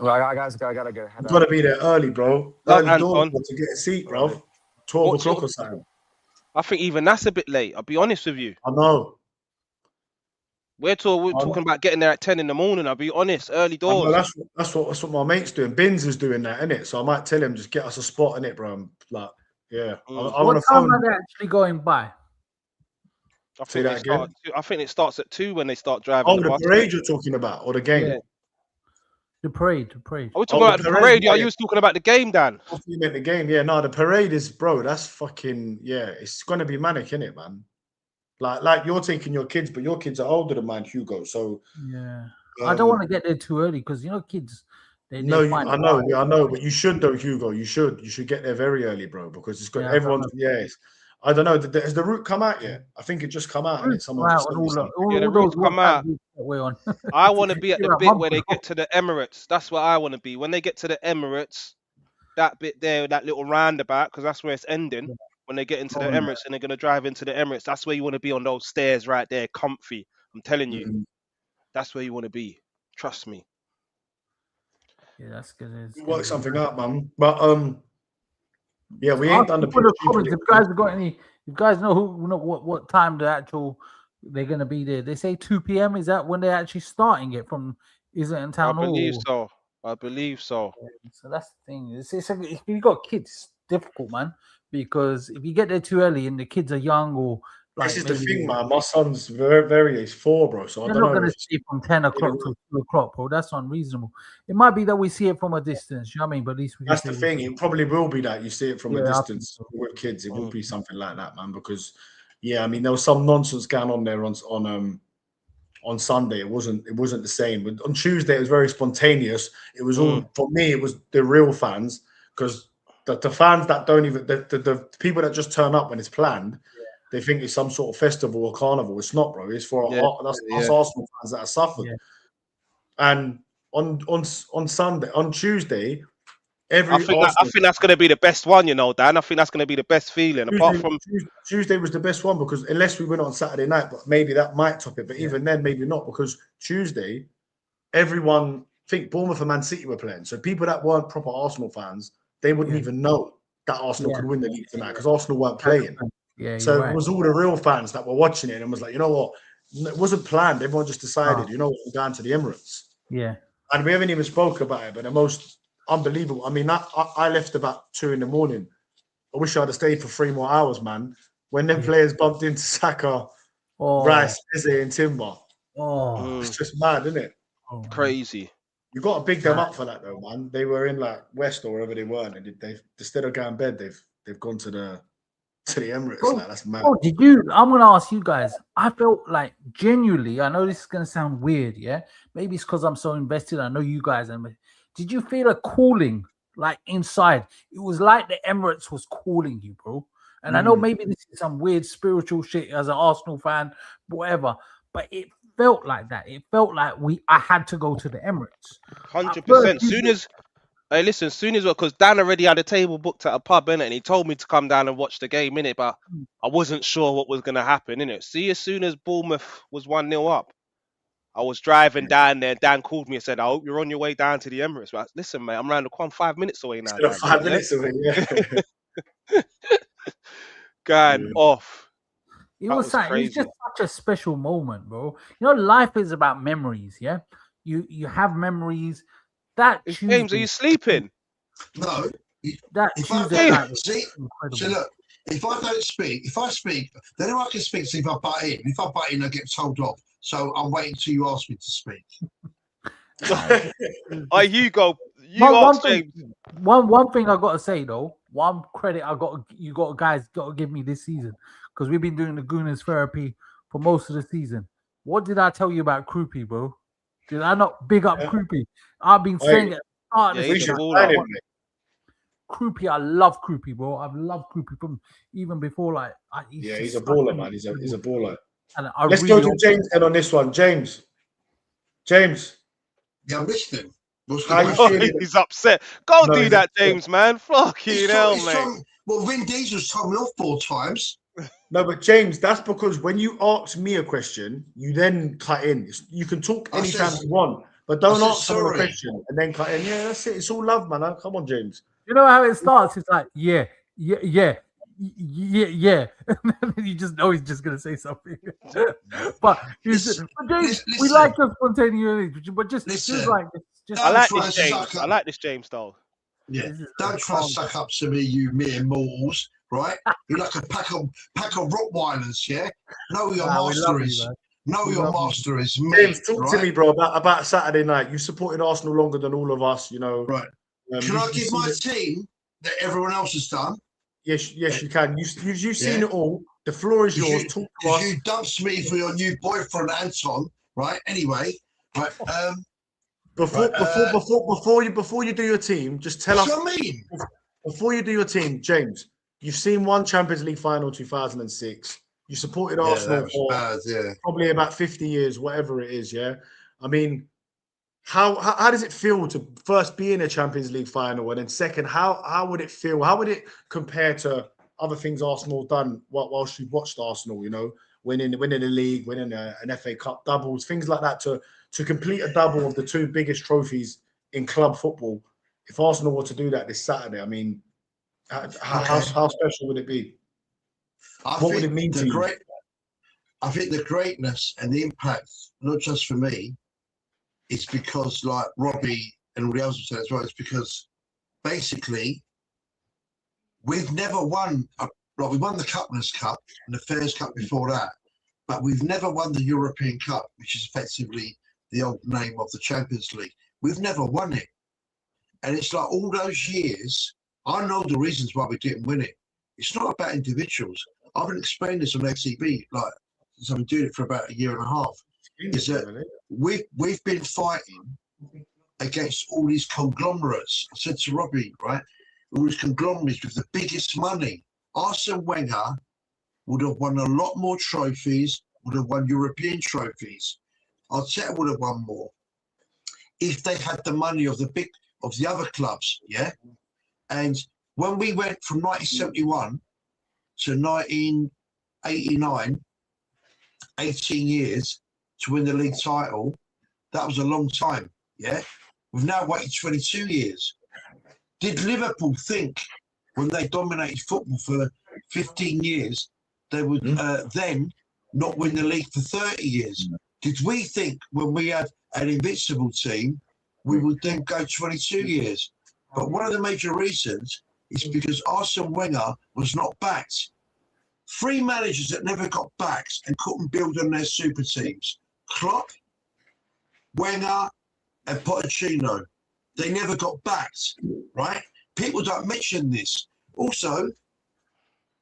I gotta go. You've got to be there early, bro. Early doors to get a seat, bro. 12 o'clock or something. I think even that's a bit late. I'll be honest with you. I know. We're talking about getting there at 10 in the morning. I'll be honest, early doors. That's what my mate's doing. Binns is doing that, innit? So I might tell him just get us a spot, innit, bro? Like. Yeah. What time are they actually going by? I think it starts at 2 when they start driving. Oh, the parade you're talking about, or the game? Yeah. The parade. Are we talking about the parade? Yeah, you was talking about the game, Dan. I thought you meant the game. Yeah, no, the parade is, bro, that's fucking, it's going to be manic, innit, man? Like you're taking your kids, but your kids are older than mine, Hugo. So yeah. I don't want to get there too early because, kids, No, I know, but you should though, Hugo. You should get there very early, bro, because it's got everyone's. Yes, I don't know. Has the route come out yet? I think it just come out, and someone just sent me something. Yeah, the route's come out. I want to be at the bit where they get to the Emirates. That's where I want to be. When they get to the Emirates, that bit there, that little roundabout, because that's where it's ending. When they get into the Emirates and they're gonna drive into the Emirates, that's where you want to be on those stairs right there, comfy. I'm telling you, that's where you want to be. Trust me. Yeah, that's good. Work something out, man. But yeah, we ain't done the. If you guys have got any, you guys know what time they're gonna be there. They say 2 p.m. Is that when they're actually starting it from? Is it in town hall? I believe so. So that's the thing. If you got kids, it's difficult, man. Because if you get there too early and the kids are young or like, this is the thing, man. My son's very he's 4, bro. So I don't know. You're not going to see from 10 o'clock to 2 o'clock, bro. That's unreasonable. It might be that we see it from a distance. You know what I mean? But at least we. That's the thing. It probably will be that you see it from a distance with kids. It will be something like that, man. Because I mean, there was some nonsense going on there on Sunday. It wasn't the same. But on Tuesday, it was very spontaneous. It was all for me. It was the real fans, because the fans that don't even the people that just turn up when it's planned. They think it's some sort of festival or carnival. It's not, bro. It's for us Arsenal fans that are suffered. Yeah. And on Sunday, on Tuesday, I think that's going to be the best one, you know, Dan. I think that's going to be the best feeling. Tuesday was the best one, because unless we went on Saturday night, but maybe that might top it. But even then, maybe not, because Tuesday, everyone think Bournemouth and Man City were playing. So people that weren't proper Arsenal fans, they wouldn't even know that Arsenal could win the league tonight, because Arsenal weren't playing. So it was all the real fans that were watching it and was like, you know what? It wasn't planned. Everyone just decided, you know what, we're going to the Emirates. Yeah. And we haven't even spoke about it, but the most unbelievable. I mean, I left about 2 a.m. I wish I'd have stayed for 3 more hours, man. When them players bumped into Saka, Rice, Eze, and Timber. It's just mad, isn't it? Crazy. You got to big them up for that, though, man. They were in like West or wherever they were, and they instead of going bed, they've gone to the Emirates. Bro, like, that's mad. I'm gonna ask you guys. I felt like genuinely, I know this is gonna sound weird, maybe it's because I'm so invested. I know you guys. Did you feel a calling like inside? It was like the Emirates was calling you, bro. And I know maybe this is some weird spiritual shit as an Arsenal fan, whatever, but it felt like that. It felt like I had to go to the Emirates. 100%. Soon as well, because Dan already had a table booked at a pub, innit? And he told me to come down and watch the game, innit? But I wasn't sure what was going to happen, innit? See, as soon as Bournemouth was 1-0 up, I was driving down there. Dan called me and said, I hope you're on your way down to the Emirates. But listen, mate, I'm around the corner, 5 minutes away now. 5 minutes away, Going off. It was just such a special moment, bro. You know, life is about memories, You have memories. James, are you sleeping? No. That Tuesday night. So look, if I speak, then I can speak. See if I butt in. If I butt in, I get told off. So I'm waiting till you ask me to speak. Hugo, ask James. One thing I got to say though, one credit you guys got to give me this season, because we've been doing the Gooners therapy for most of the season. What did I tell you about Kroopy, bro? Did I not big up Kroopy? I've been saying it. Kroopy, I love Kroopy, bro. I've loved Kroopy from even before. Like, he's a baller, man. He's a baller. Let's go to James then on this one. James. Yeah, I'm listening. He's upset. Do that, James, man. Fucking hell, mate. Well, Vin Diesel's told me off 4 times. No, but James, that's because when you ask me a question, you then cut in. You can talk anytime you want, but don't ask someone a question and then cut in. Yeah, that's it. It's all love, man. Come on, James. You know how it starts? It's like, yeah. You just know he's just gonna say something. But James, we like your spontaneity, but just like this. I like this James. I like this James though. Yeah, don't try and suck up to me, you mere mortals. Right? You're like a pack of Rottweilers, yeah? Know your master is. Know your master is me. James, talk to me, bro, about Saturday night. You supported Arsenal longer than all of us, you know. Right. Can I give my team that everyone else has done? Yes, you can. You've seen it all. The floor is yours. Talk to us. You dumped me for your new boyfriend, Anton, right? Anyway, right. Before you do your team, just tell us. That's what I mean. Before you do your team, James, you've seen one Champions League final 2006. You supported Arsenal for probably about 50 years, whatever it is. Yeah, I mean, how does it feel to first be in a Champions League final, and then second, how would it feel? How would it compare to other things Arsenal done whilst you've watched Arsenal? You know, winning the league, winning an FA Cup doubles, things like that. To complete a double of the two biggest trophies in club football, if Arsenal were to do that this Saturday, I mean, how special would it be? What would it mean to you? I think the greatness and the impact, not just for me, it's because, like Robbie and all the others have said as well, it's because basically we've never won. We won the Cupman's Cup and the Fairs Cup before that, but we've never won the European Cup, which is effectively the old name of the Champions League. We've never won it. And it's like all those years, I know the reasons why we didn't win it. It's not about individuals. I've been explaining this on XCB, like, since I've been doing it for about a year and a half. Is that we've been fighting against all these conglomerates. I said to Robbie, right, all these conglomerates with the biggest money. Arsene Wenger would have won a lot more trophies, would have won European trophies. Arteta would have won more if they had the money of the other clubs, yeah? And when we went from 1971 to 1989, 18 years to win the league title, that was a long time, yeah? We've now waited 22 years. Did Liverpool think when they dominated football for 15 years, they would then not win the league for 30 years? Did we think when we had an invincible team, we would then go 22 years? But one of the major reasons is because Arsene Wenger was not backed. Three managers that never got backed and couldn't build on their super teams: Klopp, Wenger, and Pochettino. They never got backed, right? People don't mention this. Also,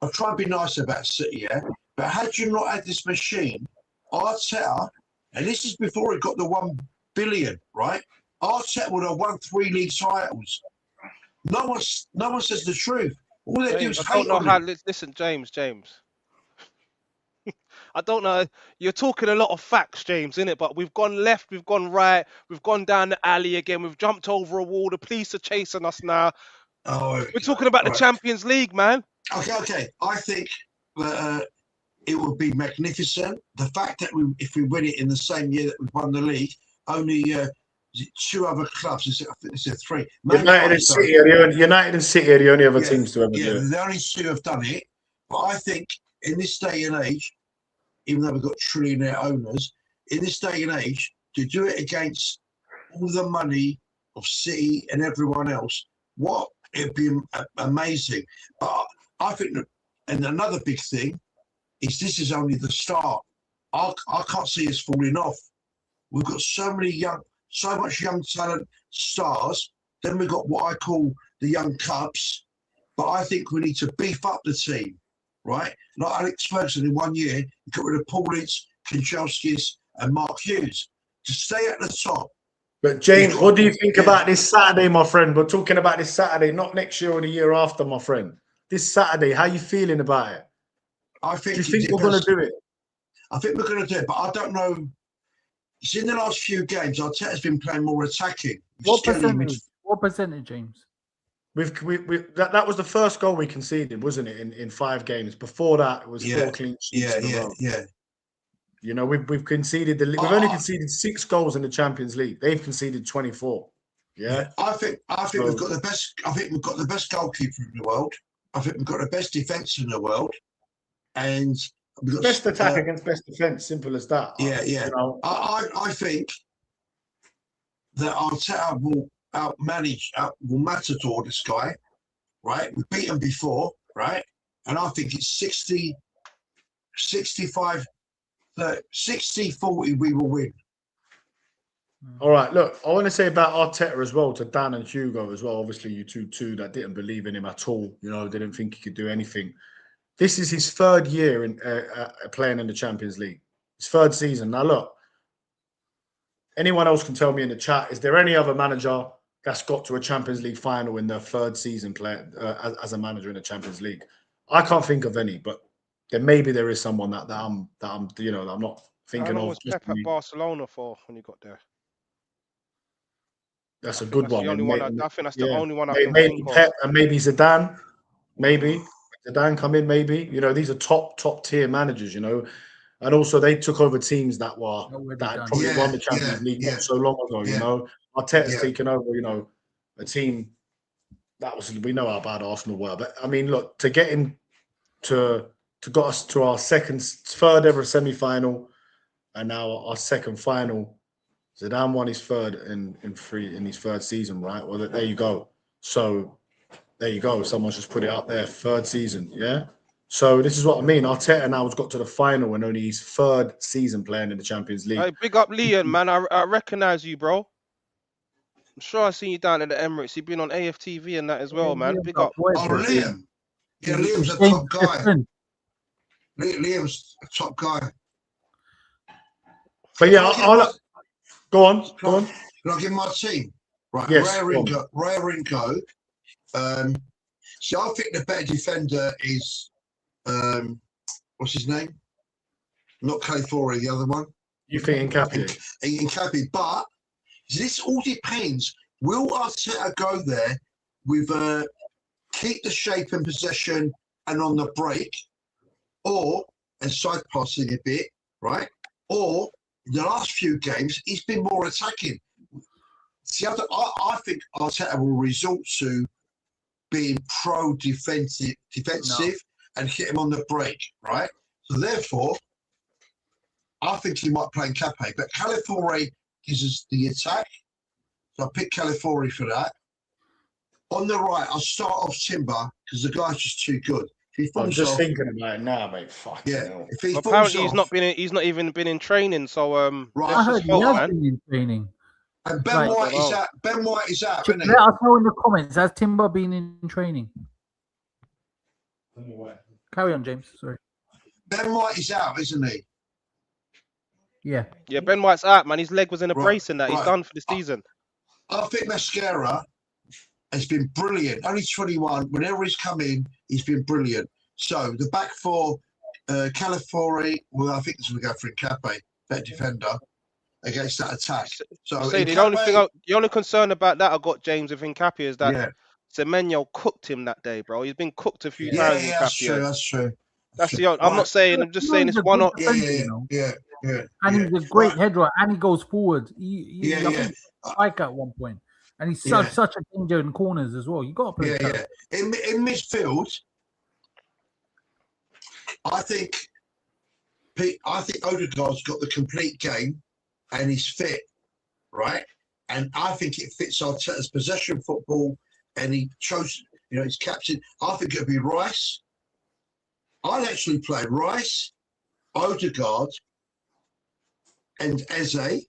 I'll try and be nice about City, yeah? But had you not had this machine, Arteta, and this is before it got the 1 billion, right? Arteta would have won 3 league titles. No one says the truth. All they do is hate on him. Listen, James. I don't know. You're talking a lot of facts, James, innit? But we've gone left, we've gone right, we've gone down the alley again, we've jumped over a wall. The police are chasing us now. Oh, we're talking about the Champions League, man. Okay. I think that it would be magnificent. The fact that if we win it in the same year that we won the league, only 2 other clubs. I think it's 3. United and City are the only other teams to ever do it. The only 2 have done it. But I think in this day and age, even though we've got trillionaire owners, in this day and age, to do it against all the money of City and everyone else, it'd be amazing. But I think, and another big thing is this is only the start. I can't see us falling off. We've got so much young talent, stars. Then we've got what I call the young cubs. But I think we need to beef up the team, right? Like Alex Ferguson in 1 year, he got rid of Paulitz, Kanchelskis, and Mark Hughes to stay at the top. But James, what do you think about this Saturday, my friend? We're talking about this Saturday, not next year or the year after, my friend. This Saturday, how are you feeling about it? Do you think we're going to do it? I think we're going to do it, but I don't know. It's in the last few games, Arteta's been playing more attacking. What percentage, James? That was the first goal we conceded, wasn't it? In 5 games. Before that, it was 4 clean sheets. Yeah. You know, we've conceded we've only conceded 6 goals in the Champions League. They've conceded 24. Yeah. I think we've got the best. I think we've got the best goalkeeper in the world. I think we've got the best defence in the world, and we've got best attack against best defence. Simple as that. Yeah. You know, I think that Arteta will will matador this guy, right? We've beaten before, right? And I think it's 60-40 we will win. All right, look, I want to say about Arteta as well, to Dan and Hugo as well. Obviously, you two that didn't believe in him at all, you know, didn't think he could do anything. This is his 3rd year in playing in the Champions League. His 3rd season. Now, look, anyone else can tell me in the chat, is there any other manager that's got to a Champions League final in their third season as a manager in the Champions League? I can't think of any, but then maybe there is someone that I'm I'm not thinking How long of. was Pep at Barcelona for when you got there? That's a good one. I think that's the only one I can maybe think Pep of. and maybe Zidane. Maybe Zidane come in. Maybe these are top tier managers. And also they took over teams that had probably won the Champions League not so long ago. Arteta's taken over. A team that we know how bad Arsenal were. But I mean, look, to get him to got us to our third ever semi-final, and now our second final. Zidane won his third in his third season, right? Well, there you go. So there you go. Someone's just put it up there. Third season, yeah. So this is what I mean. Arteta now has got to the final and only his third season playing in the Champions League. Hey, big up Leon, man. I recognize you, bro. I'm sure I seen you down at the Emirates. You've been on AFTV and that as well, man. Big up. Oh, Liam. Yeah, Liam's a top guy. Liam's a top guy. But yeah, go on. Can I give my team? Right, yes, Ringo. See, I think the better defender is what's his name? Not Calafiori, the other one. You think Nkapie? Nkapie, but this all depends. Will Arteta go there with keep the shape and possession and on the break, and side passing a bit, right? Or in the last few games, he's been more attacking. See, I think Arteta will resort to being pro-defensive and hit him on the break, right? So therefore, I think he might play Nkapie, but Calafiori gives us the attack. So I pick Calafiori for that. On the right, I'll start off Timber because the guy's just too good. I'm just thinking about it now, mate. Fuck. Yeah. If he apparently he's not even been in training. So right. I heard he has been in training. And Ben White is out. Ben White is out, isn't he? Let us know in the comments. Has Timber been in training? Carry on, James. Sorry. Ben White is out, isn't he? Yeah. Yeah, Ben White's out, man. His leg was in a brace and that. He's done for the season. I think Mascara has been brilliant. Only 21. Whenever he's come in, he's been brilliant. So the back four, Calafiori, well, I think it's going to go for Nkapie, better defender, against that attack. So the only concern about that I got, James, with Nkapie is that Semenyo cooked him that day, bro. He's been cooked a few times. Yeah, that's true. That's true. That's the. I'm not saying. I'm just saying it's one off. Yeah. And he's a great header, and he goes forward. He strike at one point, and he's such a danger in corners as well. You got to play. Yeah. In midfield, I think Odegaard's got the complete game, and he's fit, right? And I think it fits Arteta's possession football, and he chose, he's captain. I think it'll be Rice. I'd actually play Rice, Odegaard, and Eze.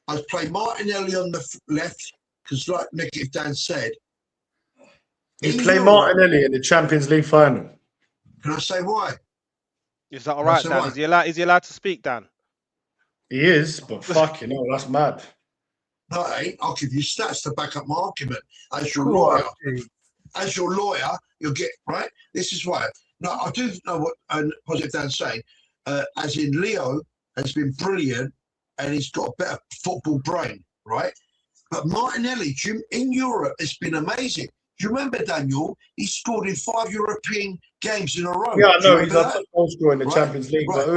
I'd play Martinelli on the left because, like Negative Dan said, you play Martinelli in the Champions League final. Can I say why? Is that all right, Dan? Why? Is he allowed to speak, Dan? He is, but fucking hell, that's mad. No, it ain't. I'll give you stats to back up my argument. As your lawyer, you'll get right. This is why. No, I do know what Positive Dan's saying. As in, Leo has been brilliant and he's got a better football brain, right? But Martinelli in Europe has been amazing. Do you remember, Daniel? He scored in 5 European games in a row. Yeah, I know. He's a top goal scorer in the Champions League. But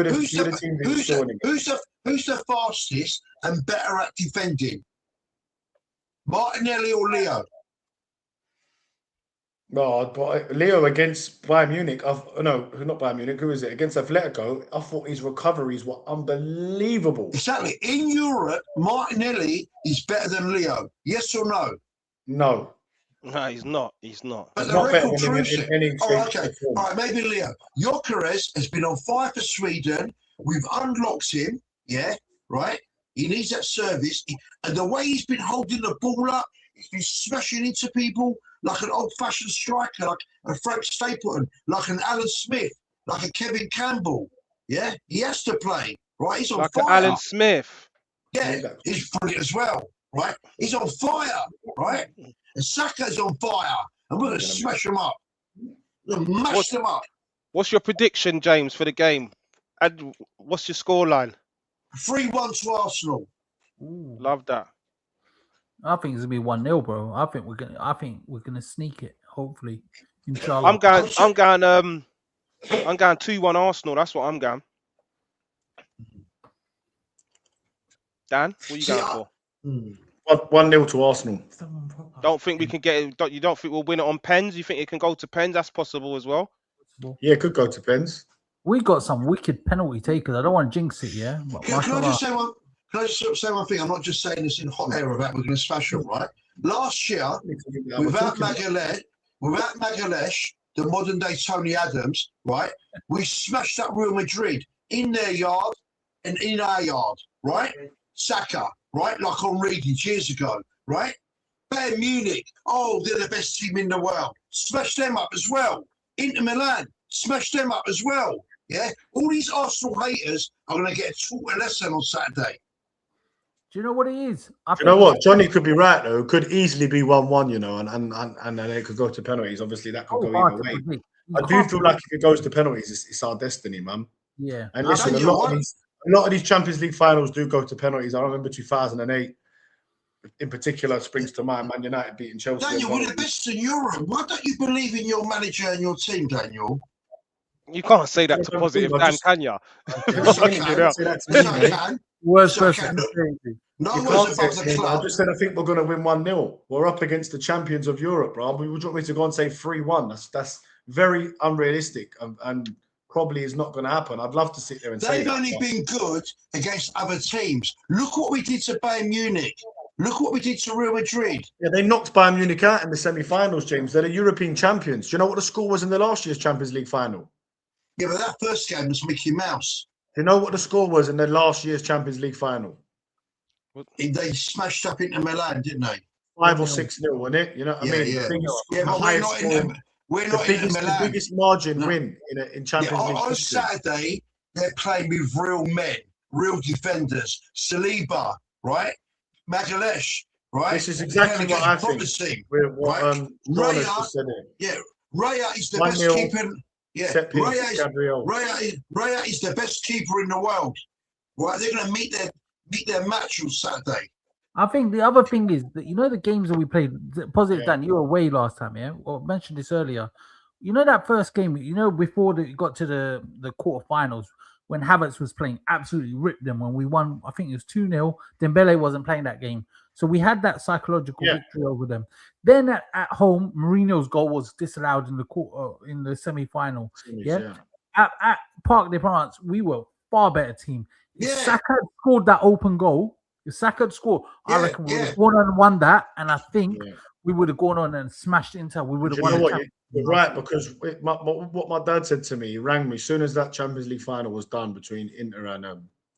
who's the fastest and better at defending? Martinelli or Leo? No, but Leo against Bayern Munich. No, not Bayern Munich. Who is it? Against Atletico. I thought his recoveries were unbelievable. Exactly. In Europe, Martinelli is better than Leo. Yes or no? No. No, he's not. He's not. But the record proves it. Okay. All right, maybe Leo. Gyökeres has been on fire for Sweden. We've unlocked him. Yeah, right? He needs that service. And the way he's been holding the ball up, he's been smashing into people like an old-fashioned striker, like a Frank Stapleton, like an Alan Smith, like a Kevin Campbell. Yeah? He has to play, right? He's on like fire. Like Alan Smith. Yeah, he's brilliant as well, right? He's on fire, right? And Saka's on fire, and we're going to smash them up. We're going to mash them up. What's your prediction, James, for the game? And what's your scoreline? 3-1 to Arsenal. Love that. I think it's gonna be 1-0, bro. I think we're gonna sneak it. Hopefully, inshallah. I'm going 2-1 Arsenal. That's what I'm going. Dan, what are you going for? 1-0 to Arsenal. Don't think we can get it. You don't think we'll win it on pens? You think it can go to pens? That's possible as well. Yeah, it could go to pens. We got some wicked penalty takers. I don't want to jinx it, yeah. But Can I just say one? Can I just say one thing? I'm not just saying this in hot air about we're going to smash them, right? Last year, without Magalhaes, the modern day Tony Adams, right? We smashed up Real Madrid in their yard and in our yard, right? Saka, right? Like on Reedy years ago, right? Bayern Munich, oh, they're the best team in the world. Smash them up as well. Inter Milan, smash them up as well. Yeah, all these Arsenal haters are going to get a lesson on Saturday. Do you know what it is? You know what? Johnny could be right though. It could easily be 1-1, you know, and then it could go to penalties. Obviously, that could go either way. I do feel like if it goes to penalties, it's our destiny, man. Yeah. And listen, a lot of these Champions League finals do go to penalties. I remember 2008, in particular, springs to mind. Man United beating Chelsea. Daniel, we're the best in Europe. Why don't you believe in your manager and your team, Daniel? You can't say that to positive Dan, can you? Worst person. I just said I think we're going to win 1-0. We're up against the champions of Europe, bro. Would you want me to go and say 3-1? That's very unrealistic and probably is not going to happen. I'd love to sit there and say they've only been good against other teams. Look what we did to Bayern Munich. Look what we did to Real Madrid. Yeah, they knocked Bayern Munich out in the semi-finals, James. They're the European champions. Do you know what the score was in the last year's Champions League final? Yeah, but that first game was Mickey Mouse. Do you know what the score was in the last year's Champions League final? They smashed up into Milan, didn't they? 5 or 6-0, wasn't it? You know what I mean? Yeah, but we're not in the biggest margin win in Champions League. On Saturday, they're playing with real men, real defenders. Saliba, right? Magalhaes, right? This is exactly what I think. Raya, yeah, Raya is the best keeper. Yeah, Raya is the best keeper in the world. Right? They're going to meet their match on Saturday. I think the other thing is that, you know, the games that we played, positive Dan, you were away last time, yeah? Or mentioned this earlier. You know that first game, you know, before it got to the quarterfinals, when Havertz was playing, absolutely ripped them when we won. I think it was 2-0. Dembele wasn't playing that game. So we had that psychological victory over them. Then at home, Mourinho's goal was disallowed in the semi-final. At Parc des Princes, we were far better team. If Saka scored that open goal, if Saka had scored, I reckon we would have gone on and won that. And I think we would have gone on and smashed Inter. We would have won. You're right, because what my dad said to me, he rang me as soon as that Champions League final was done between Inter and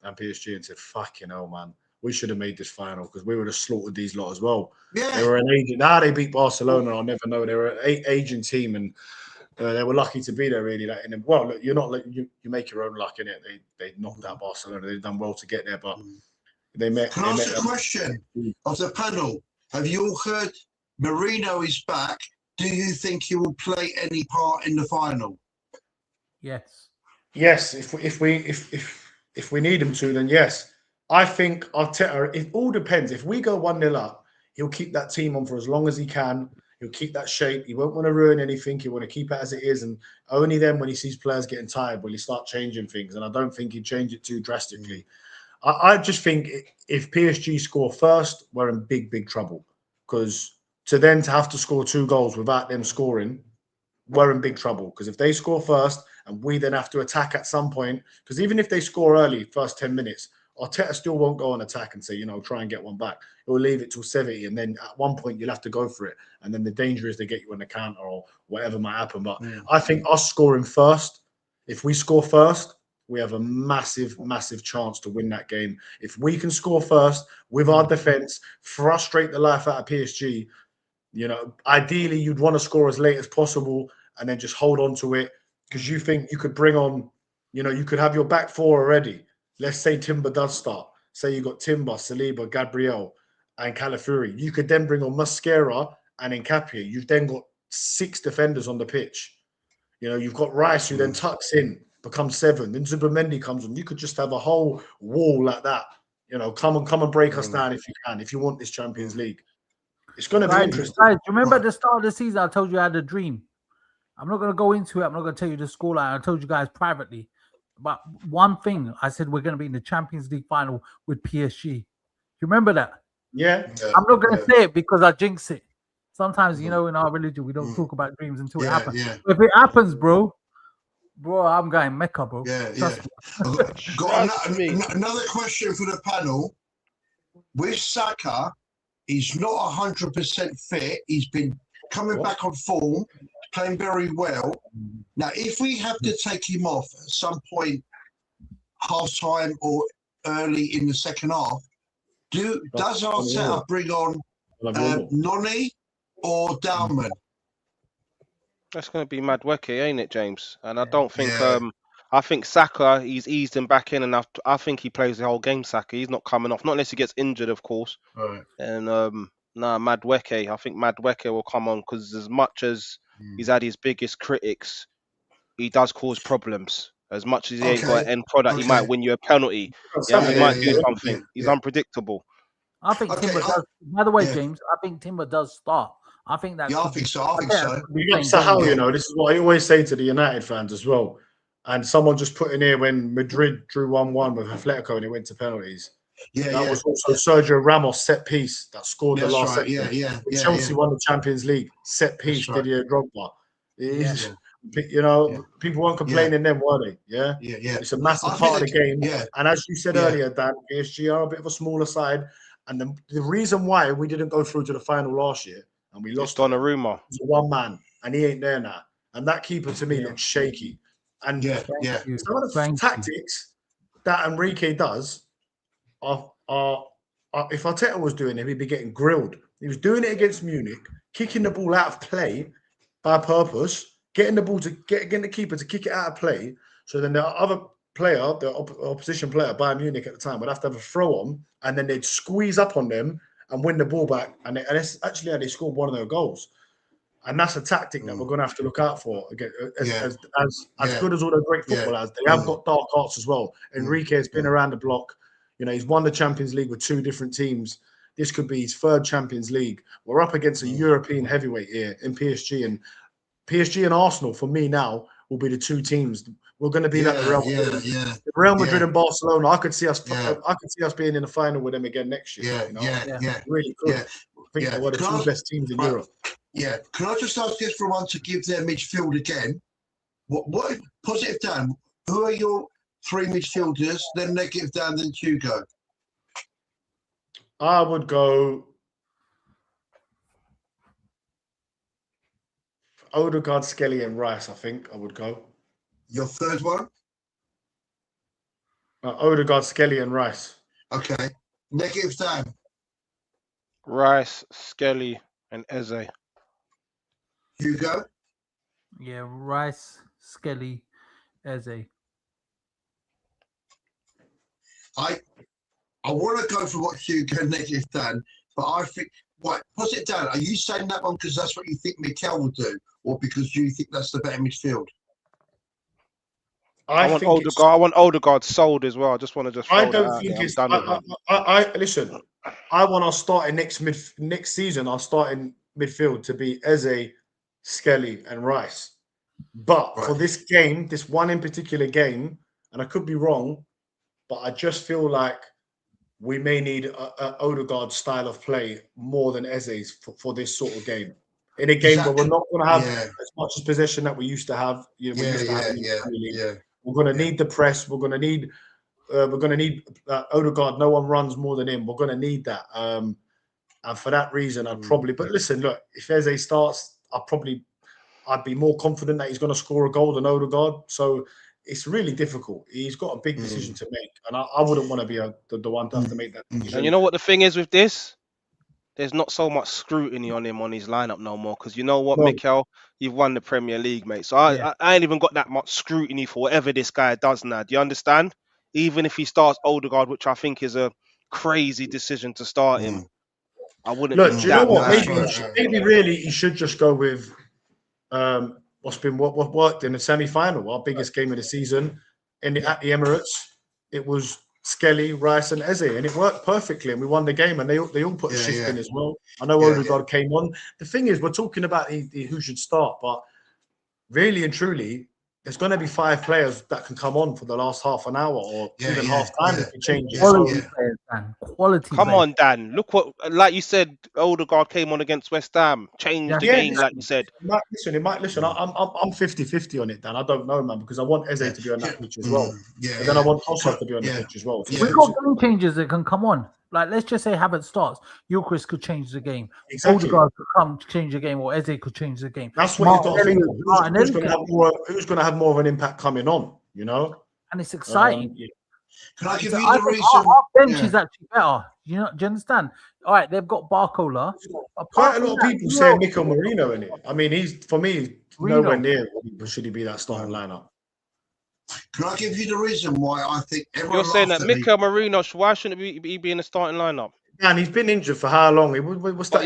PSG, and said, "Fucking hell, man, we should have made this final because we would have slaughtered these lot as well." Yeah. They were an agent. Now they beat Barcelona. I'll never know. They were an agent team, and they were lucky to be there. Really, well, look, you're not like you make your own luck in it. They knocked out Barcelona. They've done well to get there, but they met. Can I ask a question of the panel? Have you all heard Mourinho is back? Do you think he will play any part in the final? Yes. Yes, if we need him to, then yes. I think Arteta, it all depends. If we go 1-0 up, he'll keep that team on for as long as he can. He'll keep that shape. He won't want to ruin anything. He'll want to keep it as it is. And only then, when he sees players getting tired, will he start changing things. And I don't think he'd change it too drastically. I just think if PSG score first, we're in big, big trouble. Because to have to score 2 goals without them scoring, we're in big trouble. Because if they score first and we then have to attack at some point, because even if they score early, first 10 minutes, Arteta still won't go on attack and say, try and get one back. He'll leave it till 70, and then at one point you'll have to go for it. And then the danger is they get you on the counter or whatever might happen. But I think us scoring first, if we score first, we have a massive, massive chance to win that game. If we can score first with our defense, frustrate the life out of PSG, ideally you'd want to score as late as possible and then just hold on to it, because you think you could bring on, you could have your back 4 already. Let's say Timber does start. say you got Timber, Saliba, Gabriel, and Calafiori. You could then bring on Mascara and Nkapia. You've then got 6 defenders on the pitch. You know, you've got Rice who then tucks in, becomes 7. Then Zubimendi comes on. You could just have a whole wall like that. You know, come and break us down if you can, if you want this Champions League. It's going to be interesting. Guys, remember at the start of the season, I told you I had a dream. I'm not going to go into it. I'm not going to tell you the scoreline. I told you guys privately. But one thing, I said we're going to be in the Champions League final with PSG. You remember that? Yeah. I'm not going to say it because I jinx it. Sometimes, you know, in our religion, we don't talk about dreams until it happens. Yeah. If it happens, bro, I'm going Mecca, bro. Got another question for the panel. With Saka, he's not 100% fit. He's been coming back on form, playing very well. Now, if we have to take him off at some point, half time or early in the second half, does Arteta bring on Noni or Dalman? That's going to be Madueke, ain't it, James? And I don't think I think Saka, he's eased him back in, and I think he plays the whole game. Saka, he's not coming off, not unless he gets injured, of course. Right. And Madueke, I think Madueke will come on because as much as he's had his biggest critics, he does cause problems. As much as he ain't got an end product, he might win you a penalty. He might do something. He's unpredictable. I think Timber does. By the way, James, I think Timber does start. I think that. I think so. We got Sahal, you know, this is what I always say to the United fans as well. And someone just put in here when Madrid drew 1-1 with Atletico and it went to penalties. That was also Sergio Ramos set piece that scored the last set. Chelsea won the Champions League set piece. Didier Drogba. You know, people weren't complaining then, were they? Yeah. It's a massive part of the game. And as you said earlier, Dan, PSG are a bit of a smaller side. And the reason why we didn't go through to the final last year and we lost Donnarumma. It's one man, and he ain't there now. And that keeper to me looks shaky. And some of the tactics that Enrique does are if Arteta was doing it, he'd be getting grilled. He was doing it against Munich, kicking the ball out of play by purpose, getting the ball to getting the keeper to kick it out of play. So then the other player, the opposition player, Bayern Munich at the time, would have to have a throw on, and then they'd squeeze up on them and win the ball back. And it's actually how they scored one of their goals. And that's a tactic that we're going to have to look out for. Again, as good as all the great footballers, they have got dark arts as well. Enrique has been around the block. You know, he's won the Champions League with 2 different teams. This could be his 3rd Champions League. We're up against a European heavyweight here in PSG. And PSG and Arsenal, for me now, will be the 2 teams. We're going to be like the Real Madrid. Real Madrid and Barcelona. I could see us being in the final with them again next year. Really good. I think they're one of the 2 best teams in Europe. Yeah. Can I just ask everyone to give their midfield again? What positive, Dan? Who are your 3 midfielders? Then negative, Dan. Then Hugo. I would go Odegaard, Skelly, and Rice. I think I would go. Your 3rd one? Odegaard, Skelly, and Rice. Okay. Negative, Dan. Rice, Skelly, and Eze. Hugo? Yeah, Rice, Skelly, Eze. I want to go for what Hugo negative, Dan, but I think positive, Dan. Are you saying that one because that's what you think Mikel will do, or because you think that's the better midfield? I want Odegaard. I want Odegaard sold as well. I just want to I don't think it's. Listen. I want our starting next season. Our starting midfield to be Eze, Skelly, and Rice. But for this game, this one in particular game, and I could be wrong, but I just feel like we may need a Odegaard style of play more than Eze's for this sort of game. In a game where we're not going to have as much as possession that we used to have. We're going to need the press. We're going to need Odegaard. No one runs more than him. We're going to need that. And for that reason, I'd probably. But listen, look, if Eze starts, I'd be more confident that he's going to score a goal than Odegaard. So it's really difficult. He's got a big decision to make, and I wouldn't want to be the one to have to make that decision. And you know what the thing is with this? There's not so much scrutiny on him on his lineup no more, because you know what, Mikel, you've won the Premier League, mate. So I ain't even got that much scrutiny for whatever this guy does now. Do you understand? Even if he starts Odegaard, which I think is a crazy decision to start him. I wouldn't. Look, be do you know that what? mad. Maybe really he should just go with what worked in the semi-final, our biggest game of the season at the Emirates. It was Skelly, Rice, and Eze, and it worked perfectly, and we won the game. And they all put a shift in as well. I know Odegaard came on. The thing is, we're talking about who should start, but really and truly, there's going to be 5 players that can come on for the last half an hour or even half time if we change it. Quality players, Dan. Quality. Come players. on, Dan. Look what, like you said, Odegaard came on against West Ham, changed the game, like you said. Listen, I'm 50-50 on it, Dan. I don't know, man, because I want Eze to be on that pitch as well. And then I want Kossov to be on the pitch as well. So We've got game changers that can come on. Like, let's just say Havertz starts. Gilchrist could change the game. Exactly. Odegaard could come to change the game, or Eze could change the game. That's what you've got to think of. Who's going to have more of an impact coming on, you know? And it's exciting. Can I give So you I the think reason? our bench is actually better. Do you understand? All right, they've got Barcola. Quite a lot of people say Mikel Marino in it. I mean, he's, for me, nowhere near should he be that starting lineup. Can I give you the reason why I think everyone? You're saying that laughed at me? Mikel Marino, why shouldn't he be in the starting lineup? Man, he's been injured for how long? What's that?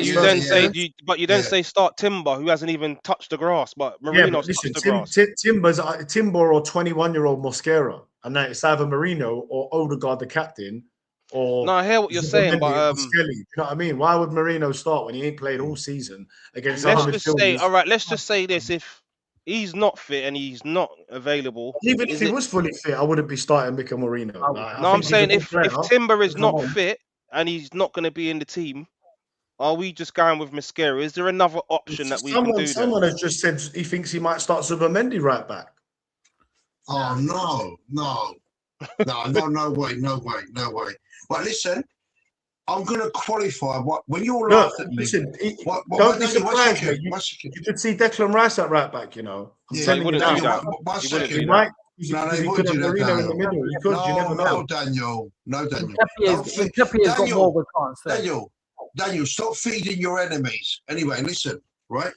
But you then say start Timber, who hasn't even touched the grass, but Yeah, Marino's but listen, touched the grass. Timber or 21-year-old Mosquera, and now it's either Marino or Odegaard, the captain, or No, I hear what you're saying, but Skelly. Do you know what I mean? Why would Marino start when he ain't played all season against let's other just say, midfielders? all right, let's just say this: if he's not fit and he's not available, Even if he was fully fit, I wouldn't be starting Mikel Marino. Like, No, I'm saying if Timber is Come not on. fit and he's not going to be in the team, are we just going with Mosquera? Is there another option that we can do? Someone has just said he thinks he might start Zubimendi right back. Oh no way. But listen, I'm going to qualify what when you're Look, laughed at me. listen, Daniel, don't be one surprised. second, You one second. could see Declan Rice at right back, you know. I'm Yeah, telling wouldn't you do now. that. One He wouldn't second. do He that. might. No, He he could wouldn't have do that, Marino in the Daniel. middle. He could. You never know. Daniel. No, Daniel. Nketiah's got more of a chance there. Daniel, stop feeding your enemies. Anyway, listen, right?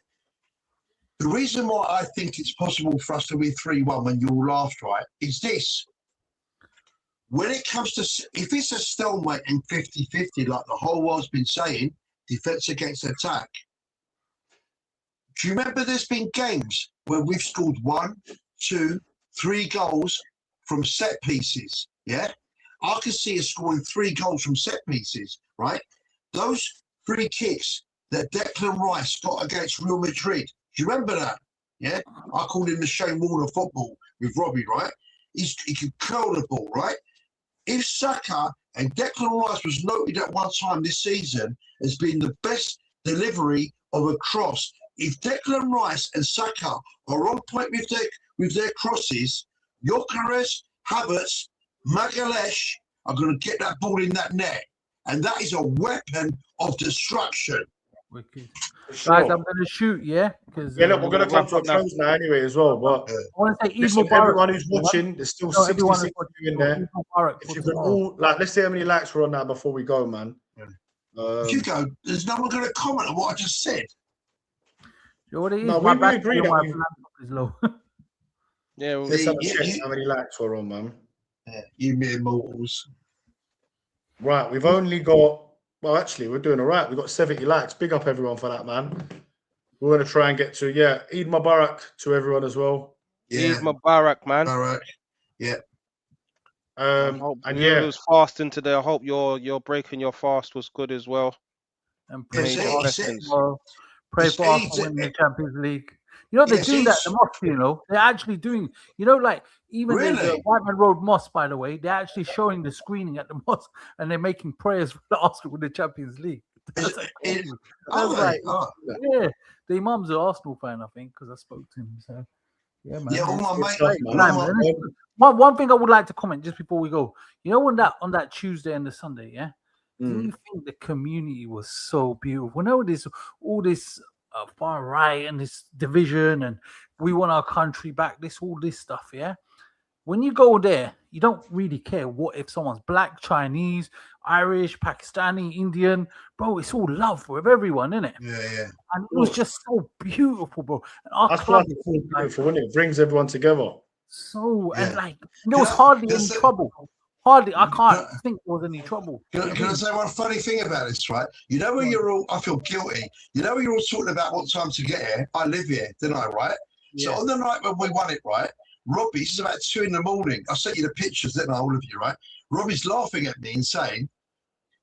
The reason why I think it's possible for us to win 3-1 when you all laughed, right, is this. When it comes to, if it's a stalemate and 50-50, like the whole world's been saying, defense against attack, do you remember there's been games where we've scored 1, 2, 3 goals from set pieces, yeah? I can see us scoring 3 goals from set pieces, right? Those 3 kicks that Declan Rice got against Real Madrid, do you remember that? Yeah? I called him the Shane Warne of football with Robbie, right? He could curl the ball, right? If Saka and Declan Rice was noted at one time this season as being the best delivery of a cross, if Declan Rice and Saka are on point with their crosses, Gyökeres, Havertz, Magalhaes are going to get that ball in that net. And that is a weapon of destruction. Wicked. Guys, I'm going to shoot, yeah? Because Look, we're going to come to a close now anyway as well. But I want to say listen, everyone who's watching, there's still 66 in there. If you can all, let's see how many likes we're on now before we go, man. Hugo, there's no one going to comment on what I just said. You know what it is? No, My we battery agree on that my we- laptop is low. Yeah, Let's have a check how many likes we're on, man. You mere mortals. Right, we've only got, well, actually, we're doing all right. We've got 70 likes. Big up everyone for that, man. We're going to try and get to, Eid Mubarak to everyone as well. Eid Mubarak, man. Mubarak. Yeah. And It was fasting today. I hope your breaking your fast was good as well. And pray Made for blessings. Arsenal. Pray for Arsenal to win the Champions League. You know, they're doing that at the mosque, you know. They're actually doing, you know, like even there's the Really? Whiteman Road Mosque, by the way, they're actually showing the screening at the mosque and they're making prayers for the Arsenal with the Champions League. That's like, yeah, the Imam's an Arsenal fan, I think, because I spoke to him. So, yeah, man. Yeah, all my It's mate. great time, man. One thing I would like to comment just before we go, you know, on that Tuesday and the Sunday, yeah, do you think the community was so beautiful? You know, all this far right and this division, and we want our country back. All this stuff, yeah. When you go there, you don't really care what if someone's black, Chinese, Irish, Pakistani, Indian, bro. It's all love with everyone, isn't it? Yeah. And it was just so beautiful, bro. And our That's club why it's so beautiful, isn't it? It brings everyone together. and like there was hardly any trouble. Hardly, I can't think there was any trouble. Can I say one funny thing about this, right? You know when you're all, I feel guilty. You know when you're all talking about what time to get here? I live here, didn't I, right? So on the night when we won it, right? Robbie, this is about 2 in the morning. I sent you the pictures, didn't I, all of you, right? Robbie's laughing at me and saying,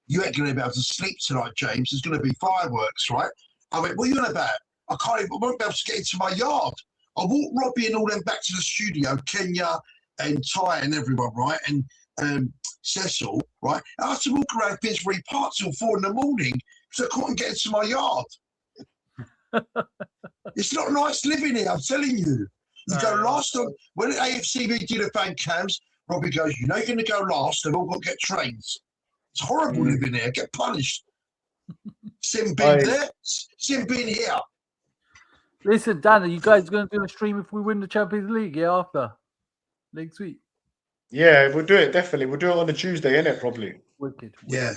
you ain't going to be able to sleep tonight, James. There's going to be fireworks, right? I went, what are you on about? I won't be able to get into my yard. I walked Robbie and all them back to the studio, Kenya and Ty and everyone, right? And Cecil, right? I had to walk around Finsbury Park till 4 in the morning so I couldn't get into my yard. It's not nice living here, I'm telling you. You go last on, when AFCB did the fan cams, Robbie goes, you know you're going to go last, they've all got to get trains. It's horrible living here, get punished. Sim been there, Sim been here. Listen, Dan, are you guys going to do a stream if we win the Champions League, after? Next week? Yeah, we'll do it, definitely. We'll do it on the Tuesday, innit, probably. Wicked. Yeah.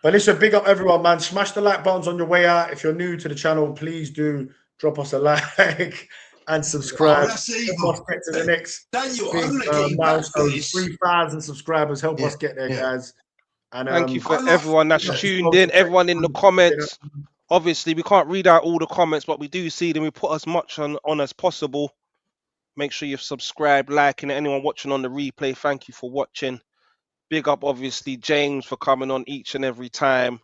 But listen, big up everyone, man. Smash the like buttons on your way out. If you're new to the channel, please do drop us a like and subscribe. Oh, that's evil. Help us get to the next Daniel, I'm going to get you back milestone. for this. 3,000 subscribers. Help us get there, guys. And thank you for everyone that's tuned in, everyone in the comments. Obviously, we can't read out all the comments, but we do see them. We put as much on as possible. Make sure you've subscribed, liking it. Anyone watching on the replay, thank you for watching. Big up, obviously, James, for coming on each and every time.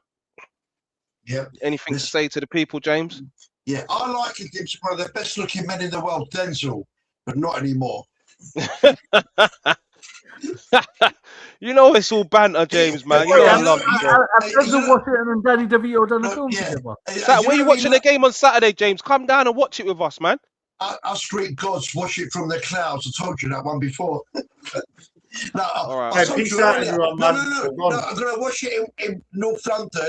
Yeah. Anything to say to the people, James? Yeah, I like him. He's one of the best looking men in the world, Denzel, but not anymore. You know it's all banter, James, man. You know I love you, bro. Denzel Washington and Danny DeVito done a film together. Where you watching the game on Saturday, James? Come down and watch it with us, man. Us Greek gods watch it from the clouds. I told you that one before. All right. Peace out, everyone, man. No, I'm going to watch it in North London.